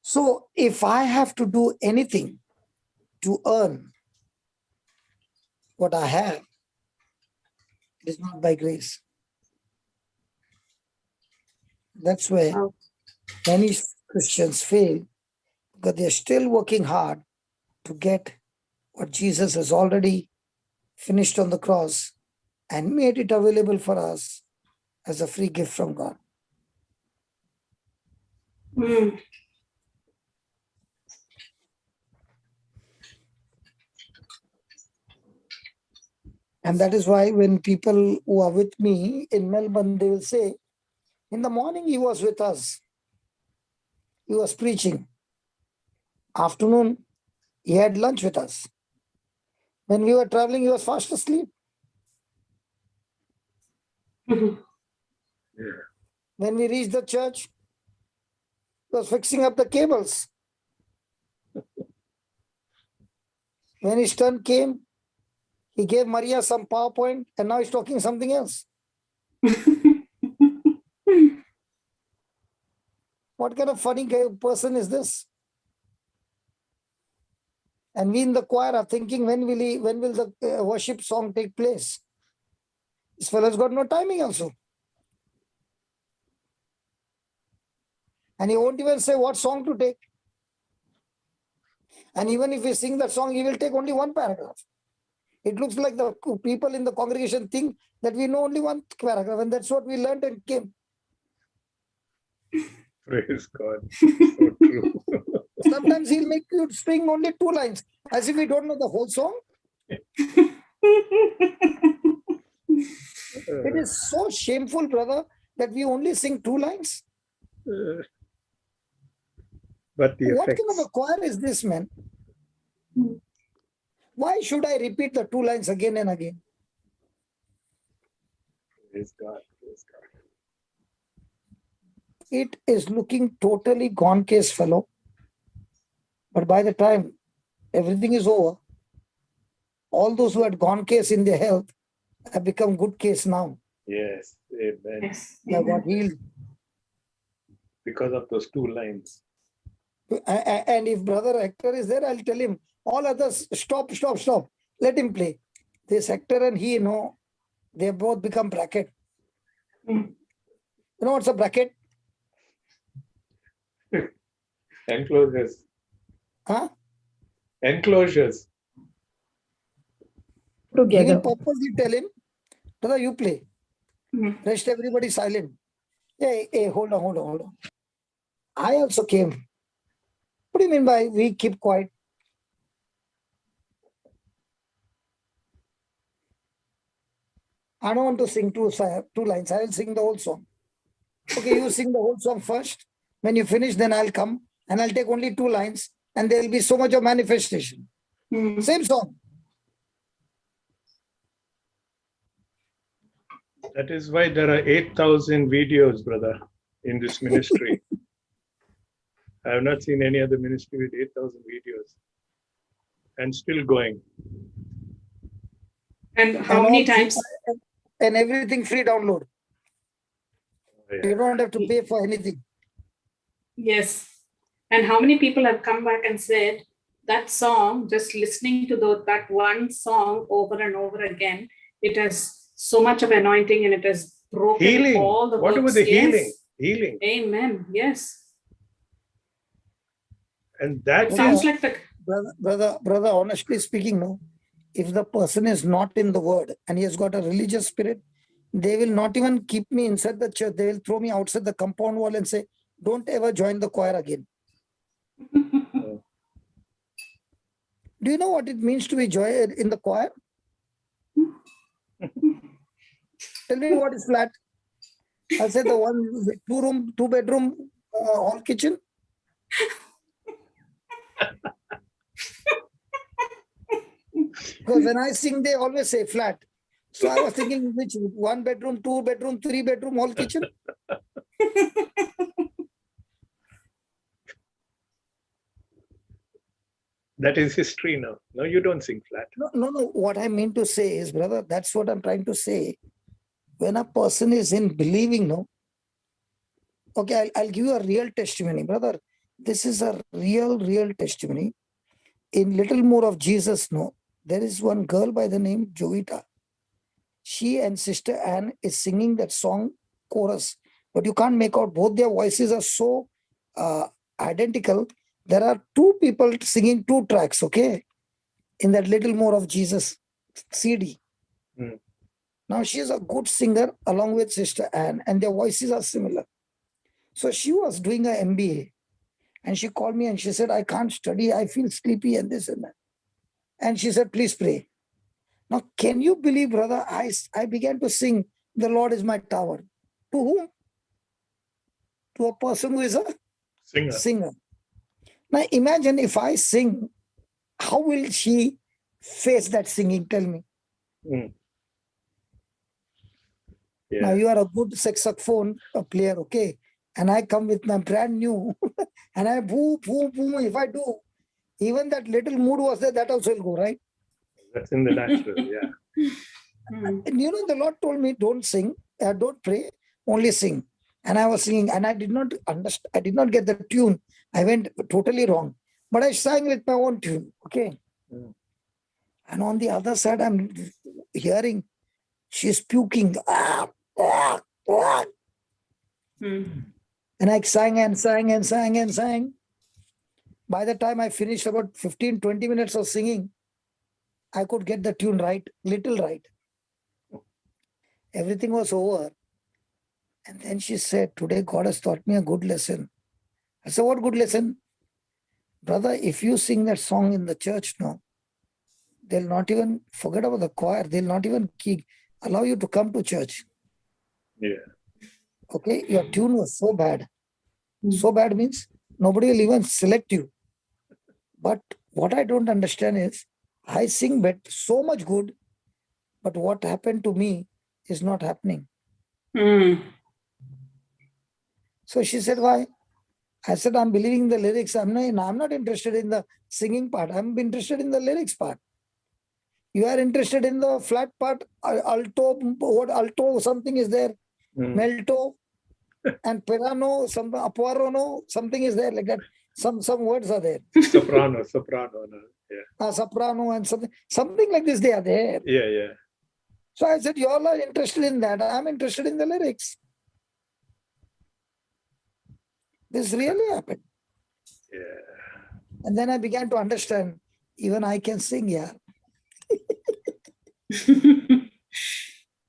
So if I have to do anything to earn what I have, it is not by grace. That's where many Christians fail, because they are still working hard to get what Jesus has already finished on the cross and made it available for us as a free gift from God. And that is why when people who are with me in Melbourne, they will say, in the morning he was with us. He was preaching. Afternoon, he had lunch with us. When we were traveling, he was fast asleep. When we reached the church, he was fixing up the cables. When his turn came, he gave Maria some PowerPoint and now he's talking something else. What kind of funny person is this? And we in the choir are thinking, when will the worship song take place? This fellow's got no timing also. And he won't even say what song to take. And even if we sing that song, he will take only one paragraph. It looks like the people in the congregation think that we know only one paragraph, and that's what we learned and came. Praise God. So true. Sometimes he'll make you sing only 2 lines, as if we don't know the whole song. It is so shameful, brother, that we only sing 2 lines. But the What effects. kind of a choir is this, man? Why should I repeat the 2 lines again and again? Praise God. Praise God. It is looking totally gone case, fellow. But by the time everything is over, all those who had gone case in their health have become good case now. Yes. Amen. Yes. They have got healed. Because of those 2 lines. And if Brother Hector is there, I'll tell him, all others, stop. Let him play. This Hector and he, they have both become bracket. You know what's a bracket? Enclosures. Huh? Enclosures. He Together. will purposely tell him, brother, you play. Rest everybody silent. Hey, hold on. I also came. What do you mean by we keep quiet? I don't want to sing 2 lines. I will sing the whole song. Okay, you sing the whole song first. When you finish, then I'll come and I'll take only 2 lines and there will be so much of manifestation. Same song. That is why there are 8,000 videos, brother, in this ministry. I have not seen any other ministry with 8,000 videos. And still going. And how many times? And everything free download. Yeah. You don't have to pay for anything. Yes. And how many people have come back and said that song, just listening to that one song over and over again, it has so much of anointing and it has broken Healing. all the What works. about the healing? Yes. Healing. Amen. Yes. And that It sounds like the Brother, honestly speaking, no, if the person is not in the word and he has got a religious spirit, they will not even keep me inside the church. They will throw me outside the compound wall and say, don't ever join the choir again. Do you know what it means to be in the choir? Tell me what is flat. I'll say the one with 2-room, 2-bedroom hall kitchen. Because when I sing, they always say flat. So I was thinking which 1-bedroom, 2-bedroom, 3-bedroom hall kitchen. That is history now. No, you don't sing flat. No. What I mean to say is, brother, that's what I'm trying to say. When a person is in believing, no. Okay, I'll give you a real testimony, brother. This is a real testimony. In Little More of Jesus, no, there is one girl by the name Jovita. She and Sister Anne is singing that song chorus, but you can't make out. Both their voices are so identical. There are 2 people singing 2 tracks, okay, in that Little More of Jesus CD. Now she is a good singer along with Sister Anne, and their voices are similar. So she was doing a MBA, and she called me and she said, I can't study. I feel sleepy and this and that. And she said, please pray. Now, can you believe, brother, I began to sing, the Lord is my tower. To whom? To a person who is a singer. Now, imagine if I sing, how will she face that singing? Tell me. Yeah. Now, you are a good saxophone player, okay? And I come with my brand new, and I boom. If I do, even that little mood was there, that also will go, right? That's in the natural, yeah. And you know, the Lord told me, don't sing, don't pray, only sing. And I was singing, and I did not understand, I did not get the tune. I went totally wrong. But I sang with my own tune, okay? And on the other side, I'm hearing, she's puking. And I sang and sang and sang and sang. By the time I finished about 15-20 minutes of singing, I could get the tune right, little right. Everything was over. And then she said, today God has taught me a good lesson. I said, what good lesson? Brother, if you sing that song in the church now, they'll not even forget about the choir. They'll not even allow you to come to church. Yeah. Okay, your tune was so bad. So bad means nobody will even select you. But what I don't understand is, I sing so much good, but what happened to me is not happening. So she said, why? I said, I'm believing the lyrics. I'm not interested in the singing part. I'm interested in the lyrics part. You are interested in the flat part, alto, something is there, melto, and piano, some aporono, something is there like that. Some words are there. Soprano, yeah. Soprano and something like this, they are there. Yeah. So I said, you all are interested in that. I'm interested in the lyrics. This really happened. Yeah. And then I began to understand, even I can sing, yeah.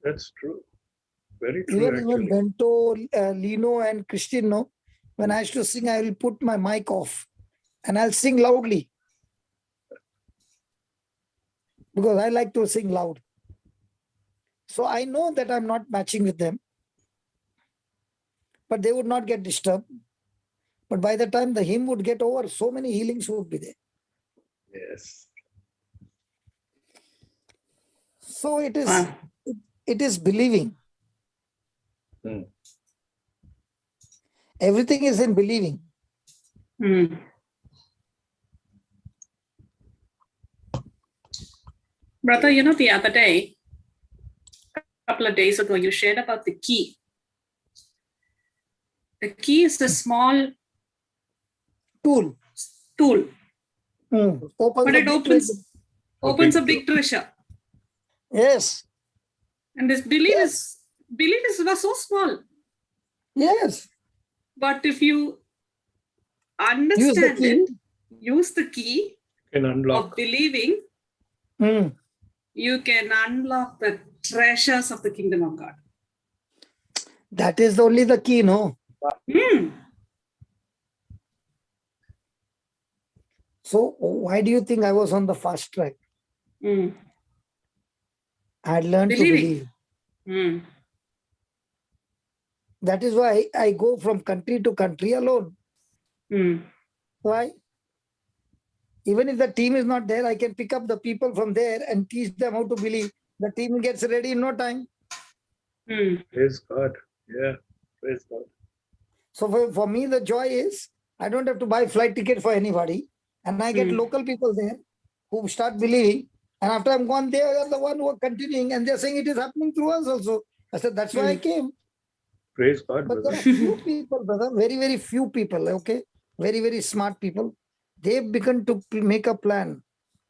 That's true. Very true, Even Bento, Lino and Christine, when I used to sing, I will put my mic off and I'll sing loudly. Because I like to sing loud. So I know that I'm not matching with them. But they would not get disturbed. But by the time the hymn would get over, so many healings would be there. Yes. So it is believing. Everything is in believing. Brother, the other day, a couple of days ago, you shared about the key. The key is the small tool. But it opens a big treasure. Yes. And this belief was so small. Yes. But if you understand use the key of believing, you can unlock the treasures of the kingdom of God. That is only the key, no? So why do you think I was on the fast track? Mm. I had learned to believe. Mm. That is why I go from country to country alone. Mm. Why? Even if the team is not there, I can pick up the people from there and teach them how to believe. The team gets ready in no time. Mm. Praise God. Yeah. Praise God. So for me, the joy is I don't have to buy flight ticket for anybody. And I get Mm. local people there who start believing. And after I'm gone, they are the one who are continuing. And they're saying it is happening through us also. I said, that's why I came. Praise God, But there brother. are few people, brother, very, very few people, okay? Very, very smart people. They've begun to make a plan.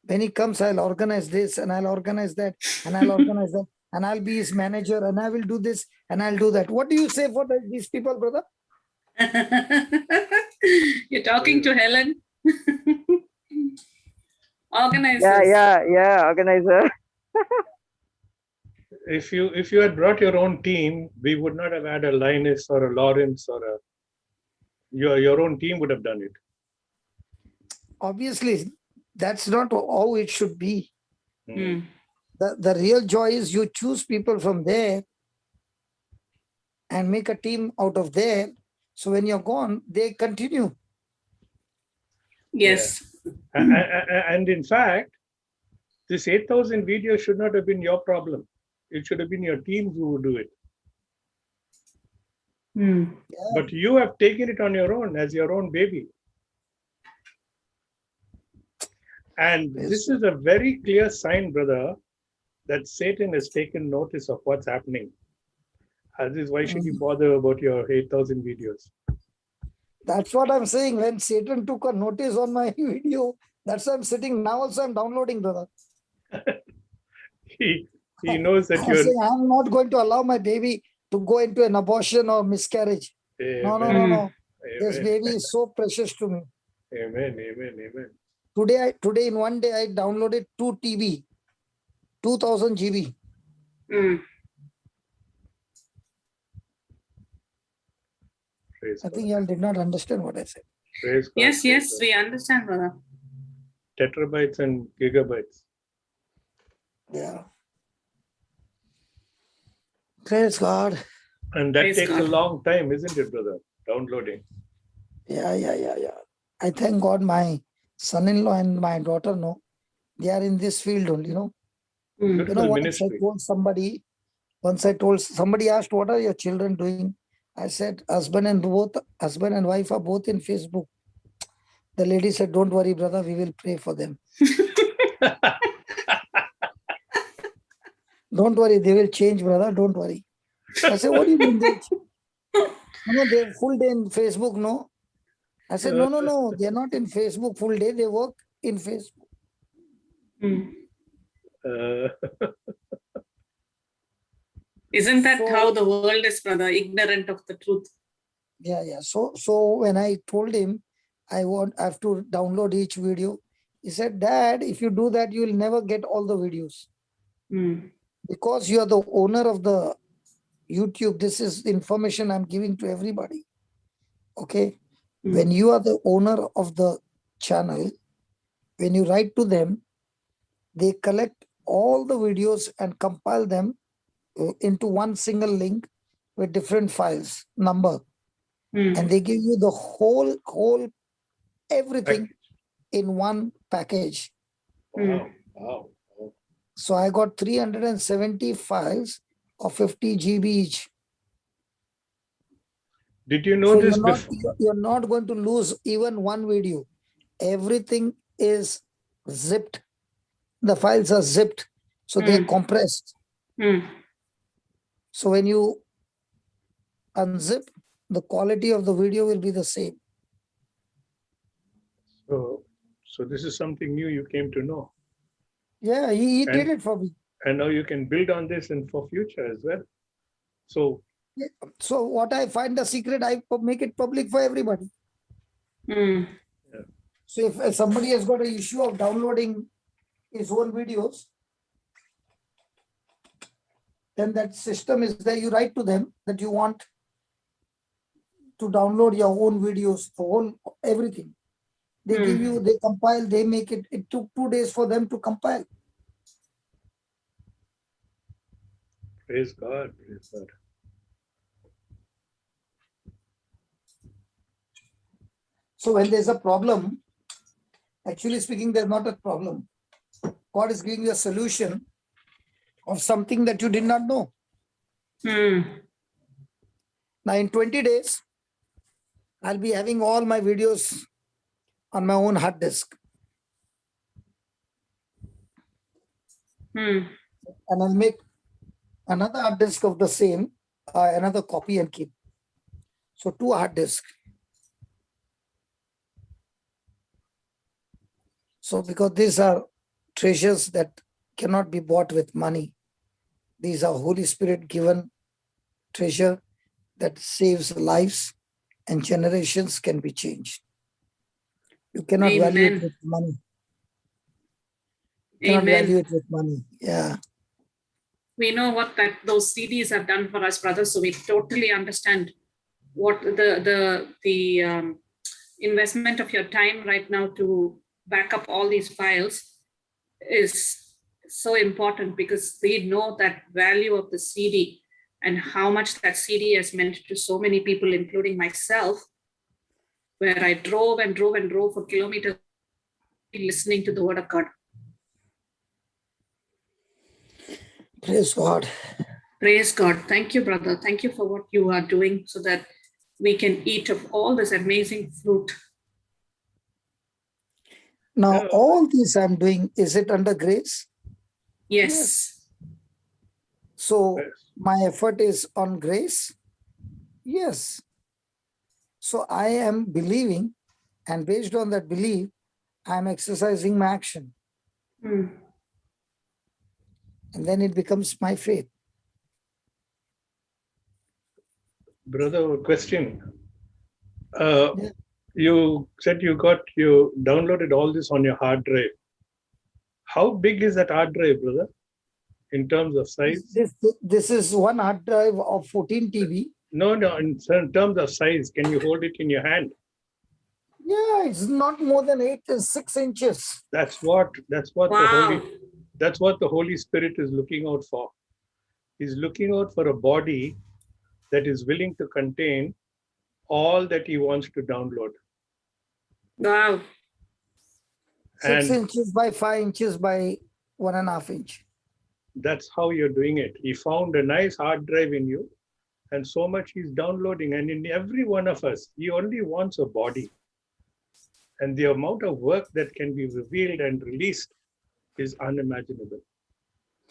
When he comes, I'll organize this and I'll organize that and I'll organize that. And I'll be his manager and I will do this and I'll do that. What do you say for these people, brother? You're talking to Helen. Organizers. Yeah, organizer. If you had brought your own team, we would not have had a Linus or a Lawrence or a your own team would have done it. Obviously, that's not how it should be. Mm. The real joy is you choose people from there and make a team out of there. So when you're gone, they continue. Yes. And in fact, this 8,000 videos should not have been your problem. It should have been your team who would do it. Mm. But you have taken it on your own as your own baby. And this is a very clear sign, brother, that Satan has taken notice of what's happening. As is, why should you bother about your 8,000 videos? That's what I'm saying. When Satan took a notice on my video, that's why I'm sitting now. Also, I'm downloading, brother. He knows that I'm saying I'm not going to allow my baby to go into an abortion or miscarriage. No. Amen. This baby is so precious to me. Amen. Today in one day, I downloaded 2 TB, 2000 GB. Mm. Praise I God. think you all did not understand what I said. Praise God. Yes, Praise yes, God. we understand, brother. Tetrabytes and gigabytes. Yeah. Praise God. And that Praise takes God. a long time, isn't it, brother? Downloading. Yeah. I thank God my son-in-law and my daughter know. They are in this field only, Mm. Beautiful once ministry. I told somebody asked, what are your children doing? I said, husband and wife are both in Facebook. The lady said, don't worry, brother, we will pray for them. Don't worry, they will change, brother, don't worry. I said, what do you mean they're full day in Facebook, no? I said, no, they're not in Facebook full day, they work in Facebook. Mm. Isn't that how the world is, brother? Ignorant of the truth. Yeah. So when I told him I have to download each video, he said, Dad, if you do that, you will never get all the videos. Mm. Because you are the owner of the YouTube. This is information I'm giving to everybody. Okay. Mm. When you are the owner of the channel, when you write to them, they collect all the videos and compile them into one single link with different files, number. Mm. And they give you the whole everything in one package. Wow. So I got 370 files of 50 GB each. Did you know So this before? you're not going to lose even one video. Everything is zipped. The files are zipped. So they're compressed. Mm. So when you unzip, the quality of the video will be the same. So this is something new you came to know. Yeah, he did it for me. And now you can build on this and for future as well. So what I find the secret, I make it public for everybody. Mm. Yeah. So if somebody has got an issue of downloading his own videos, then that system is there. You write to them that you want to download your own videos, everything. They give you, they compile, they make it. It took 2 days for them to compile. Praise God. Praise God. So when there's a problem, actually speaking, there's not a problem. God is giving you a solution of something that you did not know. Now in 20 days, I'll be having all my videos on my own hard disk. And I'll make another hard disk of the same, another copy and keep. So 2 hard disks. So because these are treasures that cannot be bought with money. These are Holy Spirit given treasure that saves lives and generations can be changed. You cannot value it with money. You cannot value it with money. Yeah. We know what those CDs have done for us, brothers. So we totally understand what the investment of your time right now to back up all these files is so important, because we know that value of the CD and how much that CD has meant to so many people, including myself, where I drove and drove and drove for kilometers listening to the word of God. Praise God. Praise God. Thank you, brother. Thank you for what you are doing so that we can eat of all this amazing fruit. Now, all this I'm doing, is it under grace? Yes. So my effort is on grace? Yes. So I am believing, and based on that belief, I'm exercising my action. And then it becomes my faith. Brother, question. You said you downloaded all this on your hard drive. How big is that hard drive, brother, in terms of size? This is one hard drive of 14 TB. No, in terms of size, can you hold it in your hand? Yeah, it's not more than 6 inches. That's what the Holy Spirit is looking out for. He's looking out for a body that is willing to contain all that he wants to download. Wow. 6 inches by 5 inches by 1.5 inch. That's how you're doing it. He found a nice hard drive in you, and so much he's downloading. And in every one of us, he only wants a body. And the amount of work that can be revealed and released is unimaginable.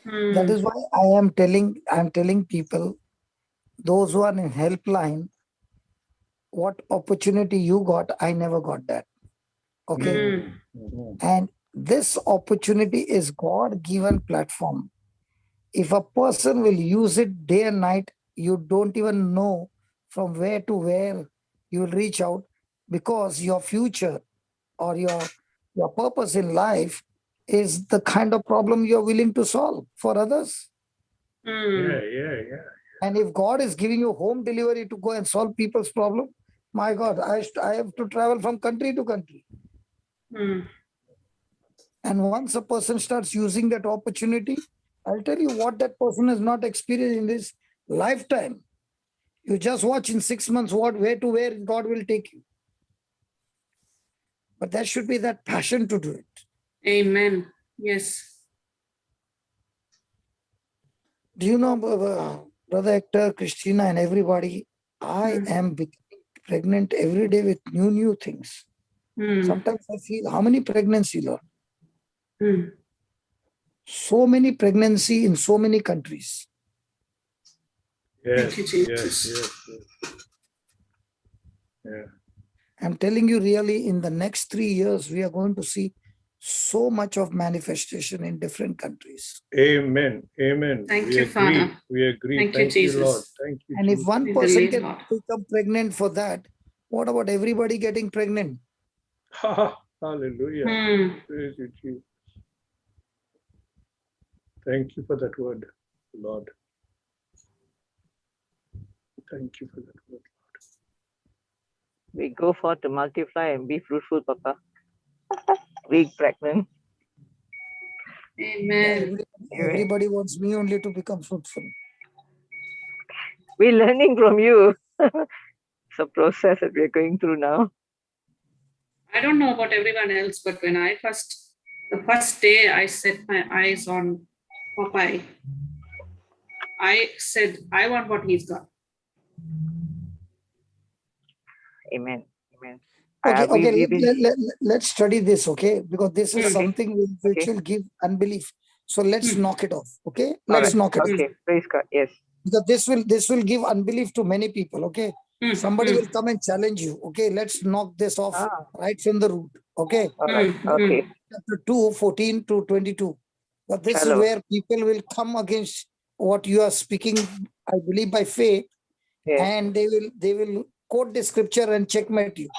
That is why I'm telling people, those who are in helpline, what opportunity you got, I never got that. Okay. And this opportunity is God-given platform. If a person will use it day and night, you don't even know from where to where you will reach out, because your future or your purpose in life is the kind of problem you're willing to solve for others. Yeah. And if God is giving you home delivery to go and solve people's problem, my God, I have to travel from country to country. And once a person starts using that opportunity, I'll tell you what that person has not experienced in this lifetime. You just watch in 6 months where God will take you. But there should be that passion to do it. Amen. Yes. Do you know, Brother Hector, Christina, and everybody, I am becoming pregnant every day with new things. Sometimes I feel, how many pregnancy, Lord? So many pregnancy in so many countries. Yes. Yeah. I'm telling you, really, in the next 3 years, we are going to see so much of manifestation in different countries. Amen. Thank you, Father. We agree. Thank you, Jesus. Lord. Thank you. And Jesus. if one person can become pregnant for that, what about everybody getting pregnant? Hallelujah. Praise you, Jesus. Thank you for that word, Lord. Thank you for that word, Lord. We go for to multiply and be fruitful, Papa. Being pregnant. Amen. Everybody wants me only to become fruitful. We're learning from you. It's a process that we're going through now. I don't know about everyone else, but when the first day I set my eyes on Popeye, I said, I want what he's got. Amen. Amen. Okay, let's study this, okay? Because this is something which will give unbelief. So let's knock it off, okay? Let's knock it off. Okay, praise God. Yes. Because this will give unbelief to many people, okay? Somebody will come and challenge you, okay? Let's knock this off right from the root, okay? All right. Okay. Chapter 2, 14 to 22. But this is where people will come against what you are speaking, I believe, by faith, and they will quote the scripture and checkmate you.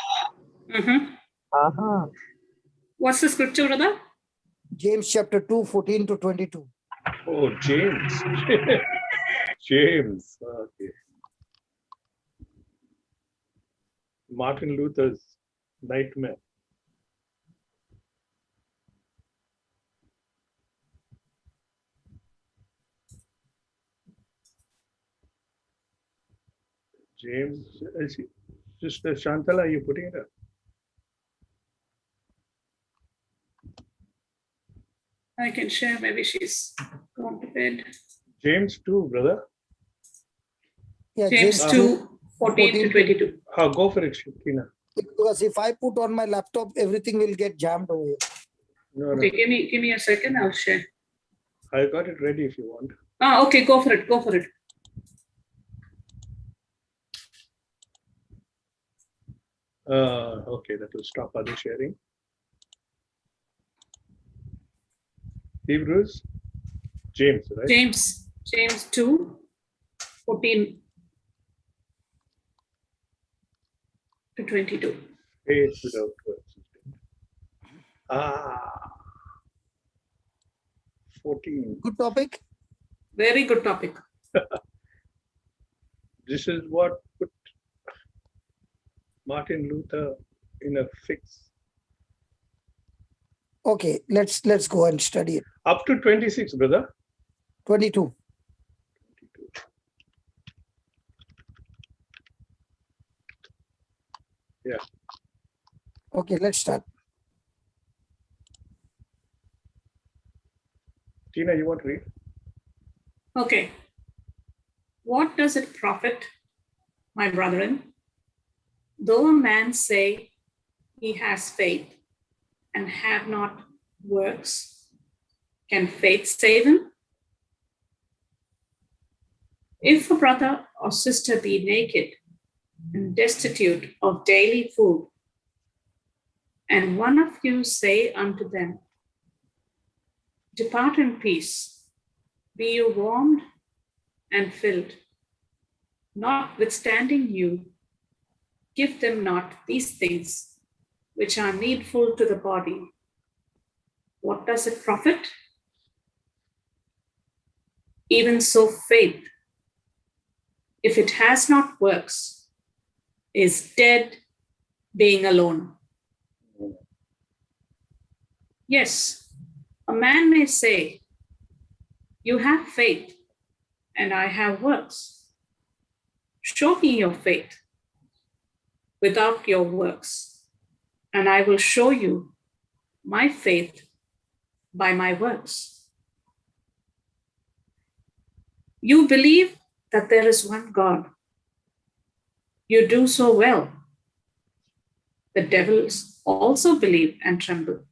What's the scripture, brother? James chapter 2, 14 to 22. Oh, James. James. Okay. Martin Luther's nightmare. James, Sister Shantala, are you putting it up? I can share. Maybe she's gone to bed. James 2, brother. Yeah, James 2, 14 to 22. Go for it, Tina. Because if I put on my laptop, everything will get jammed over here. No, Okay, give me a second. I'll share. I got it ready if you want. Okay, go for it. Go for it. Okay, that will stop other sharing. Hebrews, James, right? James 2, 14 to 22. Faith without works. 14. Good topic. Very good topic. This is what put Martin Luther in a fix. Okay, let's go and study it. Up to 26, brother. 22. Yeah. Okay, let's start. Tina, you want to read? Okay. What does it profit, my brethren, though a man say he has faith and have not works? Can faith save him? If a brother or sister be naked and destitute of daily food, and one of you say unto them, depart in peace, be you warmed and filled, notwithstanding you give them not these things which are needful to the body, what does it profit? Even so faith, if it has not works, is dead, being alone. Yes, a man may say, you have faith and I have works. Show me your faith without your works, and I will show you my faith by my works. You believe that there is one God. You do so well. The devils also believe and tremble.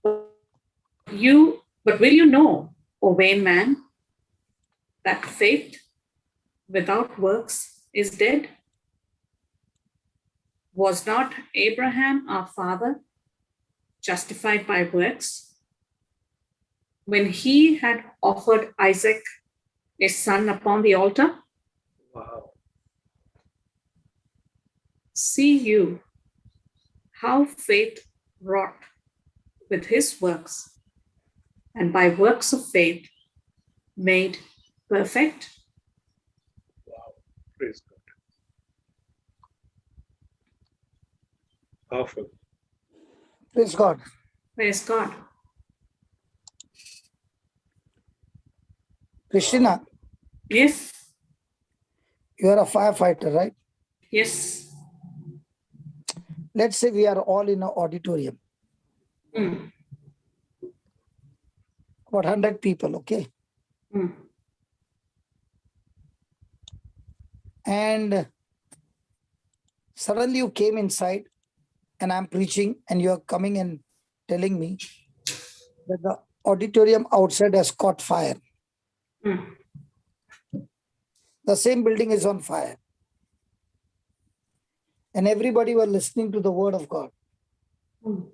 But will you know, O vain man, that faith without works is dead? Was not Abraham our father justified by works when he had offered Isaac, his son, upon the altar? Wow. See you how faith wrought with his works, and by works of faith made perfect. Wow. Praise God. Powerful. Praise God. Praise God. Christina, Yes. you are a firefighter, right? Yes. Let's say we are all in an auditorium. Mm. About 100 people, okay? Mm. And suddenly you came inside and I'm preaching and you're coming and telling me that the auditorium outside has caught fire. Mm. The same building is on fire. And everybody were listening to the word of God. Mm.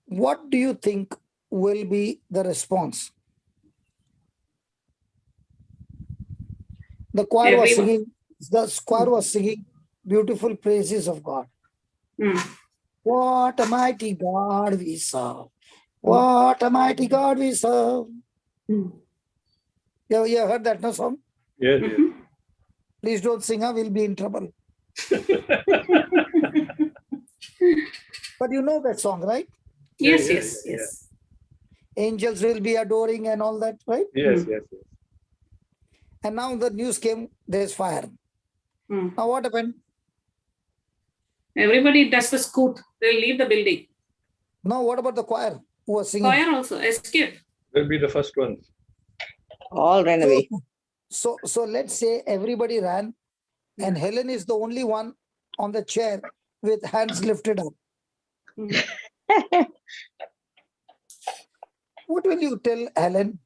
What do you think will be the response? The choir was singing beautiful praises of God. Mm. What a mighty God we serve. What a mighty God we serve. Mm. You heard that no song? Yes, Mhm. Please don't sing, we'll be in trouble. But you know that song, right? Yes, Yeah, yes, yeah, yes. Angels will be adoring and all that, right? Yes, Mm. yes, yes. And now the news came, there's fire. Mm. Now what happened? Everybody does the scoot. They'll leave the building. Now what about the choir who was singing? Choir also escape. They'll be the first ones. All ran away. So let's say everybody ran and Helen is the only one on the chair with hands lifted up. Mm. What will you tell Helen?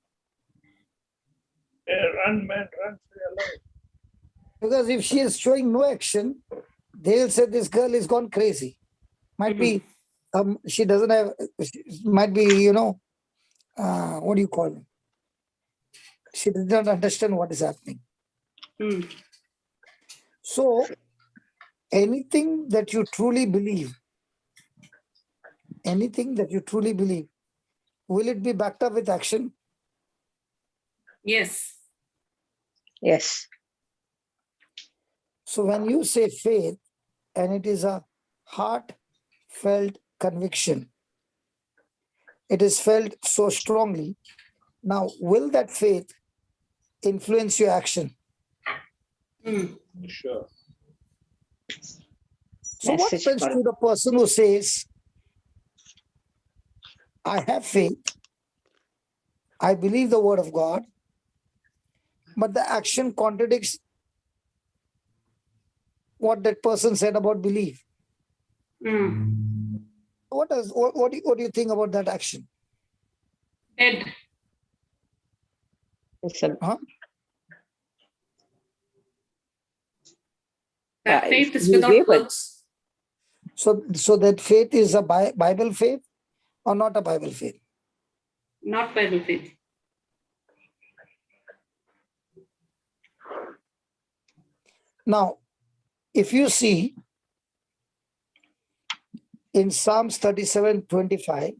Yeah, run, man, run for your life. Because if she is showing no action, they'll say this girl is gone crazy. Might be, she doesn't have, might be, what do you call it? She does not understand what is happening. Mm. So anything that you truly believe, will it be backed up with action? Yes. Yes. So when you say faith, and it is a heartfelt conviction, it is felt so strongly. Now, will that faith influence your action? Mm. Sure. So what Message happens for to the person who says, I have faith, I believe the word of God, but the action contradicts what that person said about belief? Mm. What do you think about that action? Dead. listen. Huh? That faith is You without wavered. works. So that faith is a Bible faith or not a Bible faith? Not Bible faith. Now, if you see in Psalms 37:25,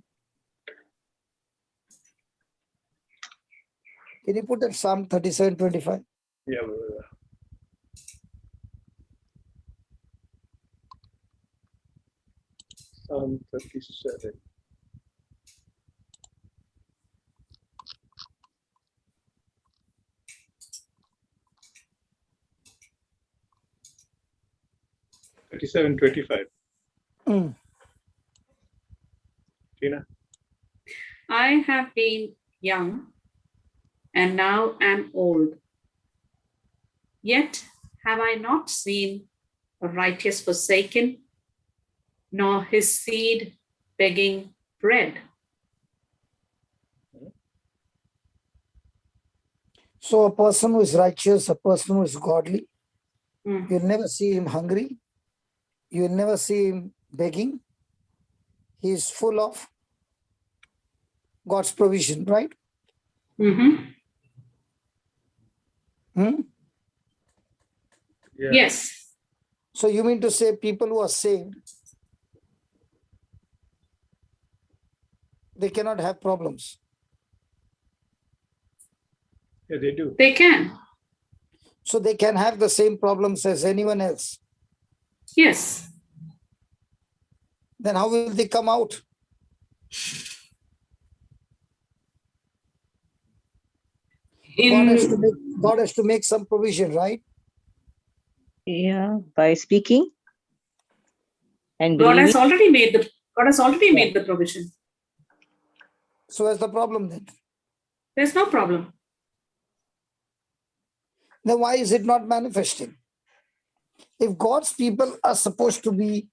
can you put that Psalm 37:25? Yeah. Psalm 37. $37.25. Mm. Tina? I have been young and now am old. Yet have I not seen the righteous forsaken, nor his seed begging bread. So a person who is righteous, a person who is godly, Mm. you'll never see him hungry. You'll never see him begging. He is full of God's provision, right? Mm-hmm. Hmm? Yeah. Yes. So you mean to say people who are saved, they cannot have problems? Yeah, they do. They can. So they can have the same problems as anyone else. Yes. Then how will they come out? God has to make some provision, right? Yeah, by speaking and God believing. has already made the provision. So what's the problem then? There's no problem. Then why is it not manifesting? If God's people are supposed to be,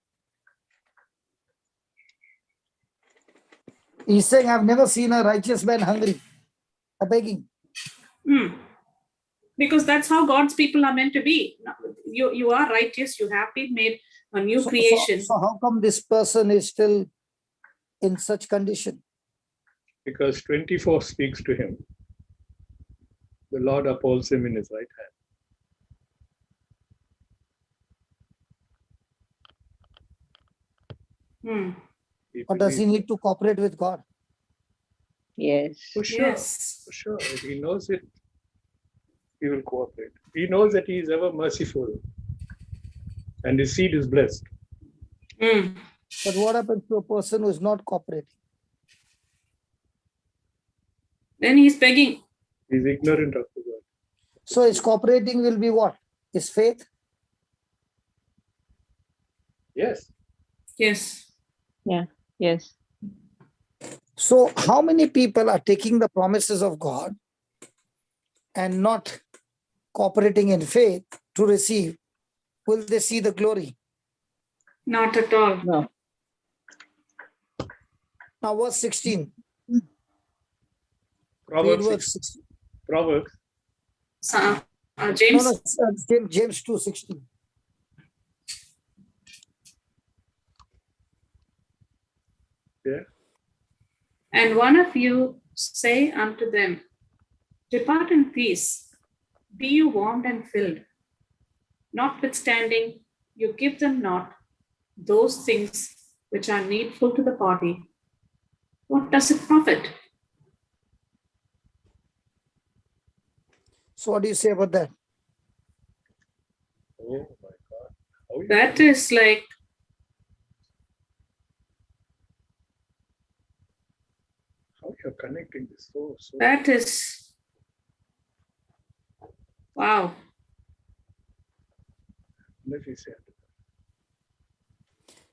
he's saying, I've never seen a righteous man hungry or begging. Because that's how God's people are meant to be. You are righteous. You have been made a new creation. So how come this person is still in such condition? Because 24 speaks to him. The Lord upholds him in his right hand. Or does he need to cooperate with God? Yes. For sure. Yes. For sure. If he knows it, he will cooperate. He knows that he is ever merciful and his seed is blessed. But what happens to a person who is not cooperating? Then he's begging. He's ignorant of the word. So his cooperating will be what? His faith? Yes. Yes. Yeah. Yes. So how many people are taking the promises of God and not cooperating in faith to receive? Will they see the glory? Not at all. No. Now verse 16. Proverbs. Read verse 16. Proverbs. James. No, James 2:16. Yeah. And one of you say unto them, depart in peace, be you warmed and filled. Notwithstanding, you give them not those things which are needful to the body. What does it profit? So what do you say about that? Oh my God. That is like, how you're connecting this so. That is, wow. Let me say.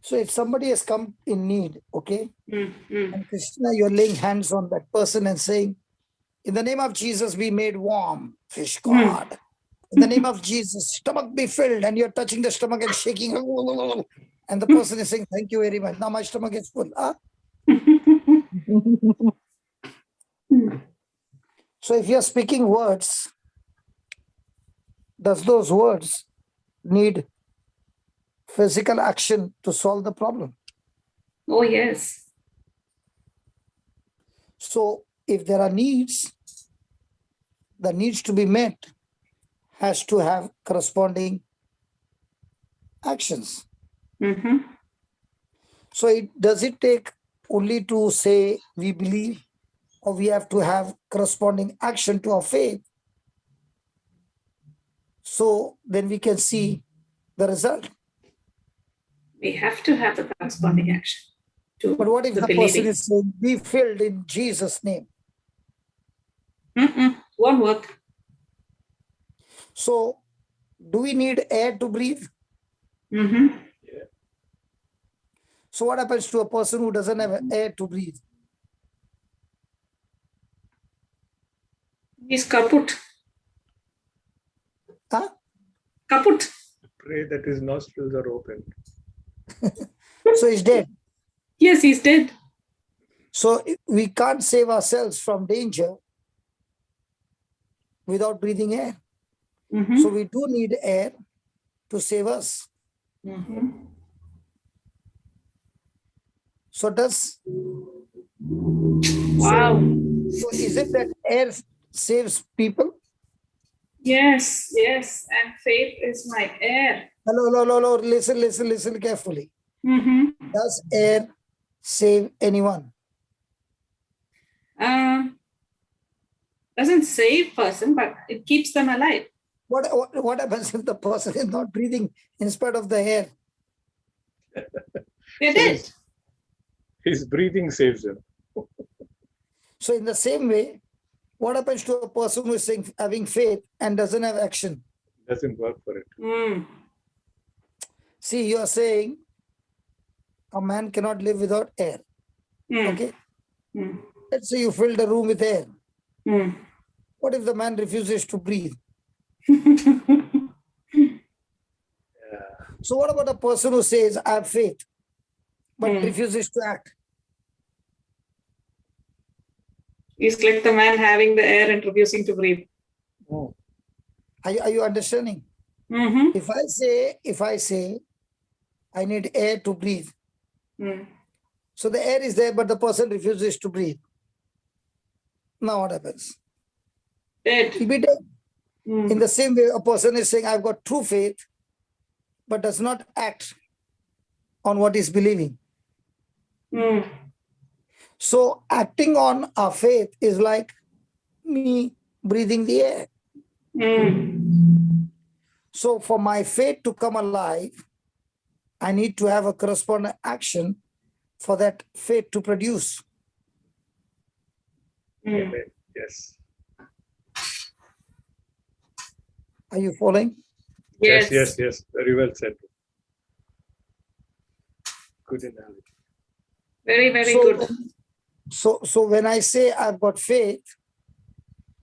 So if somebody has come in need, okay, Mm-hmm. and Krishna, you're laying hands on that person and saying, in the name of Jesus, be made warm, fish God. In the name of Jesus, stomach be filled, and you're touching the stomach and shaking. And the person is saying, thank you very much. Now my stomach is full. Huh? So if you're speaking words, does those words need physical action to solve the problem? Oh, yes. So if there are needs, the needs to be met has to have corresponding actions. Mm-hmm. So does it take only to say we believe, or we have to have corresponding action to our faith? So then we can see the result. We have to have the corresponding action. But what if the person is saying, be filled in Jesus' name? Won't work. So do we need air to breathe? Mm-hmm. Yeah. So what happens to a person who doesn't have air to breathe? He's kaput. Huh? Kaput. Pray that his nostrils are open. So he's dead. Yes, he's dead. So we can't save ourselves from danger without breathing air. Mm-hmm. So we do need air to save us. Mm-hmm. So does, Wow. so is it that air saves people? Yes, yes. And faith is my air. Hello, listen carefully. Mm-hmm. Does air save anyone? Doesn't save person, but it keeps them alive. What happens if the person is not breathing in spite of the air? They're dead. His breathing saves him. So in the same way, what happens to a person who is saying, having faith and doesn't have action? Doesn't work for it. See, you are saying a man cannot live without air. Okay? Let's say you fill the room with air. What if the man refuses to breathe? So what about a person who says, I have faith, but refuses to act? It's like the man having the air and refusing to breathe. Are you understanding? If I say, I need air to breathe. So the air is there, but the person refuses to breathe. Now what happens? Dead. He'll be dead. In the same way, a person is saying, I've got true faith, but does not act on what he's believing. So acting on our faith is like me breathing the air. So for my faith to come alive, I need to have a corresponding action for that faith to produce. Yes. Are you following? Yes. Very well said. Good analogy. Very, very good. So when I say I've got faith,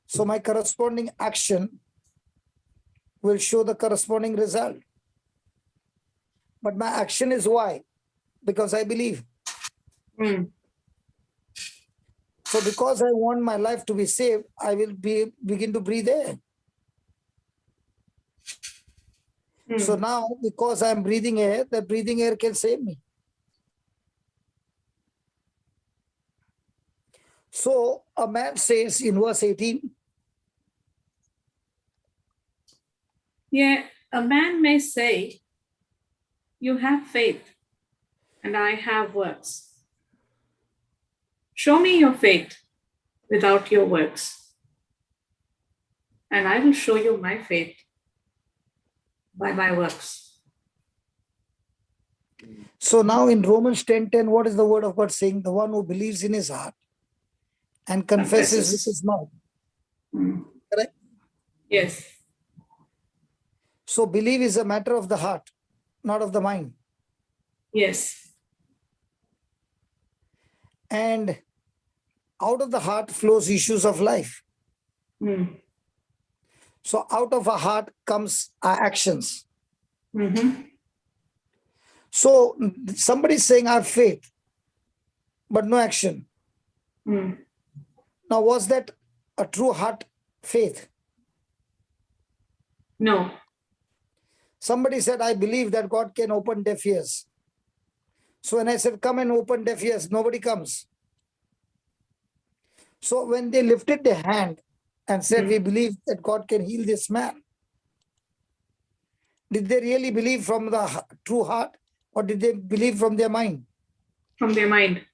so my corresponding action will show the corresponding result. But my action is why? Because I believe. So because I want my life to be saved, I will begin to breathe air. So now, because I'm breathing air, the breathing air can save me. So a man says in verse 18. Yeah, a man may say, you have faith and I have works. Show me your faith without your works, and I will show you my faith by my works. So now in Romans 10:10, what is the word of God saying? The one who believes in his heart and confesses with his mouth. Correct? Yes. So believe is a matter of the heart, not of the mind. Yes. And out of the heart flows issues of life. So out of our heart comes our actions. So somebody is saying I have faith, but no action. Now, was that a true heart faith? No. Somebody said, I believe that God can open deaf ears. So when I said, come and open deaf ears, nobody comes. So when they lifted their hand and said, we believe that God can heal this man, did they really believe from the true heart, or did they believe from their mind? From their mind.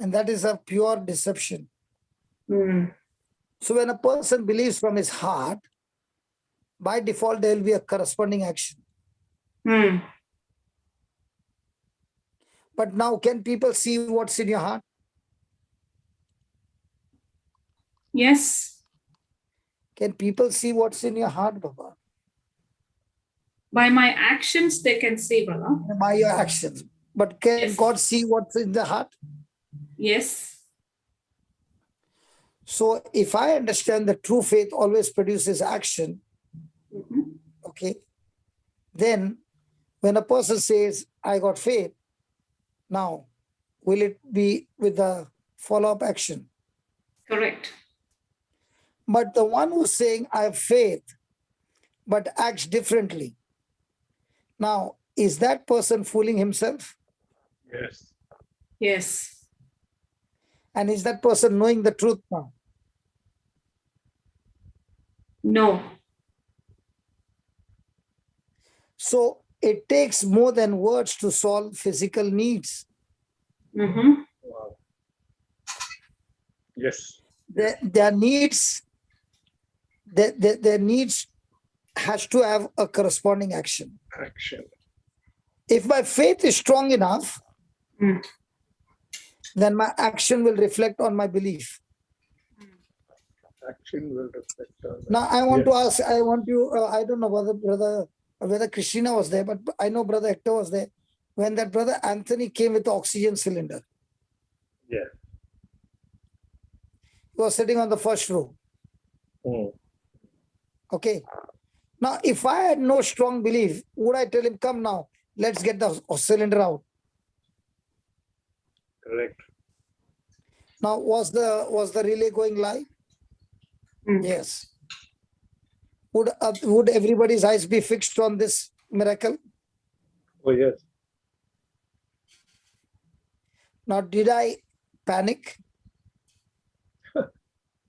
And that is a pure deception. So when a person believes from his heart, by default, there will be a corresponding action. But now, can people see what's in your heart? Yes. Can people see what's in your heart, Baba? By my actions, they can see, Baba. By your actions. But can God see what's in the heart? Yes. So if I understand that true faith always produces action, okay, then when a person says, I got faith, now, will it be with the follow-up action? Correct. But the one who's saying, I have faith, but acts differently. Now, is that person fooling himself? Yes. Yes. And is that person knowing the truth now? No. So it takes more than words to solve physical needs. Wow. Yes. Their needs, their needs has to have a corresponding action. Action. If my faith is strong enough, then my action will reflect on my belief. Action will reflect on that. Now, I want to Yes. ask, I want you, I don't know whether Christina was there, but I know Brother Hector was there. When that Brother Anthony came with the oxygen cylinder, Yeah. he was sitting on the first row. Mm. Okay. Now, if I had no strong belief, would I tell him, come now, let's get the cylinder out? Correct. Now, was the relay going live? Mm. Yes. Would everybody's eyes be fixed on this miracle? Oh, yes. Now, did I panic?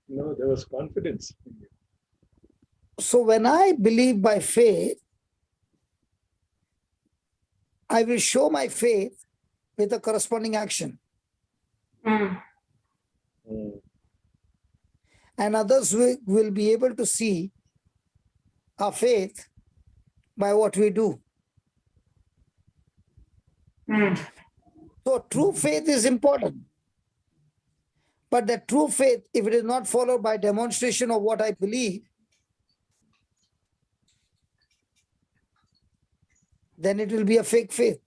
No, there was confidence in you. So when I believe by faith, I will show my faith with a corresponding action. Mm. Mm. And others will be able to see our faith by what we do. Mm. So true faith is important. But that true faith, if it is not followed by demonstration of what I believe, then it will be a fake faith.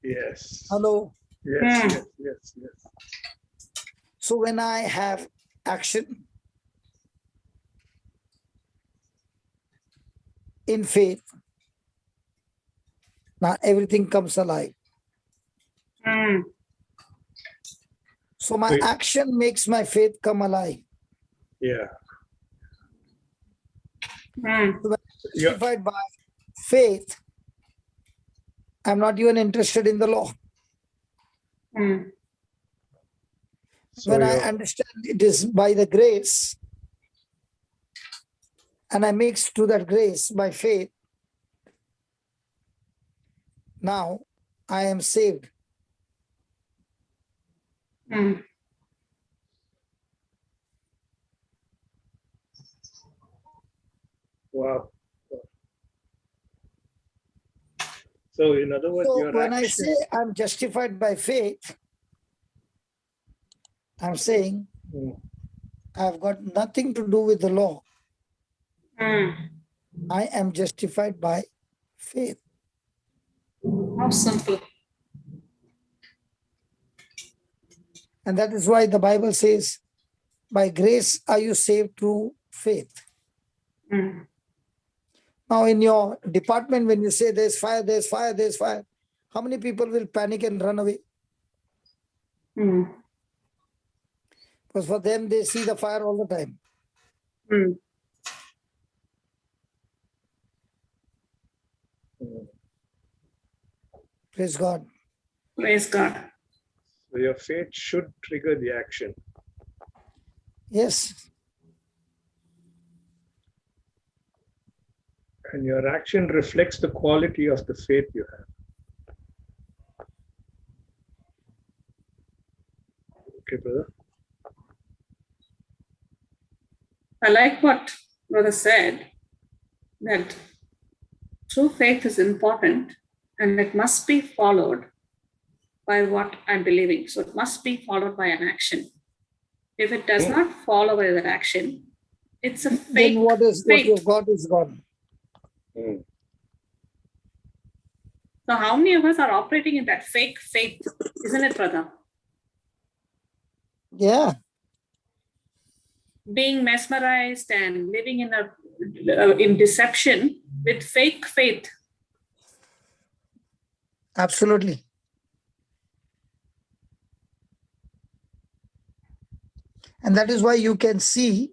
Yes. Hello. Yes, Mm. yes, yes, yes. So when I have action in faith, now everything comes alive. Mm. So my Wait. action makes my faith come alive. Yeah. Mm. So when I'm Yeah. justified by faith, I'm not even interested in the law. Mm. So When I you're- understand it is by the grace, and I mix to that grace by faith, now I am saved. Mm. wow. So in other words, So your when I action. say I'm justified by faith, I'm saying Mm. I've got nothing to do with the law. Mm. I am justified by faith. How simple. And that is why the Bible says, by grace are you saved through faith. Mm. Now in your department, when you say there's fire, there's fire, there's fire, how many people will panic and run away? Mm. Because for them, they see the fire all the time. Mm. Mm. Praise God. Praise God. So your faith should trigger the action. Yes. And your action reflects the quality of the faith you have. Okay, brother. I like what Brother said, that true faith is important and it must be followed by what I'm believing. So it must be followed by an action. If it does not follow by that action, it's a Then fake what faith. you've got is gone. Mm. So how many of us are operating in that fake faith? Isn't it, brother? Yeah. Being mesmerized and living in deception with fake faith. Absolutely. And that is why you can see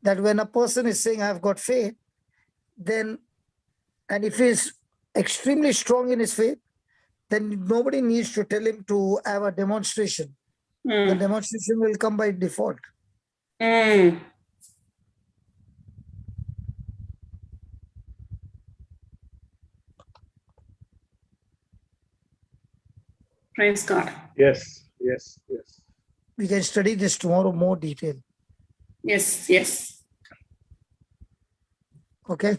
that when a person is saying, I've got faith, then, and if he's extremely strong in his faith, then nobody needs to tell him to have a demonstration. The Mm. demonstration will come by default. Mm. Praise God. Yes, yes, yes. We can study this tomorrow more detail. Yes, yes. Okay.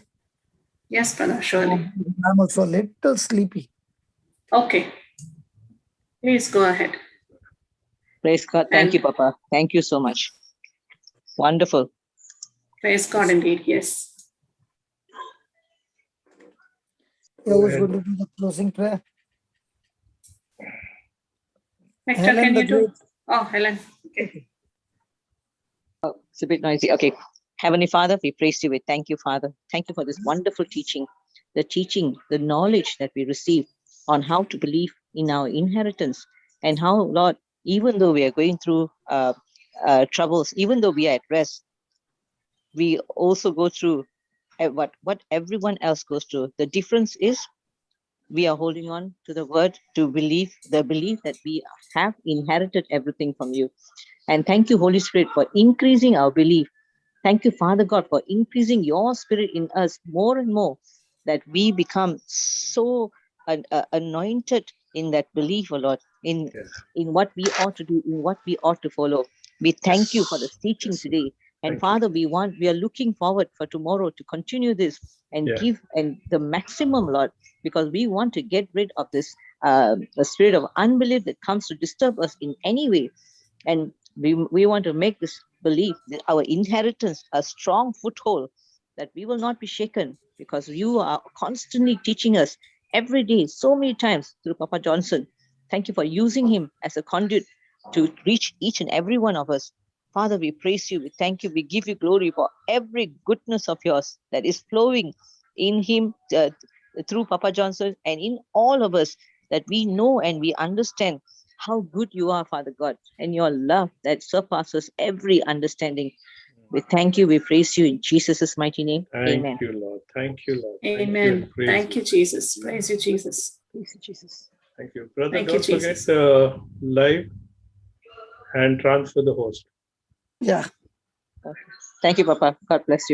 Yes, brother, surely. I'm also a little sleepy. Okay. Please go ahead. Praise God. Thank And- you, Papa. Thank you so much. Wonderful. Praise God indeed. Yes. Yeah, who's going to do the closing prayer? Hector, Helen can the you do? Great. Oh, Helen. Okay. It's a bit noisy. Okay. Heavenly Father, we praise you. We thank you, Father. Thank you for this wonderful teaching, the knowledge that we receive on how to believe in our inheritance, and how, Lord, even though we are going through troubles, even though we are at rest, we also go through what everyone else goes through. The difference is we are holding on to the word, to believe, the belief that we have inherited everything from you. And thank you, Holy Spirit, for increasing our belief. Thank you, Father God, for increasing your spirit in us more and more, that we become so anointed in that belief, O Lord, in what we ought to do, in what we ought to follow. We thank you for this teaching today. And Father, we are looking forward for tomorrow to continue this and give and the maximum, Lord, because we want to get rid of this the spirit of unbelief that comes to disturb us in any way. And we want to make this belief that our inheritance a strong foothold, that we will not be shaken, because you are constantly teaching us every day, so many times through Papa Johnson. Thank you for using him as a conduit to reach each and every one of us. Father, we praise you, we thank you, we give you glory for every goodness of yours that is flowing in him through Papa Johnson and in all of us, that we know and we understand how good you are, Father God, and your love that surpasses every understanding. We thank you, we praise you in Jesus' mighty name. Amen. Thank you, Lord. Thank you, Lord. Amen. Thank you, Jesus. Praise you, Jesus. Praise you, Jesus. Thank you. Brother, Thank you, don't forget Jesus. the live and transfer the host. Yeah. Thank you, Papa. God bless you.